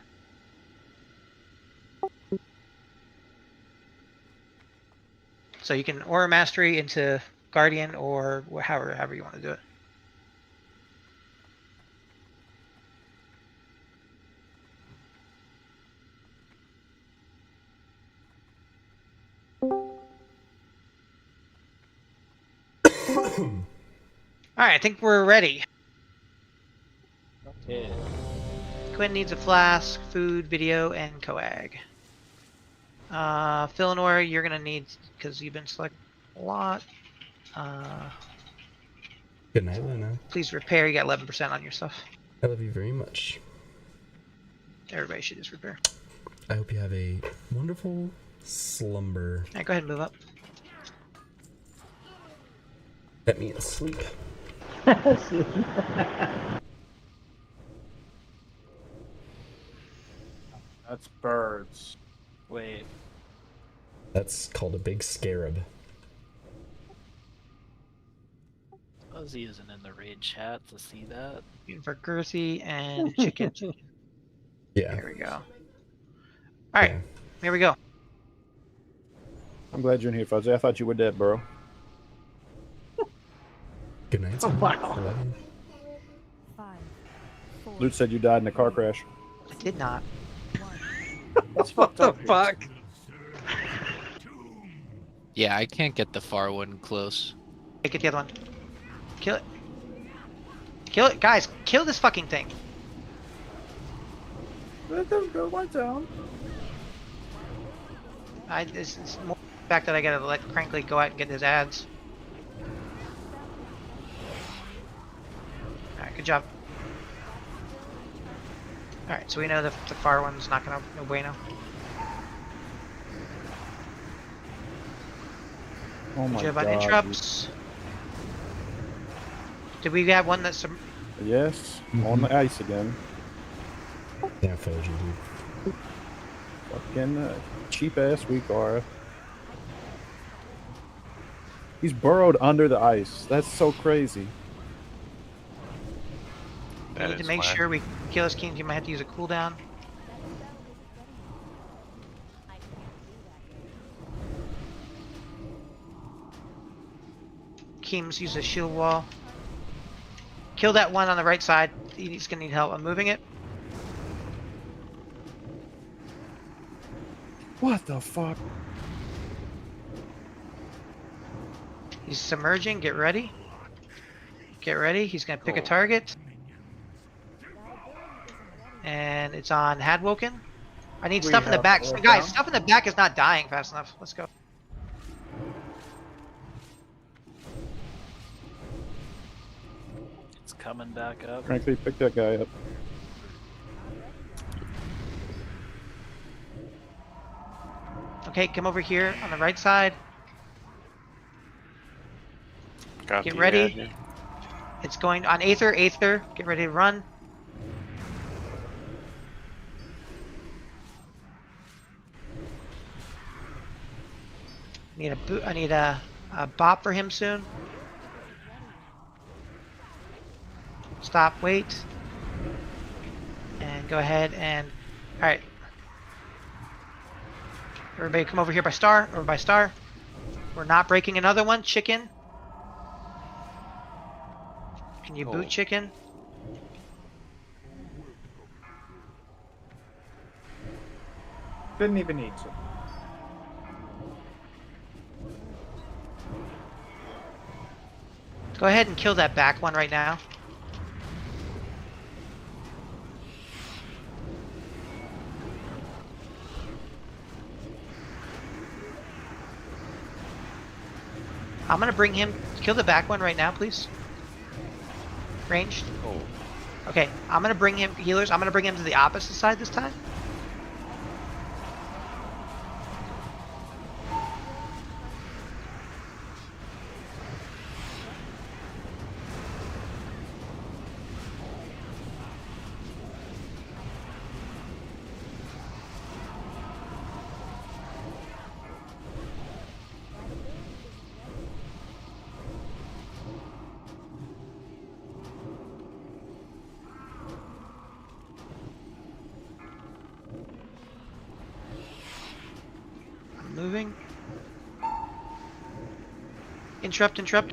So you can Aura Mastery into Guardian or however you want to do it. Alright, I think we're ready. Okay. Quinn needs a flask, food, video, and coag. Philanor, you're gonna need, because you've been selected a lot. Good night, Luna. Please repair, you got 11% on your stuff. I love you very much. Everybody should just repair. I hope you have a wonderful slumber. Alright, go ahead and move up. That means sleep. That's birds. Wait. That's called a big scarab. Ozzy isn't in the raid chat to see that. For Gerthy and chicken. Yeah. There we go. Alright, here we go. I'm glad you're in here, Fuzzy. I thought you were dead, bro. Good night. Oh, wow. I love you. 5, 4, Luke said you died in a car crash. I did not. That's fucked up. Fuck. Yeah, I can't get the far one close. Hey, get the other one. Kill it. Kill it. Guys, kill this fucking thing. Let them go one down. It's more the fact that I gotta let Crankly go out and get his ads. Alright, good job. Alright, so we know the far one's not gonna no bueno. Oh my Good job god. on interrupts. Did we have one that's some Yes, on the ice again. Yeah, Foji, dude. Fucking cheap ass weak aura. He's burrowed under the ice. That's so crazy. we need to make sure we kill his king? You might have to use a cooldown. Keems use a shield wall. Kill that one on the right side. He's gonna need help. I'm moving it. What the fuck? He's submerging. Get ready. Get ready. He's gonna pick a target. And it's on Hadwoken. I need stuff in the back. Guys, stuff in the back is not dying fast enough. Let's go. It's coming back up. Frankly, pick that guy up. Okay, come over here on the right side. Got Get the ready. ad. It's going on Aether. Aether, get ready to run. I need a bop for him soon. Stop, wait. And go ahead and... Alright. Everybody come over here by star. Over by star. We're not breaking another one. Chicken. Can you boot chicken? Didn't even need to. Go ahead and kill that back one right now. I'm gonna bring him. Kill the back one right now, please. Ranged. Oh. Okay, I'm gonna bring him healers. I'm gonna bring him to the opposite side this time. Interrupt.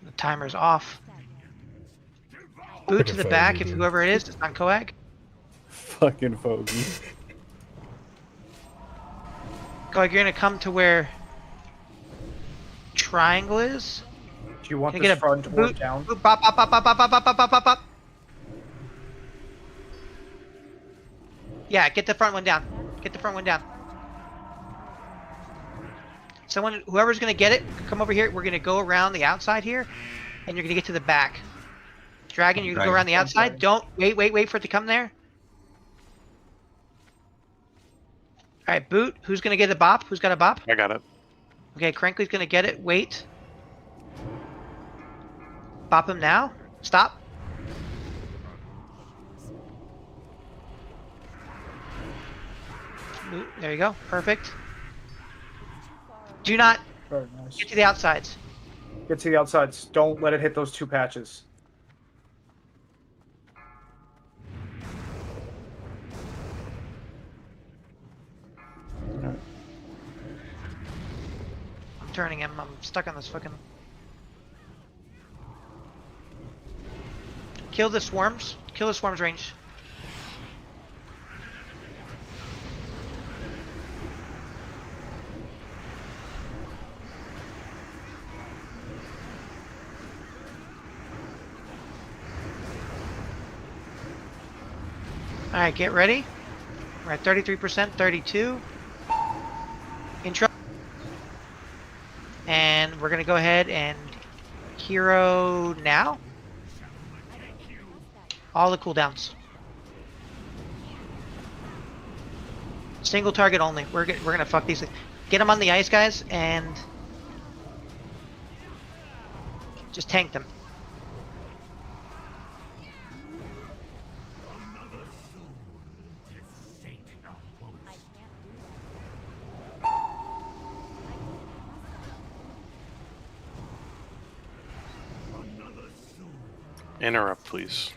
The timer's off. Boot to the back if whoever it is does not coag. Fucking fogey. Coag, you're gonna come to where triangle is. Do you want Can I this get a front or boot? down? Boot, bop. Yeah, get the front one down. Someone, whoever's gonna get it, come over here. We're gonna go around the outside here, and you're gonna get to the back. Dragon, you're gonna go around the outside. Don't wait for it to come there. All right, Boot. Who's gonna get a bop? Who's got a bop? I got it. Okay, Crankley's gonna get it. Wait. Bop him now. Stop. Boot. There you go. Perfect. Do not Very nice. get to the outsides. Get to the outsides. Don't let it hit those two patches. I'm turning him. I'm stuck on this fucking. Kill the swarms. Kill the swarms range. Alright, get ready. We're at 33%, 32. Intro. And we're gonna go ahead and hero now. All the cooldowns. Single target only. We're gonna fuck these. Get them on the ice, guys, and just tank them. Interrupt, please.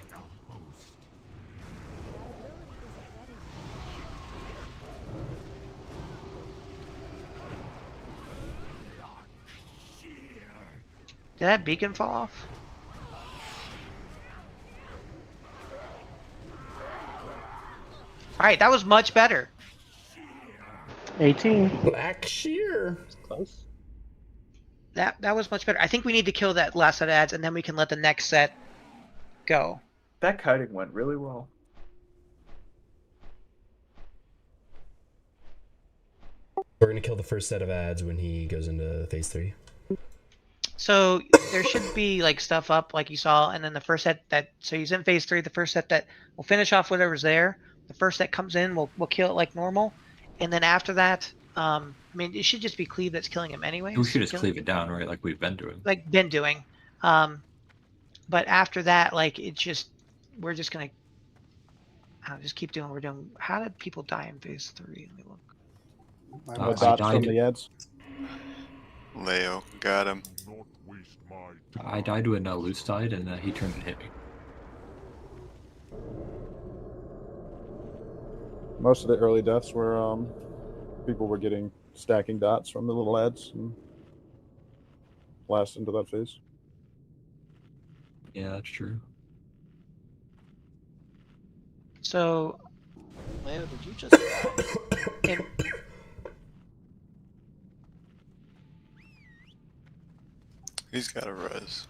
Did that beacon fall off? Alright, that was much better. 18. Black shear. Close. That was much better. I think we need to kill that last set of ads, and then we can let the next set go. That kiting went really well. We're gonna kill the first set of ads when he goes into phase 3. So there should be like stuff up like you saw, and then the first set that so he's in phase 3. The first set that will finish off whatever's there. The first set comes in, we'll kill it like normal, and then after that, I mean it should just be cleave that's killing him anyway. We should just cleave it down, right? Like we've been doing. But after that, like it's just we're just gonna just keep doing what we're doing. How did people die in phase 3? Let me look. What dots from the ads? Leo got him. I died when Luce died, and he turned and hit me. Most of the early deaths were people were getting stacking dots from the little ads and blast into that phase. Yeah, that's true. So, Leo, did you just? He's got a res.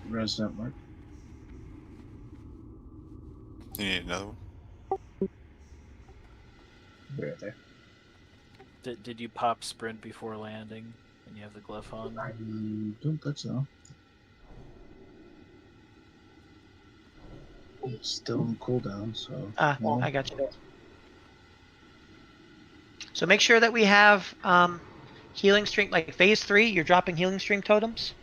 Res that mark. You need another one? Right there. Did you pop sprint before landing and you have the glyph on? I don't think so. It's still on cooldown, so. Well, I got you. So make sure that we have healing stream, like phase 3, you're dropping healing stream totems.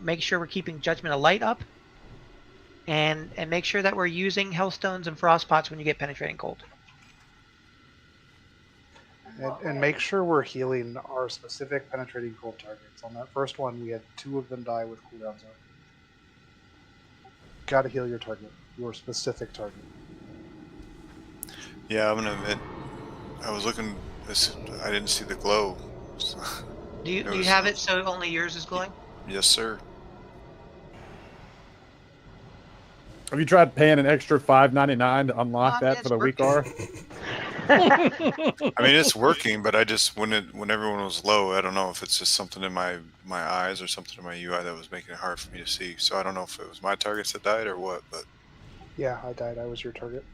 Make sure we're keeping Judgment of Light up. And make sure that we're using Hellstones and Frostpots when you get Penetrating Cold. And make sure we're healing our specific Penetrating Cold targets. On that first one, we had 2 of them die with cooldowns up. Gotta heal your target. your specific target. Yeah, I'm gonna admit, I was looking. I didn't see the glow. So Do you have it so only yours is glowing? Yes, sir. Have you tried paying an extra $5.99 to unlock that for the week R? I mean, it's working, but I just when everyone was low, I don't know if it's just something in my eyes or something in my UI that was making it hard for me to see. So I don't know if it was my targets that died or what. But Yeah, I died. I was your target.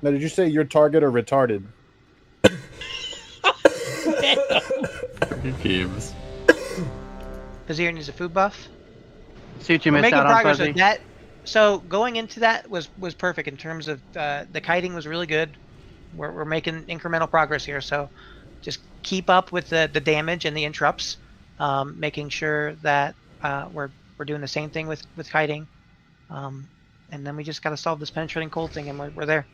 Now, did you say your target or retarded? Games. Vizier needs a food buff. See what you We're missed making out on, progress Fuzzy. with that. So going into that was perfect in terms of the kiting was really good. We're making incremental progress here. So just keep up with the damage and the interrupts, making sure that we're doing the same thing with kiting, and then we just got to solve this penetrating cold thing, and we're there.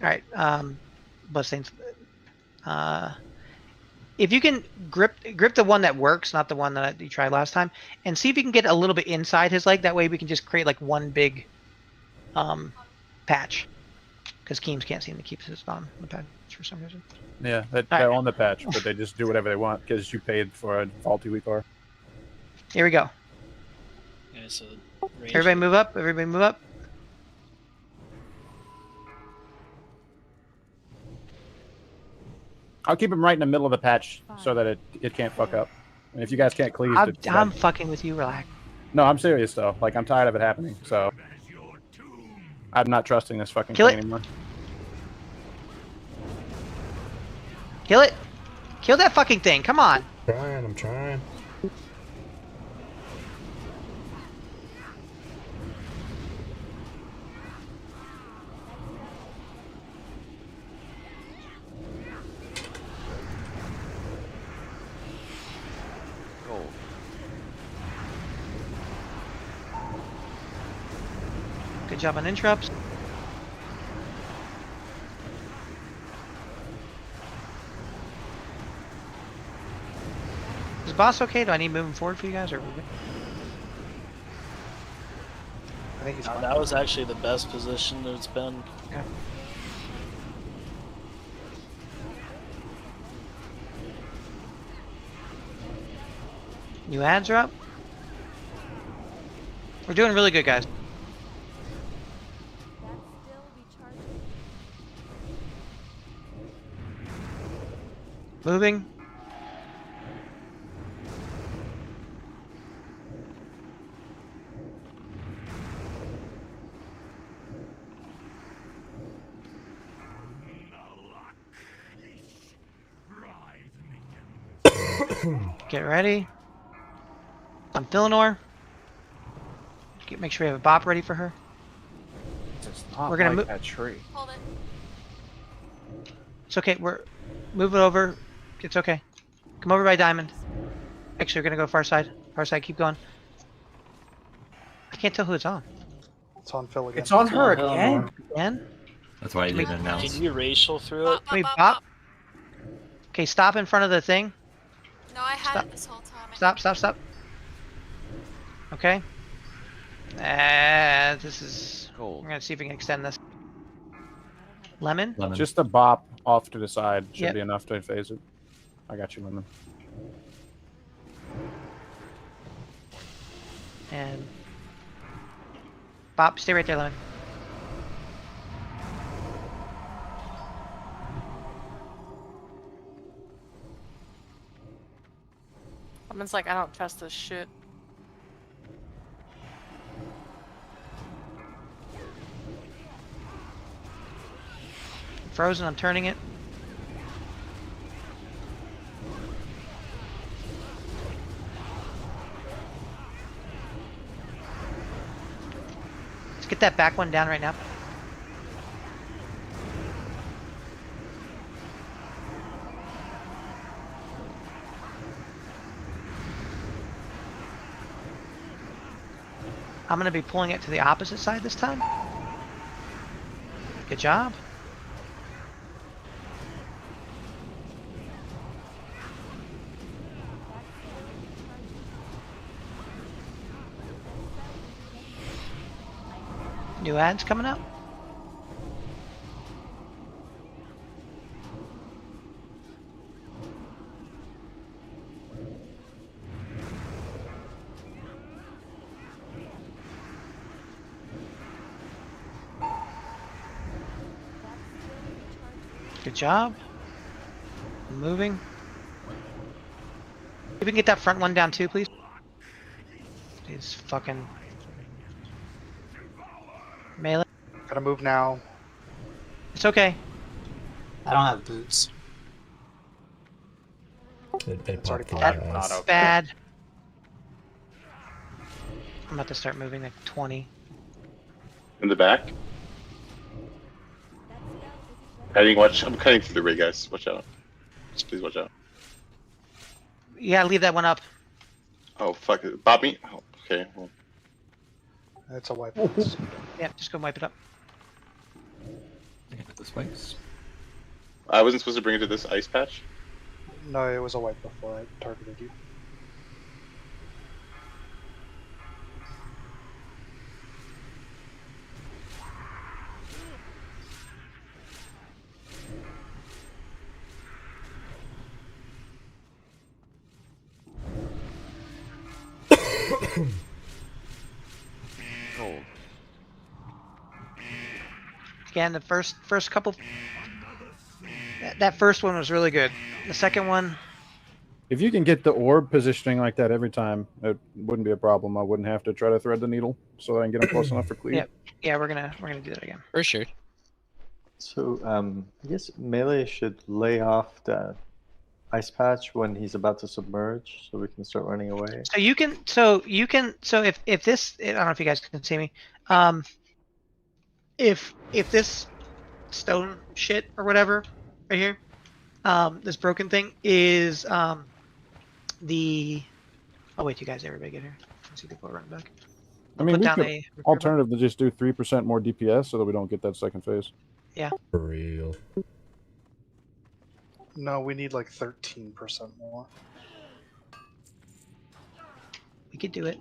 All right, Bloodstains. If you can grip the one that works, not the one that you tried last time, and see if you can get a little bit inside his leg. That way we can just create like one big patch. Because Keems can't seem to keep his on the patch for some reason. Yeah, they're on the patch, but they just do whatever they want because you paid for a faulty week R. Here we go. Yeah, so Everybody move up. Everybody move up. I'll keep him right in the middle of the patch so that it can't fuck up. And if you guys can't cleave, I'm fucking with you. Relax. No, I'm serious though. Like I'm tired of it happening. So I'm not trusting this fucking Kill thing it. anymore. Kill it. Kill that fucking thing. Come on. I'm trying. Good job on interrupts. Is boss okay? Do I need moving forward for you guys, or? I think he's fine. That was actually the best position that it's been. Yeah. New ads are up. We're doing really good, guys. Moving. Get ready. I'm Philonor. Make sure we have a bop ready for her. We're gonna move that tree. Hold it. It's okay. We're moving over. It's okay. Come over by Diamond. Actually, we're gonna go far side. Far side. Keep going. I can't tell who it's on. It's on Phil again. It's on her again. Again? That's why I didn't announce. Can you racial through it? Can we pop? Okay, stop in front of the thing. No, I had Stop. it this whole time. Stop. Okay. This is cool. We're gonna see if we can extend this. Lemon? Just a bop off to the side should Yep. be enough to phase it. I got you, Lemon. And Bop, stay right there, Lemon. Lemon's like, I don't trust this shit. Frozen, I'm turning it. Let's get that back one down right now. I'm going to be pulling it to the opposite side this time. Good job. New ads coming up. Good job. Moving. If we can get that front one down too, please. He's fucking melee. Gotta move now. It's okay. I don't have boots. It already popped popped. in my That's eyes. bad. I'm about to start moving like 20. In the back. Heading, watch. I'm cutting through the rig, guys. Watch out. Just please watch out. Yeah, leave that one up. Oh, fuck it. Bop me? Oh, okay. Well, That's a wipe. Yeah, just go wipe it up. Hit the spikes. I wasn't supposed to bring it to this ice patch. No, it was a wipe before I targeted you. Oh. Again, the first couple. That first one was really good. The second one. If you can get the orb positioning like that every time, it wouldn't be a problem. I wouldn't have to try to thread the needle, so I can get them close enough for clear. Yeah, yeah, we're gonna do that again. For sure. So I guess melee should lay off the ice patch when he's about to submerge, so we can start running away. So if this, I don't know if you guys can see me. If this stone shit or whatever right here, this broken thing is the. Oh wait, you guys, everybody get here. I see people running back. I mean, Put we down could a alternatively just do 3% more DPS so that we don't get that second phase. Yeah. For real. No, we need like 13% more. We could do it.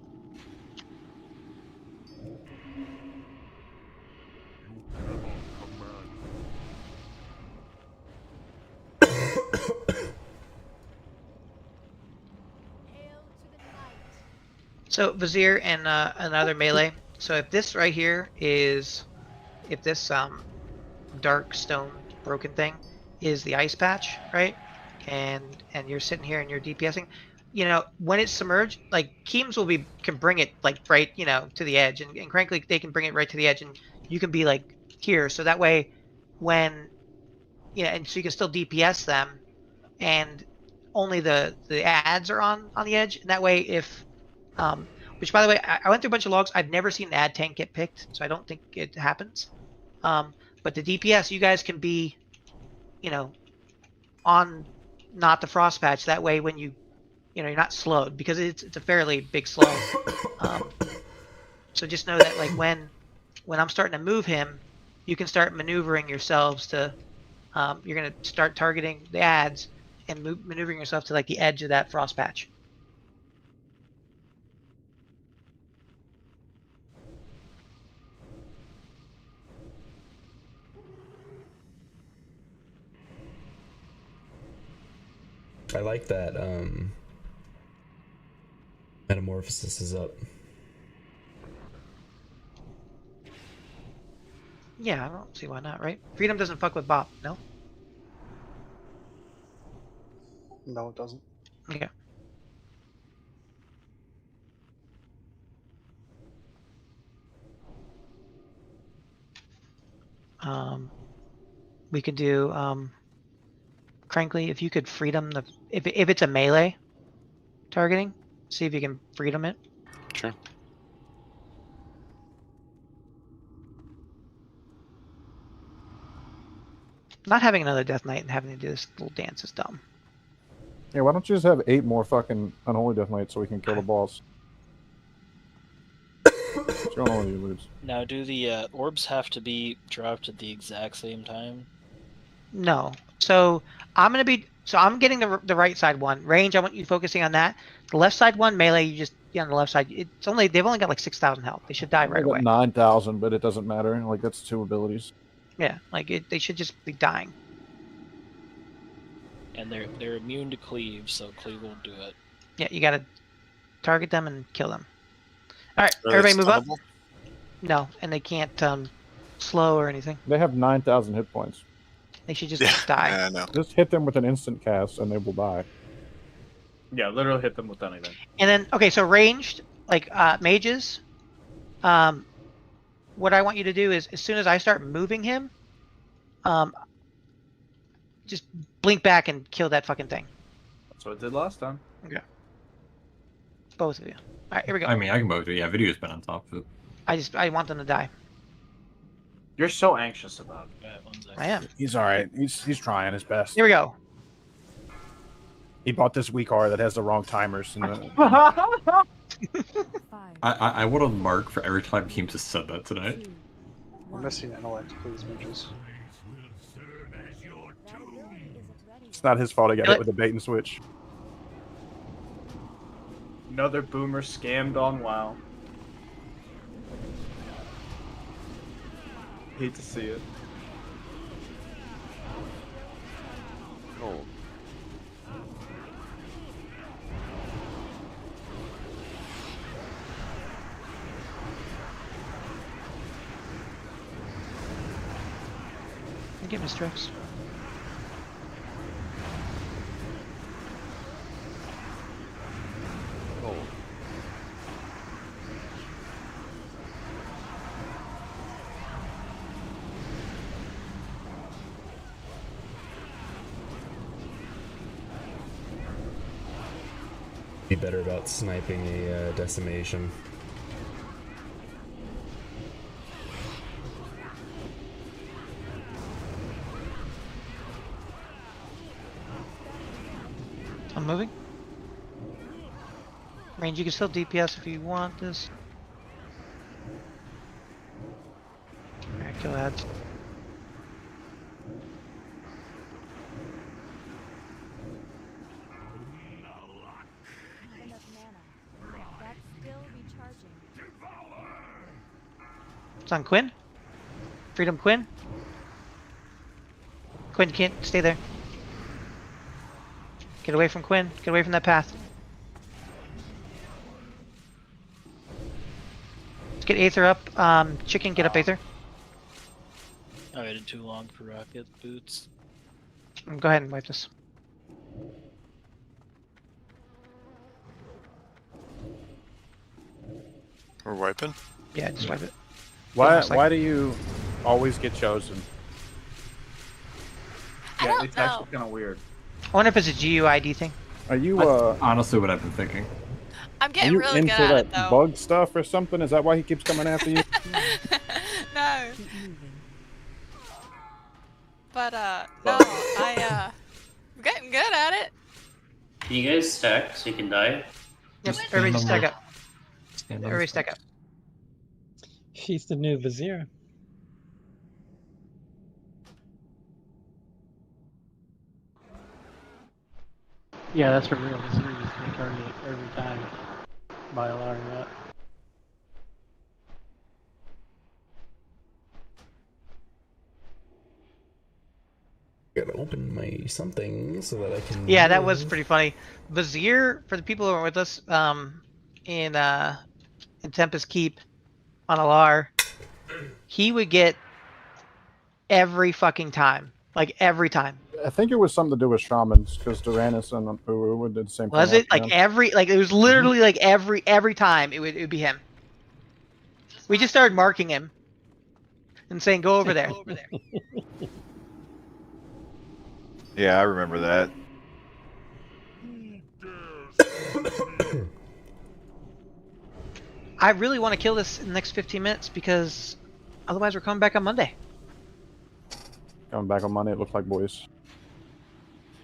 So Vizier and another melee. So if this right here is, if this dark stone broken thing is the ice patch, right? And you're sitting here and you're DPSing, you know, when it's submerged, like Keems can bring it like right, you know, to the edge, and Crankly they can bring it right to the edge, and you can be like here, so that way when, you know, and so you can still DPS them, and only the ads are on the edge, and that way if which, by the way, I went through a bunch of logs. I've never seen an ad tank get picked, so I don't think it happens. But the DPS, you guys can be, you know, on not the frost patch. That way, when you know, you're not slowed, because it's a fairly big slow. So just know that, like, when I'm starting to move him, you can start maneuvering yourselves to. You're gonna start targeting the ads and maneuvering yourself to like the edge of that frost patch. I like that metamorphosis is up. Yeah, I don't see why not, right? Freedom doesn't fuck with Bop, no? No, it doesn't. Okay. We could do Crankly, if you could freedom the if it's a melee targeting, see if you can freedom it. Sure. Not having another Death Knight and having to do this little dance is dumb. Yeah, why don't you just have 8 more fucking Unholy Death Knights so we can kill the boss? What's going on with you, Lubes? Now, do the orbs have to be dropped at the exact same time? No. So I'm getting the right side one. Range, I want you focusing on that. The left side one, melee, you just on the left side. They've only got like 6,000 health. They should die right I got away. 9,000, but it doesn't matter. Like that's 2 abilities. Yeah, they should just be dying. And they're immune to cleave, so cleave will do it. Yeah, you gotta target them and kill them. All right, Are they everybody move up. stunnable? No, and they can't slow or anything. They have 9,000 hit points. They should just die. Yeah, I know. Just hit them with an instant cast, and they will die. Yeah, literally hit them with anything. And then, okay, so ranged, like mages, what I want you to do is, as soon as I start moving him, just blink back and kill that fucking thing. That's what I did last time. Okay. Both of you. All right, here we go. I mean, I can both. Yeah, video's been on top of it. I want them to die. You're so anxious about it. I am. He's all right. He's trying his best. Here we go. He bought this weak R that has the wrong timers. And I want a mark for every time Keem just said that tonight. We're missing intellect, please, mages. It's not his fault I got hit with a bait and switch. Another boomer scammed on WoW. Hate to see it. Oh. Get Mr. X. Oh. Be better about sniping a decimation. I'm moving. Range, you can still DPS if you want this. Alright, kill ads. It's on Quinn. Freedom Quinn. Quinn, you can't stay there. Get away from Quinn. Get away from that path. Let's get Aether up. Chicken, get up Aether. I waited too long for rocket boots. Go ahead and wipe this. We're wiping? Yeah, just wipe it. Why do you always get chosen? Yeah, it's actually kind of weird. I wonder if it's a GUID thing. Are you That's honestly what I've been thinking. I'm Are getting you really into good at that it though. bug stuff or something? Is that why he keeps coming after you? No. But no, I'm getting good at it. Can you guys stack so you can die? Yep, everybody stack up. Stand on Everybody the stack up. She's the new Vizier. Yeah, that's for real. Vizier used to be targeted every time by a lot of that. Gotta open my something so that I can. Yeah, that was pretty funny. Vizier, for the people who are with us, in Tempest Keep on Alar, he would get every fucking time. Like every time. I think it was something to do with shamans because Duranus and Uwu did the same thing. Was it after like him. it was literally like every time it would be him. We just started marking him and saying go over there. Yeah, I remember that. I really want to kill this in the next 15 minutes because otherwise we're coming back on Monday. Coming back on Monday, it looks like, boys.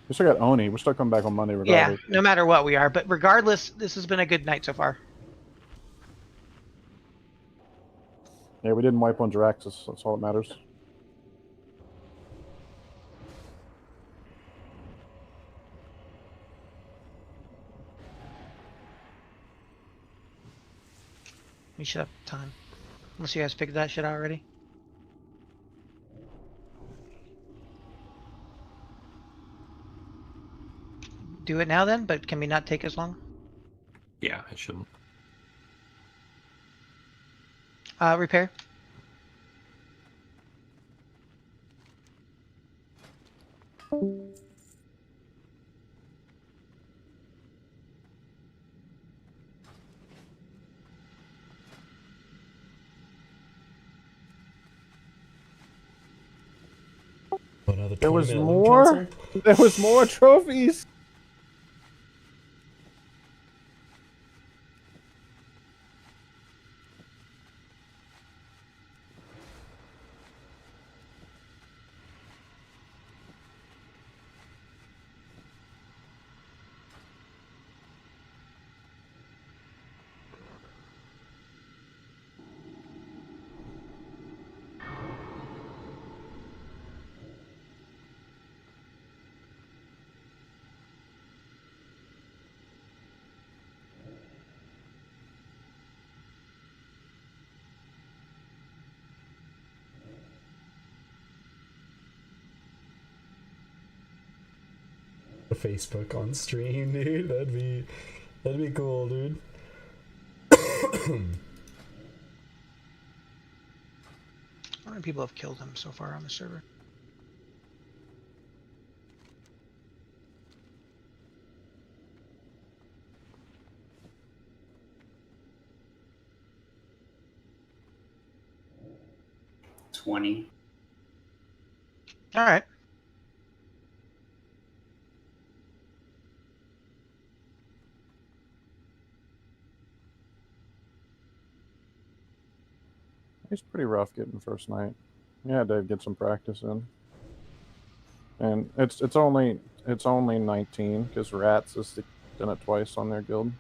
We still got Oni. We're still coming back on Monday Yeah, regardless. no matter what we are. But regardless, this has been a good night so far. Yeah, we didn't wipe on Jiraxis. That's all that matters. We should have time. Unless you guys figured that shit out already. Do it now then, but can we not take as long? Yeah, it shouldn't. Repair. Another There was 20-minute loot more. cancel? There was more trophies. Facebook on stream, dude. That'd be cool, dude. How many people have killed him so far on the server? All right. It's pretty rough getting first night. Yeah, Dave, get some practice in. And it's only 19 because Rats has done it twice on their guild.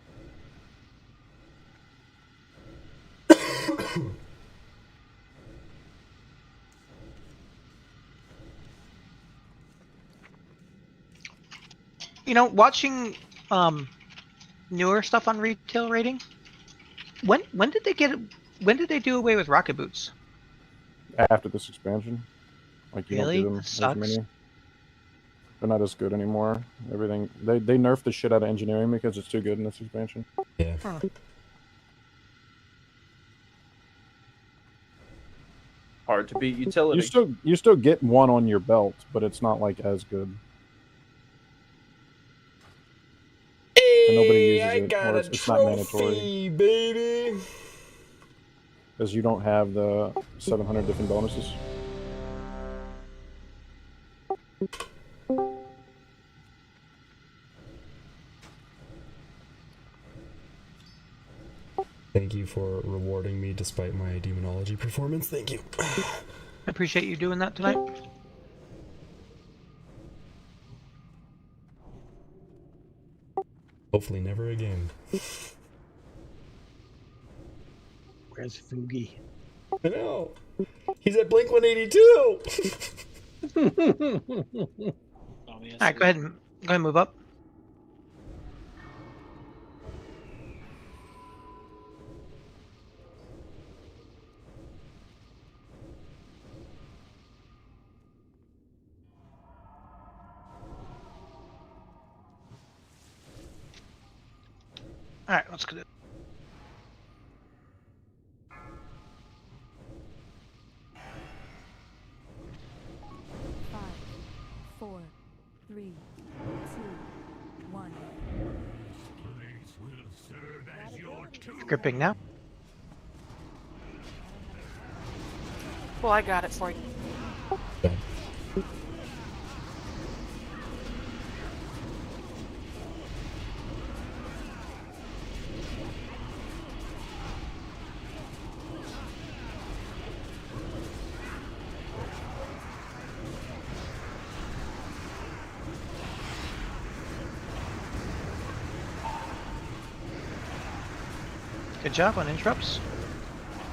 You know, watching newer stuff on retail rating. When did they do away with rocket boots? After this expansion, like you Really? don't get them That sucks. as many. They're not as good anymore. Everything they nerfed the shit out of engineering because it's too good in this expansion. Yeah. Huh. Hard to beat utility. You still get one on your belt, but it's not like as good. And nobody uses it, or it's not mandatory. Baby. Because you don't have the 700 different bonuses. Thank you for rewarding me despite my demonology performance. Thank you. I appreciate you doing that tonight. Hopefully never again. Where's Fugi? I know. He's at Blink 182. Alright, go ahead and move up. Alright, let's go. 4, 3, 2, 1. Gripping now. Well, I got it for you. Good job on interrupts.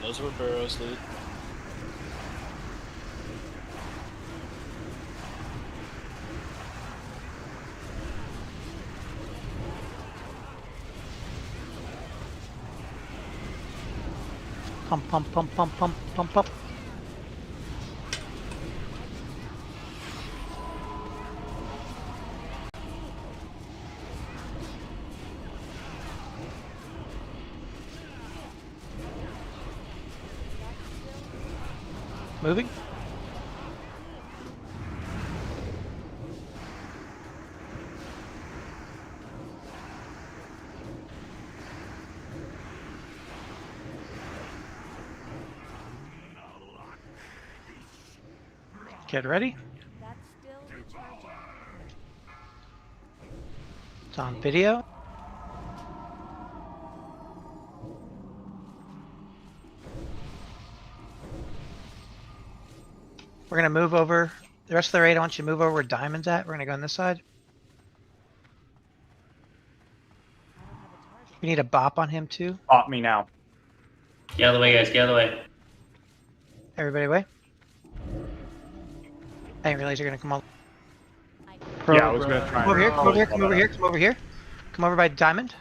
Those were Burrow's loot. Pump, pump, pump, pump, pump, pump, pump. Moving. Get ready. That's still recharging. It's on video. We're gonna move over. The rest of the raid, I want you to move over where Diamond's at. We're gonna go on this side. We need a bop on him too. Bop me now. Get out of the way, guys. Get out of the way. Everybody away. I didn't realize you're gonna come on. Yeah, I was gonna try. Come over here, come over here, come over here, come over here. Come over by Diamond.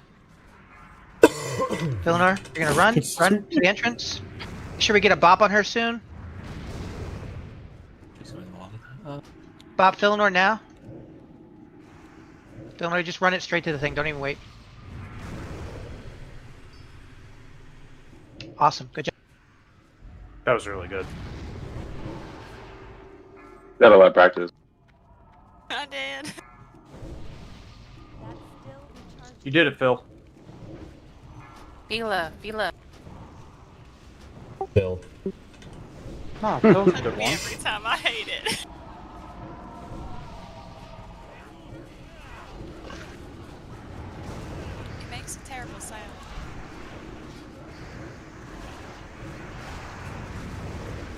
Villanor, you're gonna run to the entrance. Make sure we get a bop on her soon. Bop Villanor now. Villanor, just run it straight to the thing. Don't even wait. Awesome. Good job. That was really good. Got a lot of practice. I did. You did it, Phil. Vila. Bill. Oh, Phil's a good Me one. every time. I hate it. It makes a terrible sound.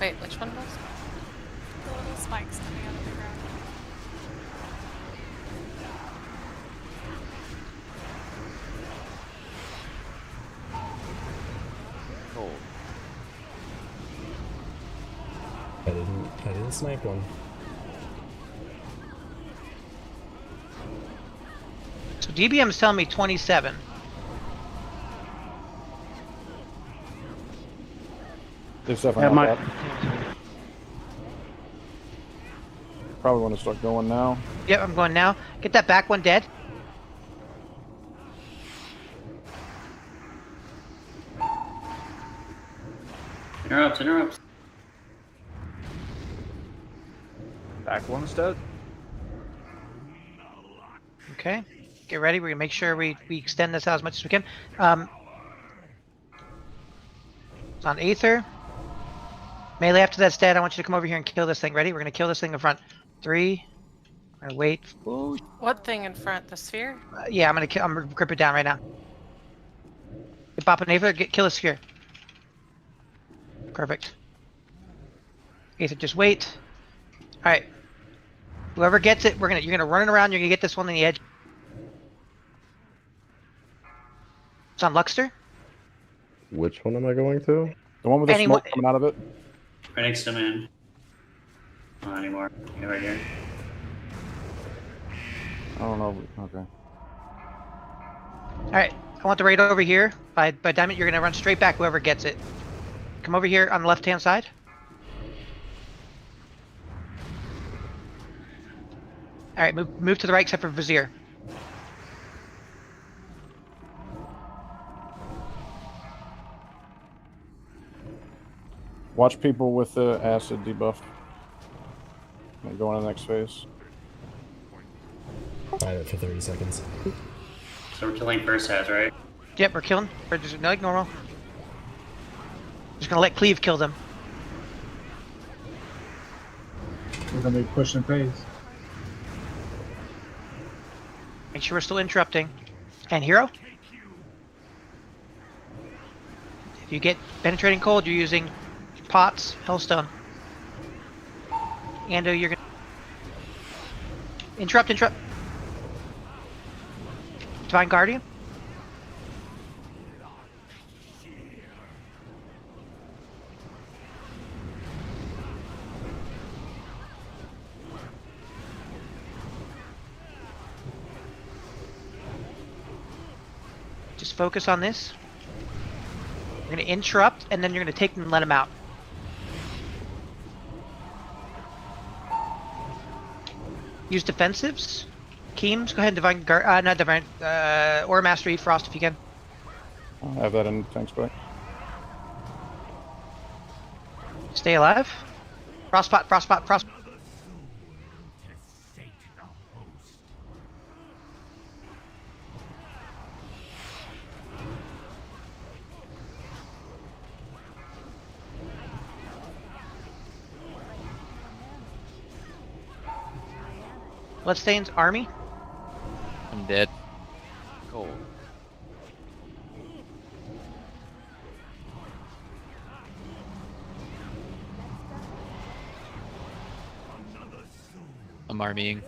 Wait, which one was? The little spikes coming out of the ground. Oh. I didn't snipe one. So DBM is telling me 27. There's definitely Yeah, not that. Probably want to start going now. Yep, I'm going now. Get that back one dead. Interrupts. Back one's dead. Okay. Get ready. We're gonna make sure we extend this out as much as we can. It's on Aether. Melee after that's dead. I want you to come over here and kill this thing. Ready? We're gonna kill this thing in front. 3. I'm gonna wait. Ooh. What thing in front? The sphere? Yeah, I'm gonna grip it down right now. Get Bop and Aether. Kill the sphere. Perfect. Aether, just wait. All right. Whoever gets it, you're gonna run it around. You're gonna get this one on the edge. It's on Luxter. Which one am I going to? The one with the smoke coming out of it? Right next to man. Not anymore. Yeah, right here. I don't know. Okay. All right. I want the raid over here by Diamond. You're gonna run straight back. Whoever gets it. Come over here on the left-hand side. All right. Move to the right except for Vizier. Watch people with the acid debuff. And go on to the next phase. Fire it for 30 seconds. So we're killing first has, right? Yep, we're killing. We're just like normal. Just gonna let Cleave kill them. We're gonna be pushing phase. Make sure we're still interrupting. And Hero? If you get penetrating cold, you're using pots, Hellstone. Ando, you're gonna interrupt. Divine Guardian. Just focus on this. We're going to interrupt, and then you're going to take them and let them out. Use defensives. Keems, go ahead and Divine Guard. Not Divine. Or Mastery Frost if you can. I'll have that in tank spec. Stay alive. Frostpot, Frostpot, Frost. Bloodstain's army. I'm dead. Cold. I'm armying.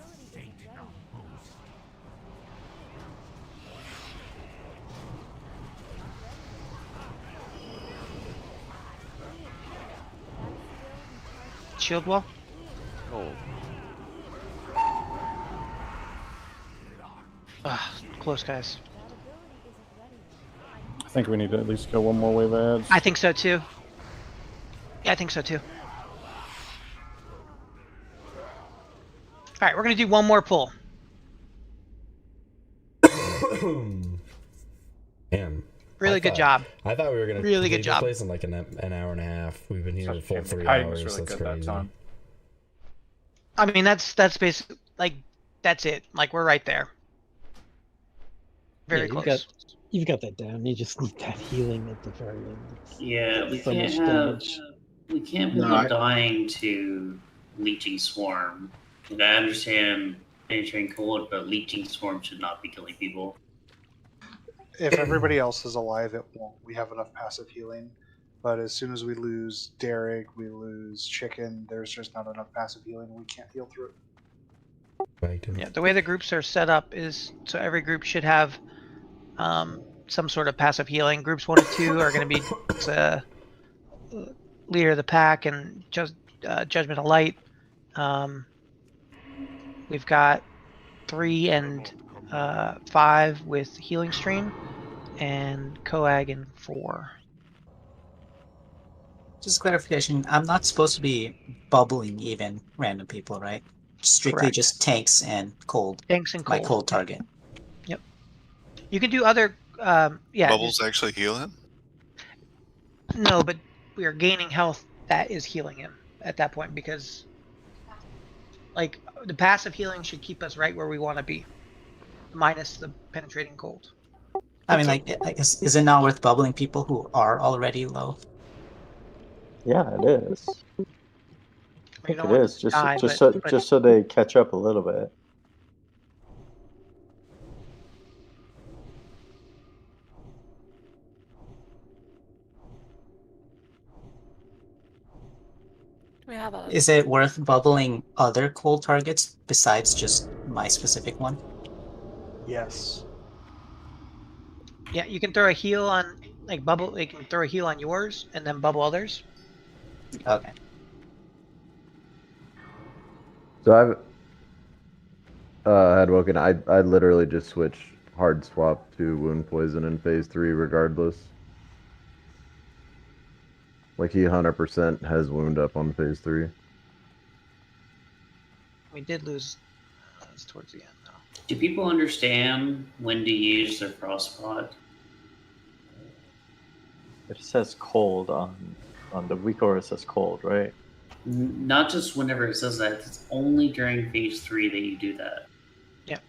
Shield wall. Cold. Close, guys. I think we need to at least kill one more wave of ads. I think so too. Yeah, I think so too. Alright, we're going to do one more pull. Damn. Really good job. I thought we were going to really good job. Place in like an hour and a half. We've been here for 3 Kiting hours. was really That's good that crazy. time. I mean, that's basically, like, that's it. Like, we're right there. Very close. You've got that down. You just need that healing at the very end. Yeah, we so can't much have. damage. We can't be dying to Leeching Swarm. Like, I understand penetrating cold, but Leeching Swarm should not be killing people. If everybody else is alive, it won't. We have enough passive healing. But as soon as we lose Derek, we lose Chicken, there's just not enough passive healing. We can't heal through it. Yeah, the way the groups are set up is so every group should have some sort of passive healing. Groups 1 and 2 are going to be Leader of the Pack and just Judgment of Light. We've got 3 and 5 with Healing Stream, and Coag in 4. Just clarification, I'm not supposed to be bubbling even random people, right? Strictly Correct. just tanks and cold. Tanks and My cold. cold target. Yep. You can do other, yeah. Bubbles actually heal him? No, but we are gaining health that is healing him at that point because, like, the passive healing should keep us right where we want to be, minus the penetrating cold. I mean, like, is it not worth bubbling people who are already low? Yeah, it is. You don't It want is them to die, but- just so they catch up a little bit. We have a... Is it worth bubbling other cold targets besides just my specific one? Yes. Yeah, you can throw a heal on, like, bubble. You can throw a heal on yours and then bubble others. Okay. So I've had Woken. I literally just switch hard swap to wound poison in phase 3 regardless. Like he 100% has wound up on phase 3. We did lose towards the end, though. Do people understand when to use their frostbot? It says cold on the weak aura. It says cold, right? Not just whenever it says that. It's only during phase 3 that you do that. Yeah.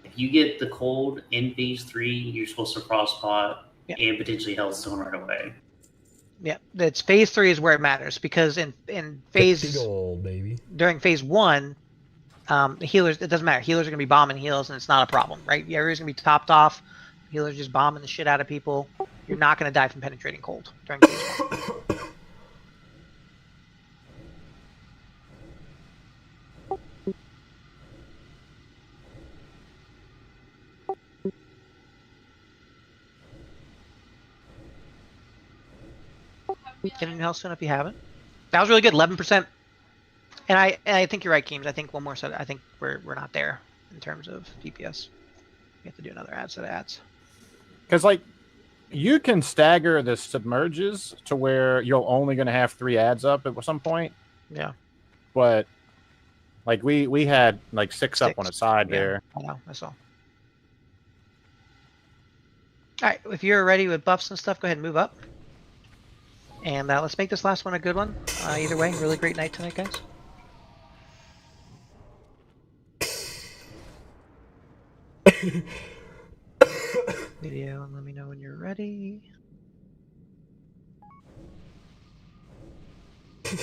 If you get the cold in phase 3, you're supposed to frostbot and potentially Healthstone right away. Yeah, that's phase 3 is where it matters because in phase Big ol' baby. during phase 1, the healers, it doesn't matter. Healers are gonna be bombing heals and it's not a problem, right? Everybody's gonna be topped off. Healers just bombing the shit out of people. You're not gonna die from penetrating cold during phase 1. Get a new Healthstone if you haven't. That was really good, 11%. And I think you're right, Keems. I think one more set. I think we're not there in terms of DPS. We have to do another set of ads. Because, like, You can stagger the submerges to where you're only going to have 3 ads up at some point. Yeah. But like we had like 6 up on a side there. I know. That's all. All right. If you're ready with buffs and stuff, go ahead and move up. And let's make this last one a good one. Either way, really great night tonight, guys. Video, and let me know when you're ready. All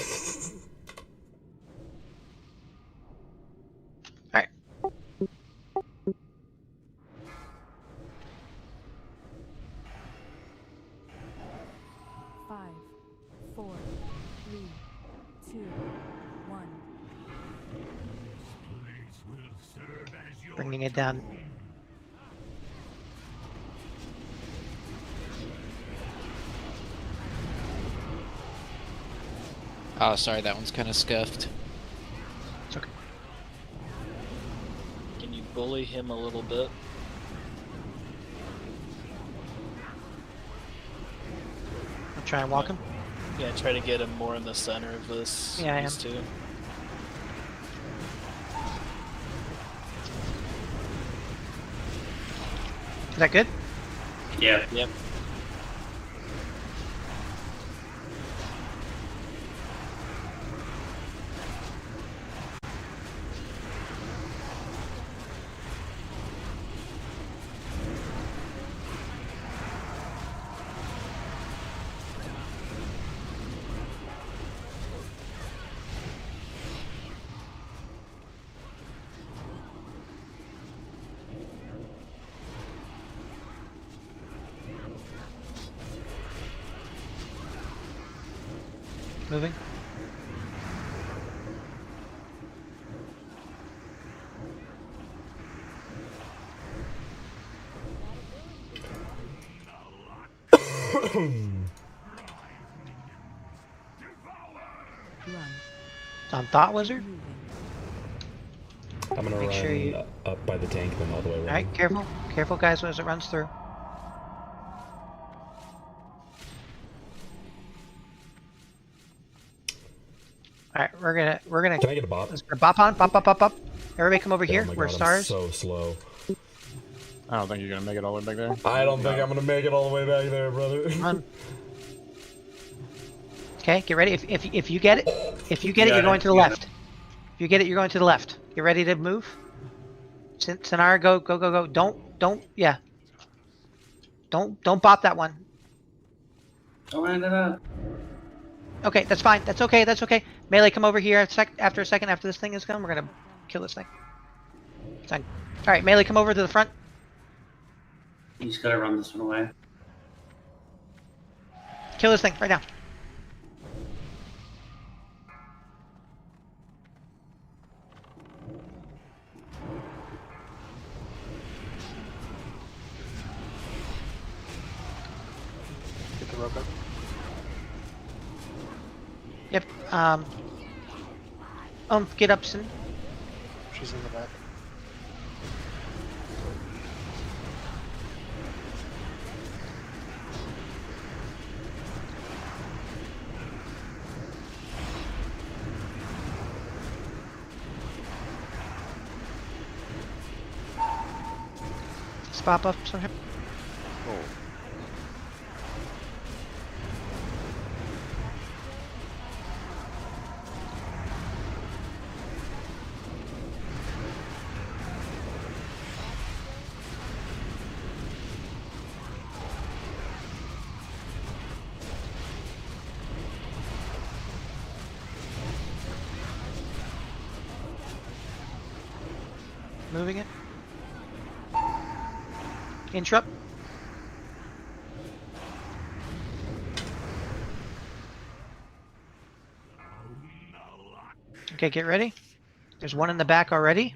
right. Five, 4, 3, 2, 1. Bringing it down. Oh, sorry, that one's kind of scuffed. It's okay. Can you bully him a little bit? I'll try and walk him. Yeah, try to get him more in the center of this. Yeah, I these two. Is that good? Yeah. Yep. Moving. On Thought Wizard. I'm gonna Make run sure you- up by the tank, then all the way around. All right, careful, careful, guys, as it runs through. All right, we're gonna. Can I get a bop? Bop on, bop, bop, bop, bop. Everybody, come over here. Oh my We're God, I'm stars. so slow. I don't think you're gonna make it all the way back there. I don't think I'm gonna make it all the way back there, brother. Okay, get ready. If you get it, you're going to the left. If you get it, you're going to the left. You ready to move? Sonar, go, go, go, go. Don't, yeah. Don't bop that one. Okay, that's fine. That's okay. That's okay. Melee, come over here. After a second, after this thing is gone, we're gonna kill this thing. All right, Melee, come over to the front. You just gotta run this one away. Kill this thing right now. Get the rope up. Yep. Get up, Sin. She's in the back. Spot up somehow. Moving it. Interrupt. Okay, get ready. There's one in the back already.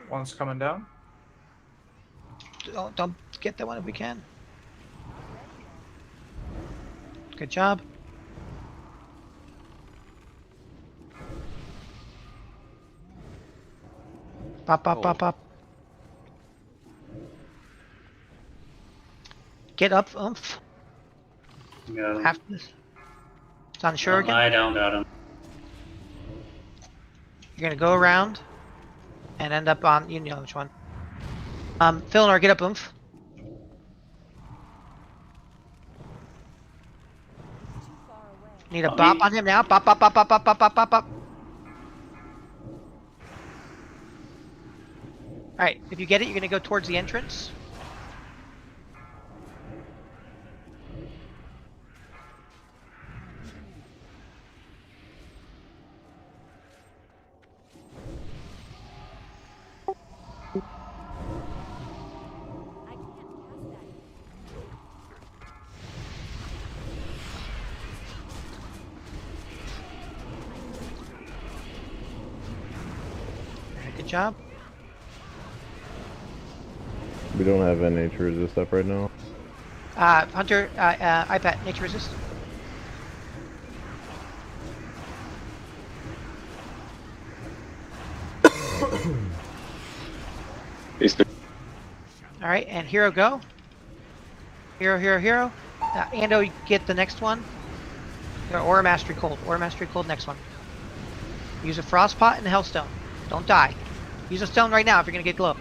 One's coming down. Don't get that one if we can. Good job. Pop, pop, pop, pop. get up, oomph. No. After this. It's on shore again. I don't got him. You're gonna go around and end up on, you know which one. Philnor, get up, oomph. Need a bop on him now. Bop, bop, bop, bop, bop, bop, bop, bop, bop. Alright, if you get it, you're gonna go towards the entrance. Good job. We don't have any nature resist up right now. Hunter, iPad, nature resist. Alright, and hero go. Hero, hero, hero. Ando, you get the next one. Aura Mastery Cold. Aura Mastery Cold, next one. Use a Frost Pot and a Hellstone. Don't die. Use a stone right now if you're gonna get glow.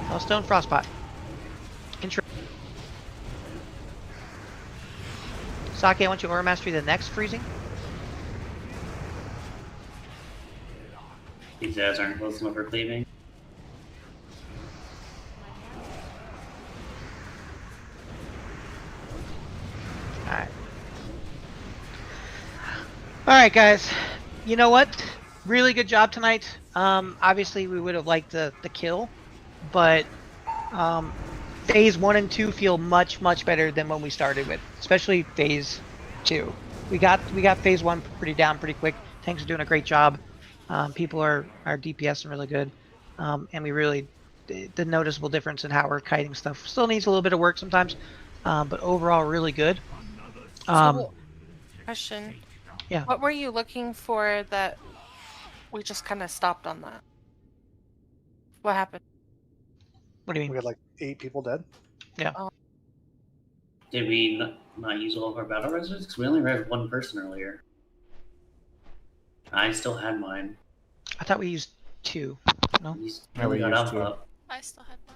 Hellstone, Frostpot. Intro. Sake, I want you Aura Mastery the next freezing. These guys aren't close enough for cleaving. Alright. Alright, guys. You know what? Really good job tonight. Obviously, we would have liked the kill, but phase 1 and 2 feel much better than when we started with, especially phase 2. We got phase 1 pretty down pretty quick. Tanks are doing a great job. People are DPSing really good, and we really the noticeable difference in how we're kiting stuff still needs a little bit of work sometimes, but overall really good. Question. Yeah. What were you looking for that we just kind of stopped on that? What happened? What do you mean? We had like 8 people dead. Yeah. Did we not use all of our battle reserves? Because we only read one person earlier. I still had mine. I thought we used 2. No. Yeah, we got used Alpha 2. up. I still had mine.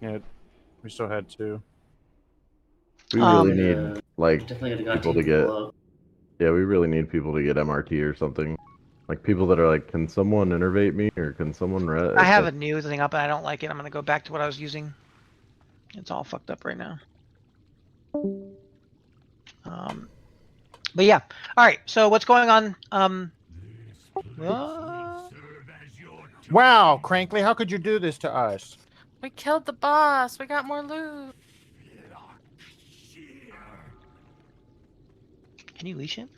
Yeah, we still had 2. We really need like definitely gotta people go to team get. people up. Yeah, we really need people to get MRT or something. Like people that are like, can someone innervate me or can someone red? I have a new thing up and I don't like it. I'm gonna go back to what I was using. It's all fucked up right now. But yeah. All right. So what's going on? Wow, Crankley, how could you do this to us? We killed the boss. We got more loot. Can you leash him?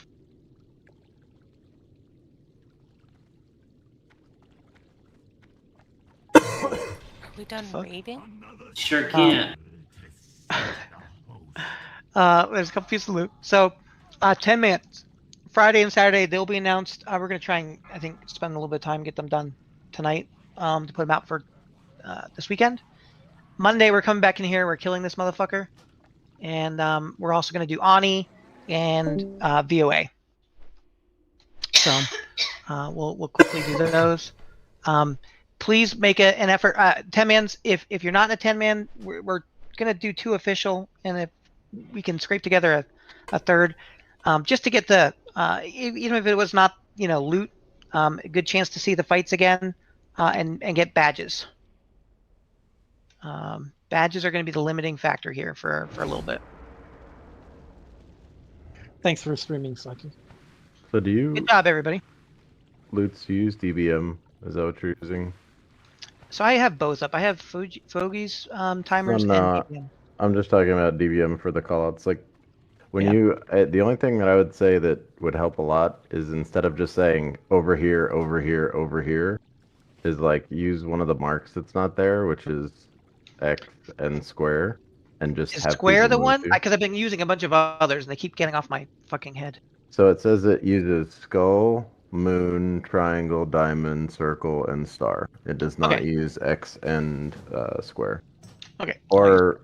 Are we done raiding? Sure can. There's a couple pieces of loot. So, 10 minutes. Friday and Saturday, they'll be announced. We're going to try and, I think, spend a little bit of time, get them done tonight to put them out for this weekend. Monday, we're coming back in here. We're killing this motherfucker. And we're also going to do Ani and VOA. So, we'll quickly do those. Please make an effort. 10-mans, if you're not in a 10-man, we're going to do 2 official. And if we can scrape together a third, just to get the even if it was not loot, a good chance to see the fights again, and get badges. Badges are going to be the limiting factor here for a little bit. Thanks for streaming, Saki. So do you? Good job, everybody. Loots use DBM. Is that what you're using? So I have both up. I have Foggy's timers and DBM. I'm just talking about DBM for the callouts. Like when you, the only thing that I would say that would help a lot is instead of just saying over here, over here, over here, is like use one of the marks that's not there, which is X and square, and just Is have square people the move one? to. Because I've been using a bunch of others and they keep getting off my fucking head. So it says it uses skull, moon, triangle, diamond, circle, and star. It does not Okay. use X and square. Okay. Or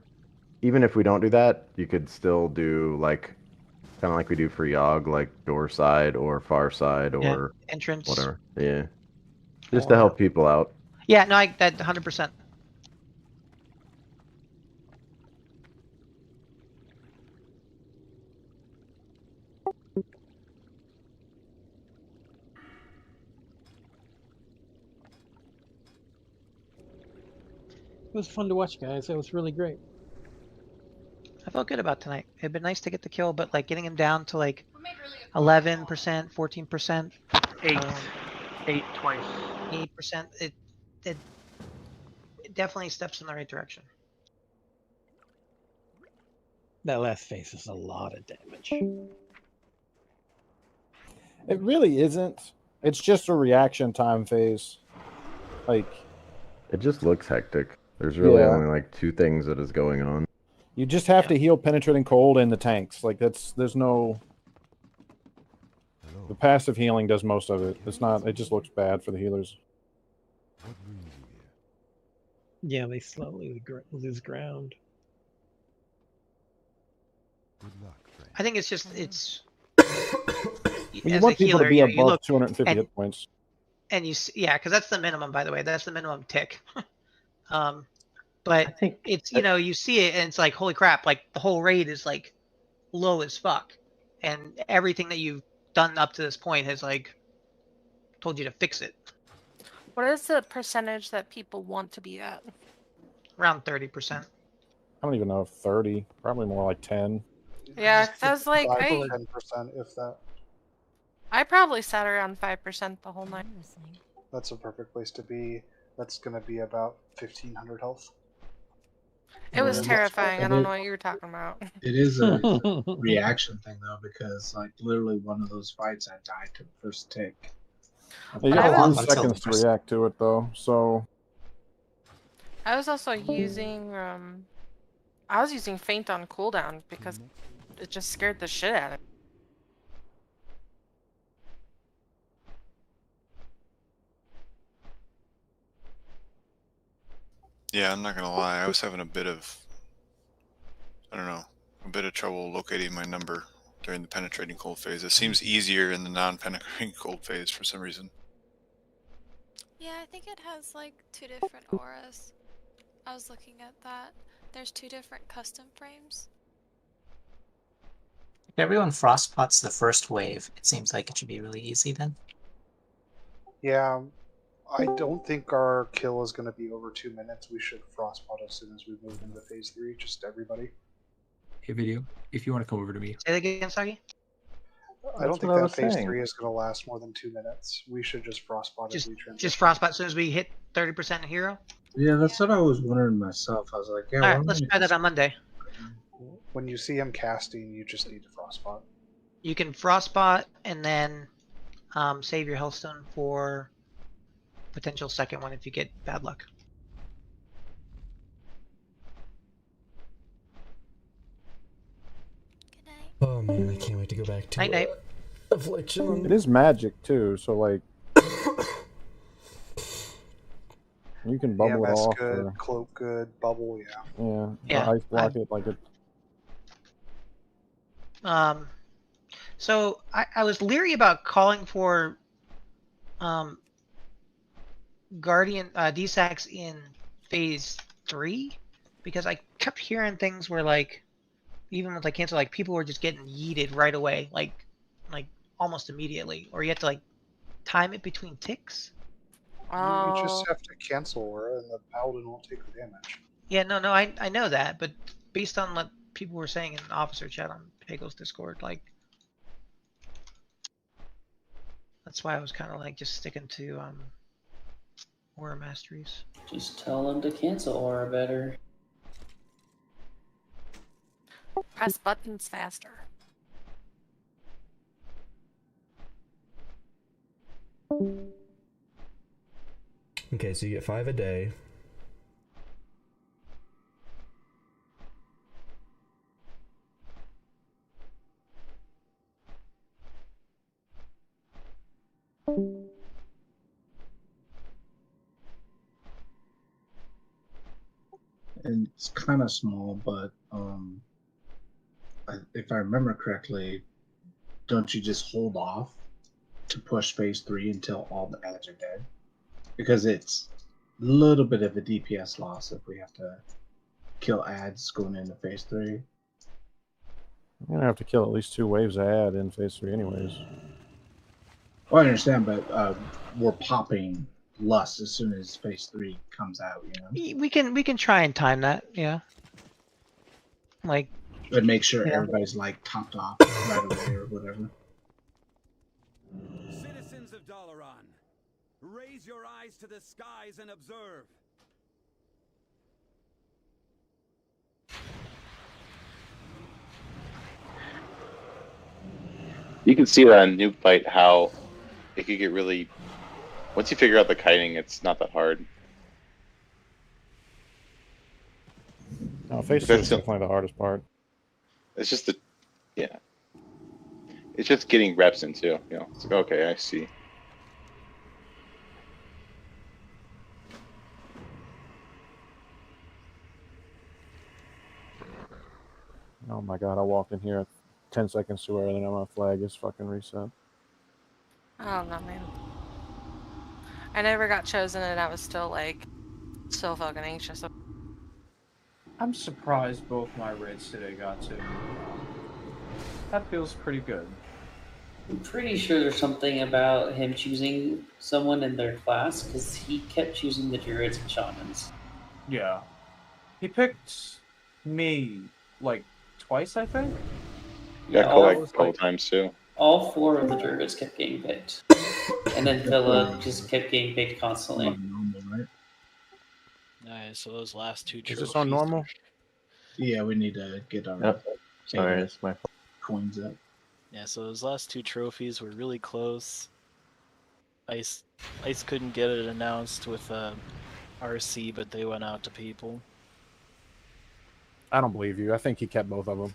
even if we don't do that, you could still do like kind of like we do for Yogg, like door side or far side Yeah, or entrance. whatever. Yeah. Just to help people out. Yeah, no, that 100%. It was fun to watch, guys. It was really great. I felt good about tonight. It'd been nice to get the kill, but like getting him down to like 11%, 14%. 8 twice. 8%. It definitely steps in the right direction. That last phase is a lot of damage. It really isn't. It's just a reaction time phase. Like, it just looks hectic. There's really Yeah. only like 2 things that is going on. You just have to heal penetrating cold in the tanks. Like there's no. The passive healing does most of it. It's not. It just looks bad for the healers. Yeah, they slowly lose ground. I think it's just it's. You as want a people healer, to be you above look 250 and, hit points. and yeah, because that's the minimum. By the way, that's the minimum tick. But it's you see it and it's like holy crap! Like the whole raid is like low as fuck, and everything that you've done up to this point has like told you to fix it. What is the percentage that people want to be at? Around 30%. I don't even know if 30. Probably more like 10. Yeah, 'cause I was like, 5 to 10%, if that. I probably sat around 5% the whole night. That's a perfect place to be. That's going to be about 1,500 health. It was Yeah, terrifying. I don't know what you were talking about. It is a reaction thing though, because like literally one of those fights I died to the first tick. You got 3 seconds to react to it though, so. I was also using I was using feint on cooldown because it just scared the shit out of me. Yeah, I'm not gonna lie. I was having a bit of, I don't know, a bit of trouble locating my number during the penetrating cold phase. It seems easier in the non-penetrating cold phase for some reason. Yeah, I think it has like 2 different auras. I was looking at that. There's 2 different custom frames. If everyone frostpots the first wave, it seems like it should be really easy then. Yeah, I don't think our kill is going to be over 2 minutes. We should frostbot as soon as we move into phase 3. Just everybody. Hey, video, if you want to come over to me. Say that again, Sagi? I don't think that phase 3 is going to last more than 2 minutes. We should just frostbot as we transition. Just frostbite as soon as we hit 30% hero. Yeah, that's what I was wondering myself. I was like, yeah. All right, let's try that on Monday. When you see him casting, you just need to frostbot. You can frostbot and then save your healthstone for potential second one if you get bad luck. Oh man, I can't wait to go back to Night. Affliction. It is magic too, so like. You can bubble it EMS off. good, Or, cloak good, bubble, yeah. yeah, ice block it like it. So I was leery about calling for Guardian DSAX in phase 3 because I kept hearing things where like even with like cancel, like people were just getting yeeted right away, like almost immediately, or you have to like time it between ticks. You just have to cancel her, and the paladin won't take the damage. Yeah, no, I know that, but based on what people were saying in officer chat on Pago's Discord, like that's why I was kind of like just sticking to Aura Masteries. Just tell them to cancel aura better. Press buttons faster. Okay, so you get 5 a day. And it's kind of small, but if I remember correctly, don't you just hold off to push phase 3 until all the ads are dead? Because it's a little bit of a DPS loss if we have to kill ads going into phase 3. I'm gonna have to kill at least 2 waves of ad in phase 3 anyways. Well, I understand, but we're popping lust as soon as phase 3 comes out, you know? We can try and time that, yeah. Like, But make sure yeah. everybody's like topped off right away or whatever. Citizens of Dalaran, raise your eyes to the skies and observe. You can see that in Nuke Fight how it could get really. Once you figure out the kiting, it's not that hard. No, phase 2 is definitely the hardest part. It's just the, yeah. It's just getting reps into. You know, it's like, okay, I see. Oh my god, I walked in here 10 seconds too early and my flag is fucking reset. Oh no, man. I never got chosen and I was still like so fucking anxious. I'm surprised both my raids today got to. That feels pretty good. I'm pretty sure there's something about him choosing someone in their class because he kept choosing the druids and shamans. Yeah. He picked me like twice, I think. Yeah, a couple times too. All 4 of the druids kept getting picked. And then Villa just kept getting picked constantly. Nice. So those last 2 Is trophies. this on normal? Yeah, we need to get our Yep. Sorry, it's my fault. coins up. Yeah, so those last 2 trophies were really close. Ice couldn't get it announced with RC, but they went out to people. I don't believe you. I think he kept both of them.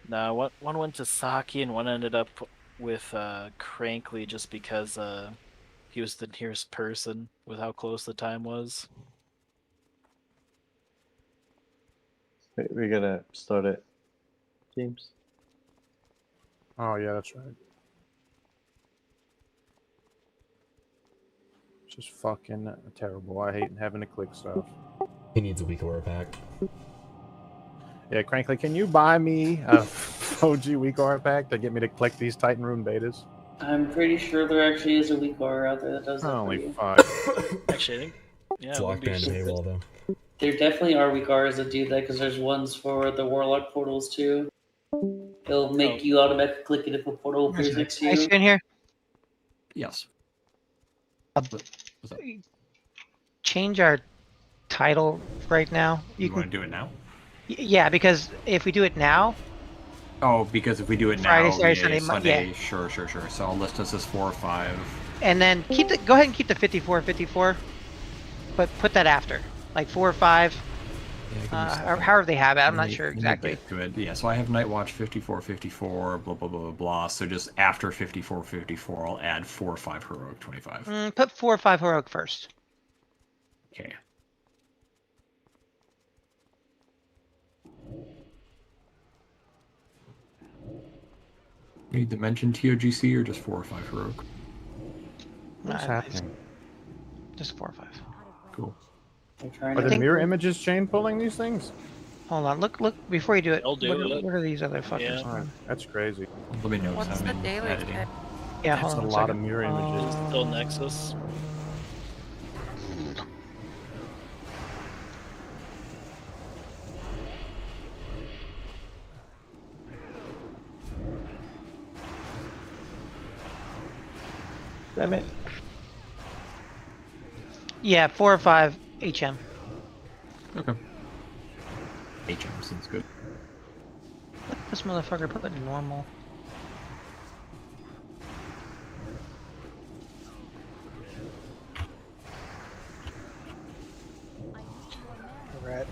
No, one went to Saki and one ended up with Crankly just because he was the nearest person with how close the time was. We gotta start it. James. Oh yeah, that's right. It's just fucking terrible. I hate having to click stuff. He needs a weak aura pack. Yeah, Crankly, can you buy me a OG weak aura pack to get me to click these Titan Rune betas? I'm pretty sure there actually is a weak aura out there that does that Only for you. 5. Actually, I think yeah, It's it would locked be band paywall though. There definitely are weak auras that do that because there's ones for the Warlock portals too. It'll make you automatically click it if a portal appears next to Ice you. in here. Yes. Change our title right now. You want to do it now? Yeah, because if we do it now, Oh, because if we do it Friday, now, Saturday, yeah, Sunday, Sunday, yeah. sure. So I'll list us as 4 or 5. and then go ahead and keep the 54, but put that after, like 4 or 5, or however they have it. I'm not sure exactly. Good. Yeah, so I have Nightwatch 54, blah, blah, blah, blah. So just after 54, I'll add 4 or 5 heroic 25. Put 4 or 5 heroic first. Okay. Need to mention TOGC or just 4 or 5 heroic? What's happening? Just 4 or 5. Cool. Are the mirror images chain pulling these things? Hold on, look before you do it. They'll do What it. are these other fuckers? Yeah. Alright, that's crazy. Let me know. What's the daily editing. kit? Yeah, That's hold a on lot of second. mirror images. Still Nexus. Damn it. Yeah, 4 or 5 HM. Okay. HM seems good. This motherfucker put it in normal.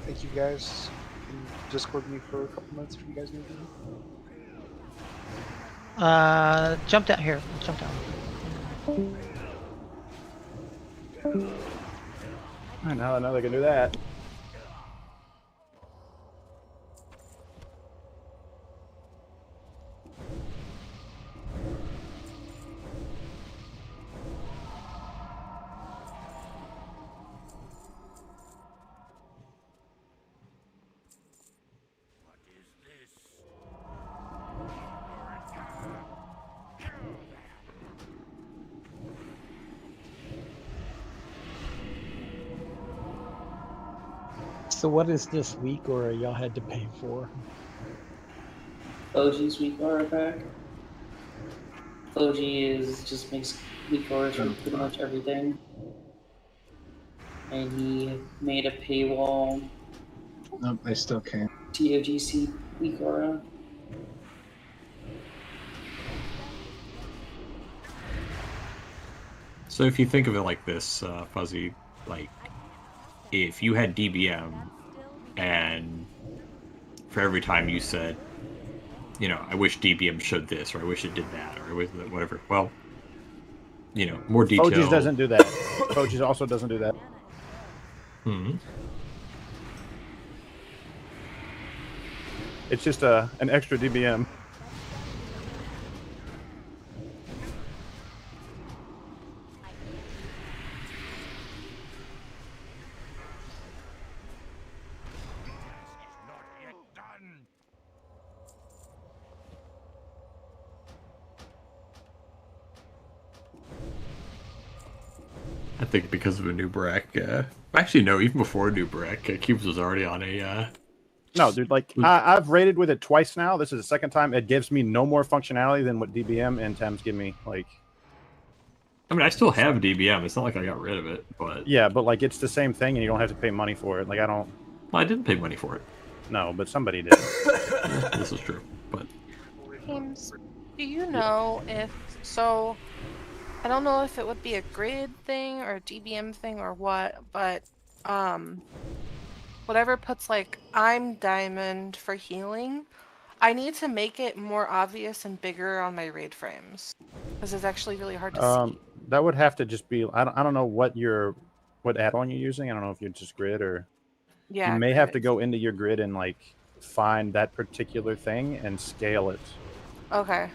Thank you guys. You can Discord me for a couple minutes if you guys need me. Jump down here. Jump down. Alright, now I know they can do that. So what is this week or y'all had to pay for? OG's week aura pack. OG is just makes week auras for pretty much everything. And he made a paywall Nope, I still can't. TOGC week aura. So if you think of it like this, Fuzzy, like if you had DBM and for every time you said, you know, I wish DBM showed this, or I wish it did that, or I wish that whatever. Well, you know, more detail. Foji's doesn't do that. Foji's also doesn't do that. Hmm. It's just an extra DBM. I think because of a new Brack. Actually, no, even before new Brack, Cubes was already on a. No, dude, like I've raided with it twice now. This is the second time. It gives me no more functionality than what DBM and Thames give me. Like, I mean, I still have DBM. It's not like I got rid of it, but yeah, but like it's the same thing, and you don't have to pay money for it. Like I don't. Well, I didn't pay money for it. No, but somebody did. Yeah, this is true, but James, do you know if so? I don't know if it would be a grid thing or a DBM thing or what, but whatever puts like I'm diamond for healing, I need to make it more obvious and bigger on my raid frames because it's actually really hard to see. That would have to just be. I don't know what add-on you're using. I don't know if you're just grid or. Yeah. You may have to go into your grid and like find that particular thing and scale it. Okay.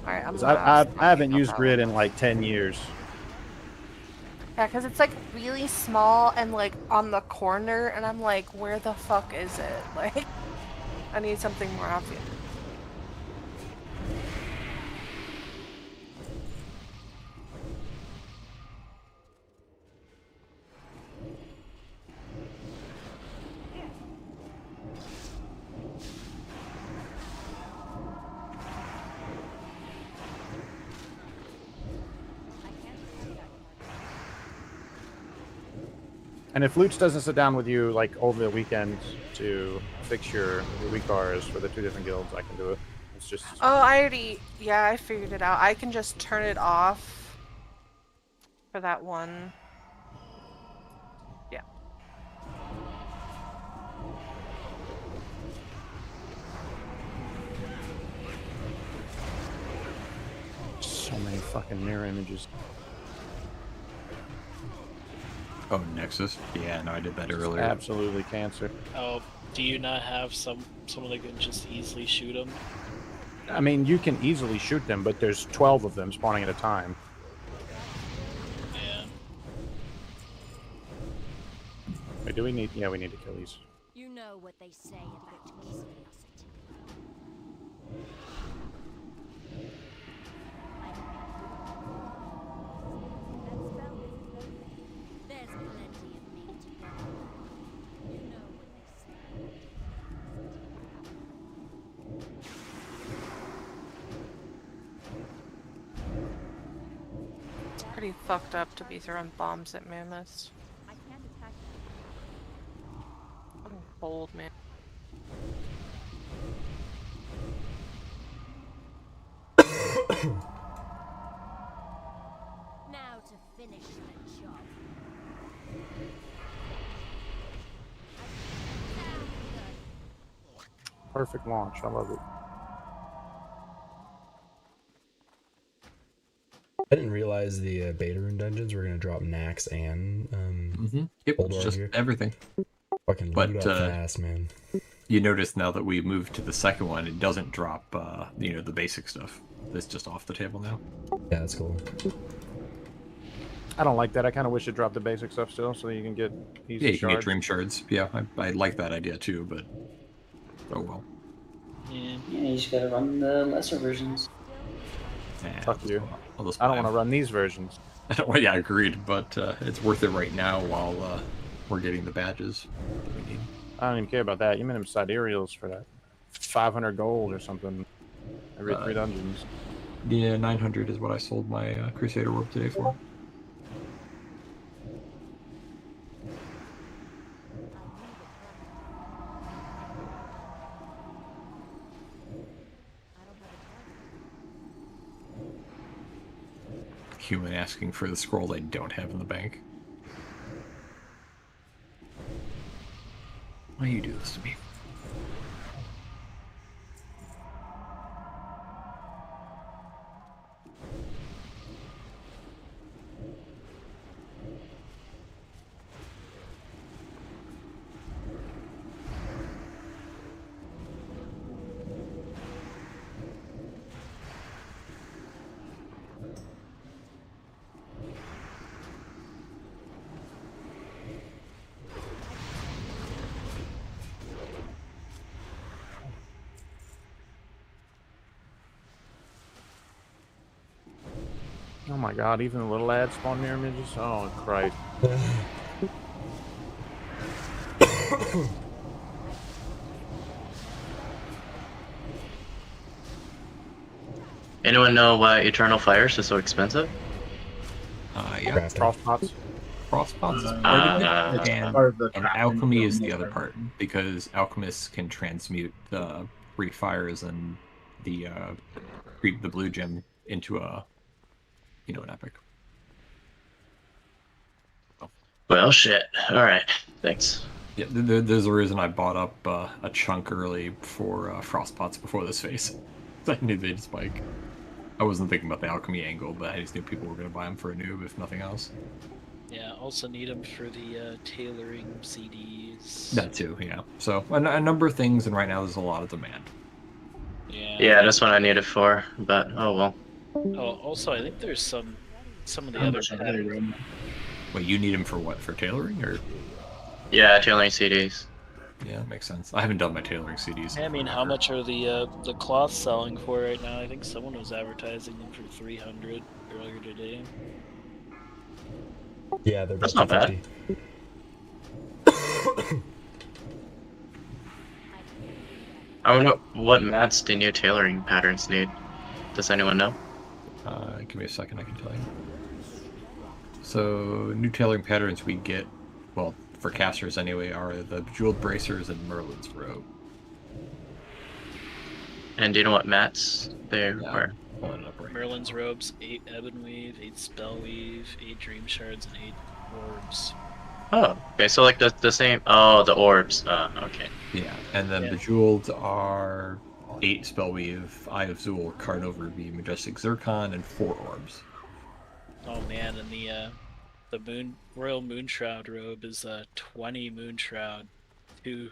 All right. I haven't used grid in like 10 years. Yeah, because it's like really small and like on the corner, and I'm like, where the fuck is it? Like, I need something more obvious. And if Lutz doesn't sit down with you like over the weekend to fix your weak bars for the two different guilds, I can do it. It's just. Oh, I figured it out. I can just turn it off for that one. Yeah. So many fucking mirror images. oh, Nexus. Yeah, no, I did that earlier. Absolutely cancer. Oh, do you not have someone that can just easily shoot them? I mean, you can easily shoot them, but there's 12 of them spawning at a time. Yeah. Wait, do we need? Yeah, we need to kill these. You know what they say about curiosity. There's plenty of me to go. You know what they say. It's pretty fucked up to be throwing bombs at mammoths. I can't attack Fucking bold, man. now to finish the job. Perfect launch. I love it. I didn't realize the beta rune dungeons were gonna drop Nax and Yep, Old it's War just gear. everything. Fucking loot up fast, man. You notice now that we moved to the second one, it doesn't drop, the basic stuff. It's just off the table now. Yeah, that's cool. I don't like that. I kind of wish it dropped the basic stuff still, so you can get easy Yeah, you can get shards. dream shards. Yeah, I like that idea too, but oh well. Yeah, you just gotta run the lesser versions. Yeah, Fuck you. I'll just I don't buy want to 'em. run these versions. Well, yeah, agreed, but it's worth it right now while we're getting the badges that we need. I don't even care about that. You made them sidereals for that. 500 gold or something every 3 dungeons. Yeah, 900 is what I sold my Crusader Orb today for. Human asking for the scroll they don't have in the bank. Why you do this to me? Oh my god, even the little ads spawn mirror images? Oh, Christ. Anyone know why Eternal Fires is so expensive? Yeah. Crosspots. Crosspots is part of it, It's and, part of the and crafting alchemy is build the other and part, because alchemists can transmute the free fires and the the blue gem into a an epic. Well, shit. All right. Thanks. Yeah, there's a reason I bought up a chunk early for frostpots before this phase. I knew they'd spike. I wasn't thinking about the alchemy angle, but I just knew people were going to buy them for a noob, if nothing else. Yeah, also need them for the tailoring CDs. That too, yeah. So a number of things, and right now there's a lot of demand. Yeah, that's what I need it for, but oh well. Oh, also, I think there's some of the other patterns. Wait, you need them for what? For tailoring, or? Yeah, tailoring CDs. Yeah, that makes sense. I haven't done my tailoring CDs. I mean, how much are the cloths selling for right now? I think someone was advertising them for 300 earlier today. Yeah, they're That's not bad. I wonder what mats the new tailoring patterns need. Does anyone know? Give me a second, I can tell you. So, new tailoring patterns we get, well, for casters anyway, are the Bejeweled Bracers and Merlin's Robe. And do you know what mats they were? Pulling it up right Merlin's robes, 8 Ebon Weave, 8 Spell Weave, 8 Dream Shards, and 8 Orbs. Oh, okay, so like the same. Oh, the orbs. Okay. Yeah, and then Bejeweled are 8 Spellweave, Eye of Zool, Carnova Ruby, Majestic Zircon, and 4 Orbs. Oh man, and the Royal Moonshroud robe is 20 Moonshroud, 2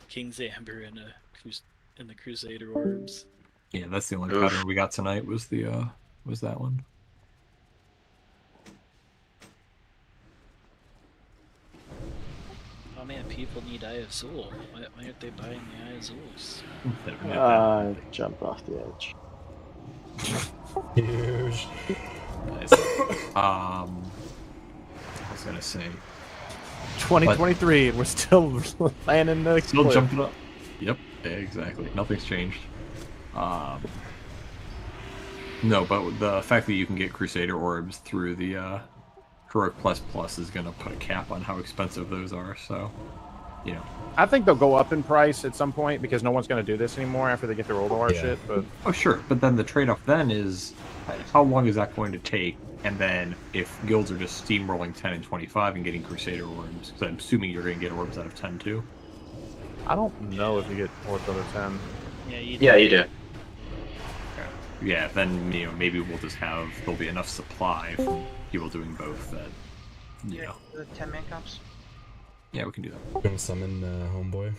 King's Amber, and the Crusader Orbs. Yeah, that's the only pattern we got tonight was that one. Oh man, people need Eye of Zool. Why aren't they buying the Eye of Zools? Jump off the edge. Huge. Nice. I was gonna say 2023, and we're still landing the still cliff. jumping up. Yep, exactly. Nothing's changed. No, but the fact that you can get Crusader Orbs through the Heroic Plus is gonna put a cap on how expensive those are. So, I think they'll go up in price at some point because no one's going to do this anymore after they get their old OR shit. But oh sure, but then the trade-off then is how long is that going to take? And then if guilds are just steamrolling 10 and 25 and getting Crusader Orbs, because I'm assuming you're going to get orbs out of 10 too. I don't know if you get Ortho to 10. Yeah, you do. Yeah, then maybe we'll just have there'll be enough supply from people doing both that The 10-man comps. Yeah, we can do that. Gonna summon homeboy.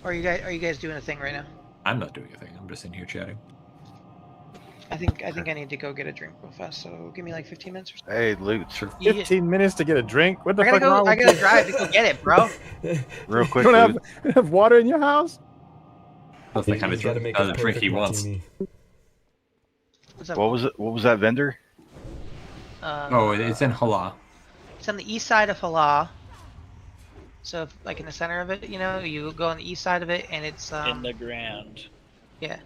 Or are you guys doing a thing right now? I'm not doing a thing. I'm just in here chatting. I think I need to go get a drink real fast. So give me like 15 minutes or so. Hey, Luke. Sure. 15 minutes to get a drink? What the I fuck wrong with gotta you? drive to go get it, bro. Real quick, You don't Luke. have water in your house? That's the kind of He's gotta drink, make a drink he perfect wants. martini. What's up? What was it? What was that vendor? Oh, it's in Hala. It's on the east side of Hala. So, if, like in the center of it, you go on the east side of it, and it's in the ground. yeah.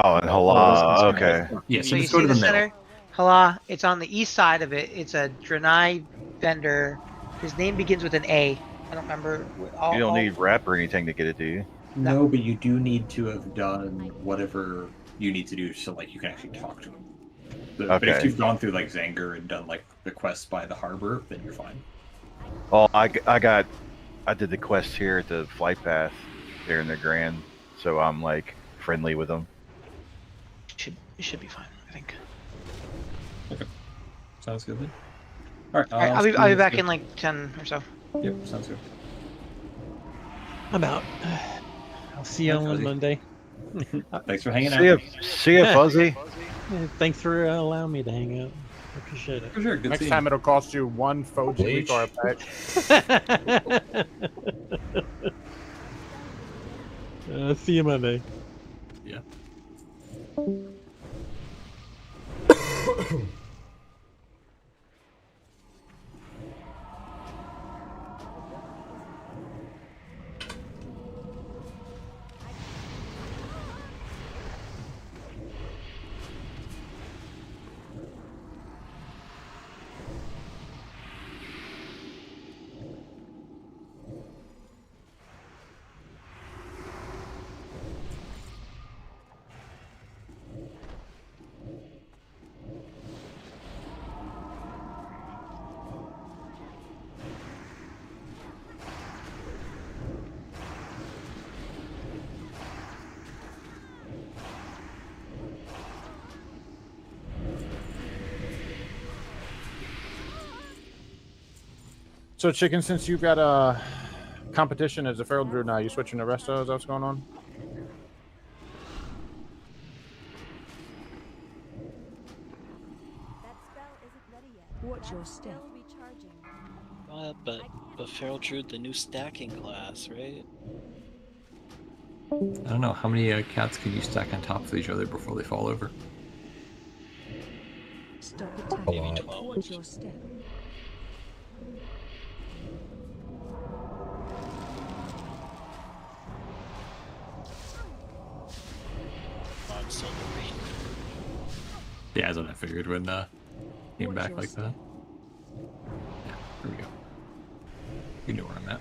Oh, in Hala. Okay. Yeah, So so you just go see to the the center, middle. Hala. It's on the east side of it. It's a Draenei vendor. His name begins with an A. I don't remember. You don't need rep or anything to get it, do you? No, but you do need to have done whatever you need to do so like you can actually talk to him. But if Okay. you've gone through like Zanger and done like the quests by the harbor, then you're fine. Oh, I did the quest here at the flight path there in the Grand, so I'm like friendly with them. It should be fine, I think. Okay. Sounds good then. Alright, All right, I'll be back in like 10 or so. Yep, sounds good. I'm out. I'll see you on Monday. Thanks for hanging See out. ya, Fuzzy. Yeah, thanks for allowing me to hang out. I appreciate it. For sure, good Next seeing time you. it'll cost you 1 Foji Bleach. Recar pack. See you Monday. Yeah. So, Chicken, since you've got a competition as a Feral Druid now, you switching to Resto? Is that what's going on? Watch your step. But Feral Druid, the new stacking class, right? I don't know, how many cats can you stack on top of each other before they fall over? Stop A attacking. lot. Watch your step. I'm still the rain. Yeah, that's what I figured when came back like that. Yeah, here we go. You know where I'm at.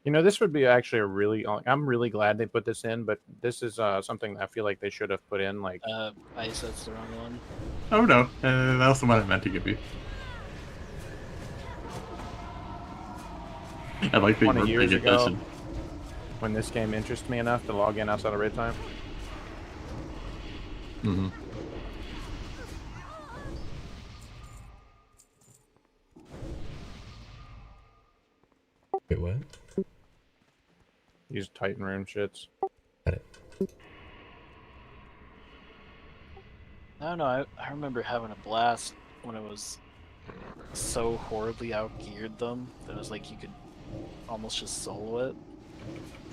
You know, this would be actually a really... I'm really glad they put this in, but this is something that I feel like they should have put in, like... Ice, that's the wrong one. Oh no, that was the one I meant to give you. I like that you 20 were years paying ago, attention. when this game interested me enough to log in outside of raid time. Mm-hmm. Wait, what? Use Titan rune shits. Got it. I don't know. I remember having a blast when I was so horribly outgeared them that it was like you could almost just solo it.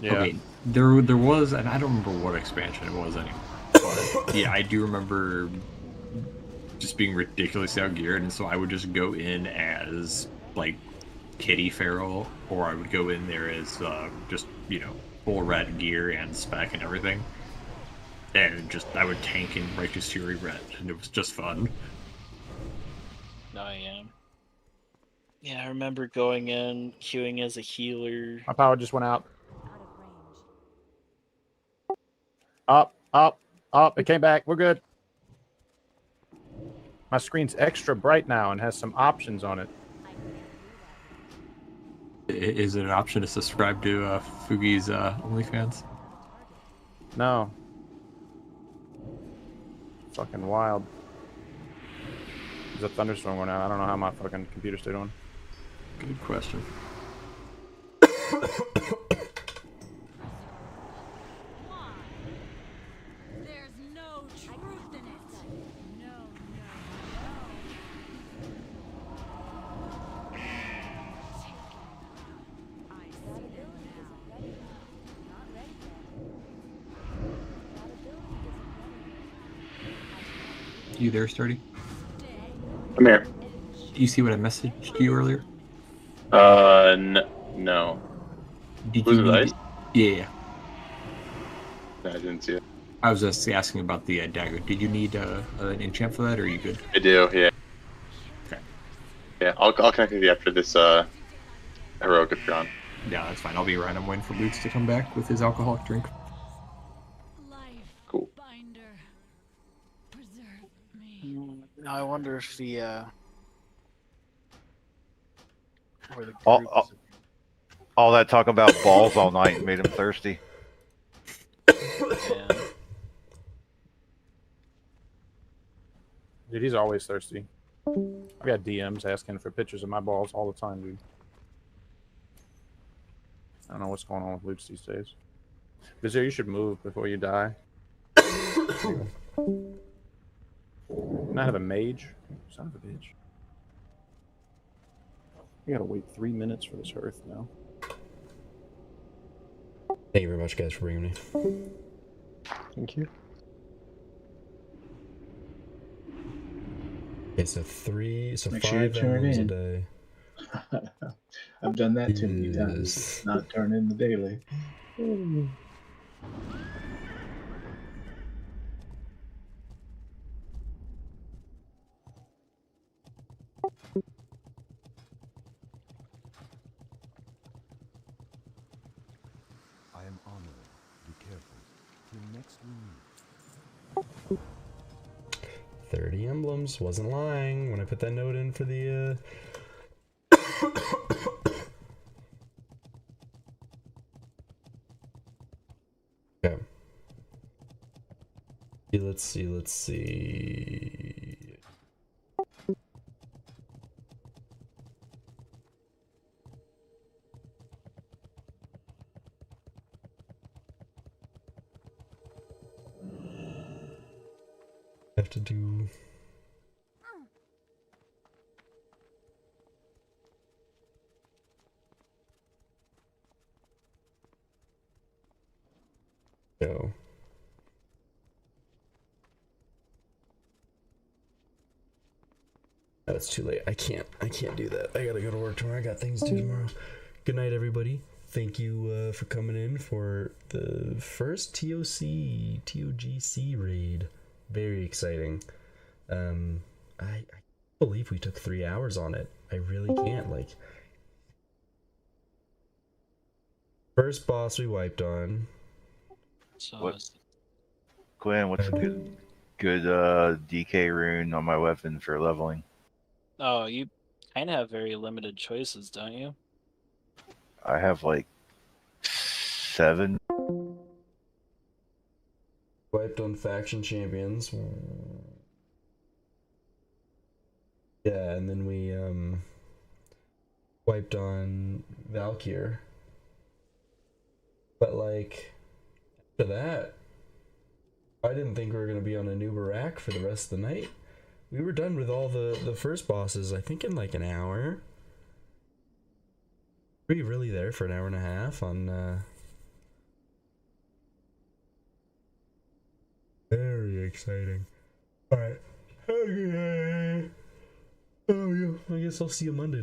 Yeah. Okay, there was, and I don't remember what expansion it was anymore. But yeah, I do remember just being ridiculously outgeared, and so I would just go in as like Kitty Feral, or I would go in there as just full red gear and spec and everything, and just I would tank in Righteous Fury red, and it was just fun. I am. Yeah, I remember going in, queuing as a healer. My power just went out. Up, up. Oh, it came back. We're good. My screen's extra bright now and has some options on it. Is it an option to subscribe to Fugi's OnlyFans? No. Fucking wild. There's a thunderstorm going on. I don't know how my fucking computer's still doing. Good question. There's no truth in it. No, no, You there, Sturdy? Come here. You see what I messaged you earlier? No. Did Who's you it, need? Yeah. No, I didn't see it. I was just asking about the dagger. Did you need an enchant for that, or are you good? I do, yeah. Okay. Yeah, I'll connect with you after this heroic if you're on. Yeah, that's fine. I'll be around. I'm waiting for Boots to come back with his alcoholic drink. Cool. Now I wonder if the where the All that talk about balls all night made him thirsty. Yeah. Dude, he's always thirsty. I got DMs asking for pictures of my balls all the time, dude. I don't know what's going on with Loots these days. Vizier, you should move before you die. Can I have a mage? Son of a bitch. We gotta wait 3 minutes for this hearth now. Thank you very much, guys, for bringing me. Thank you. Okay, so Make sure you 5 turn emblems a in. day. I've done that too many times. Not turn in the daily. I am honored. Be careful. Till next we meet. 30 emblems. Wasn't lying when I put that note in for the Okay. Let's see. Have to do go. Oh, it's too late. I can't do that. I gotta go to work tomorrow. I got things to do tomorrow. Good night, everybody. Thank you for coming in for the first TOGC raid. Very exciting. I can't believe we took 3 hours on it. I really can't. Like, first boss we wiped on. So Quinn, what's a good DK rune on my weapon for leveling? Oh, you kind of have very limited choices, don't you? I have like 7. Wiped on faction champions. Yeah, and then we wiped on Valkyr. But like after that, I didn't think we were gonna be on a new Barak for the rest of the night. We were done with all the first bosses, I think in like an hour. Were you really there for an hour and a half on very exciting. Alright. Okay. Oh yeah, I guess I'll see you Monday.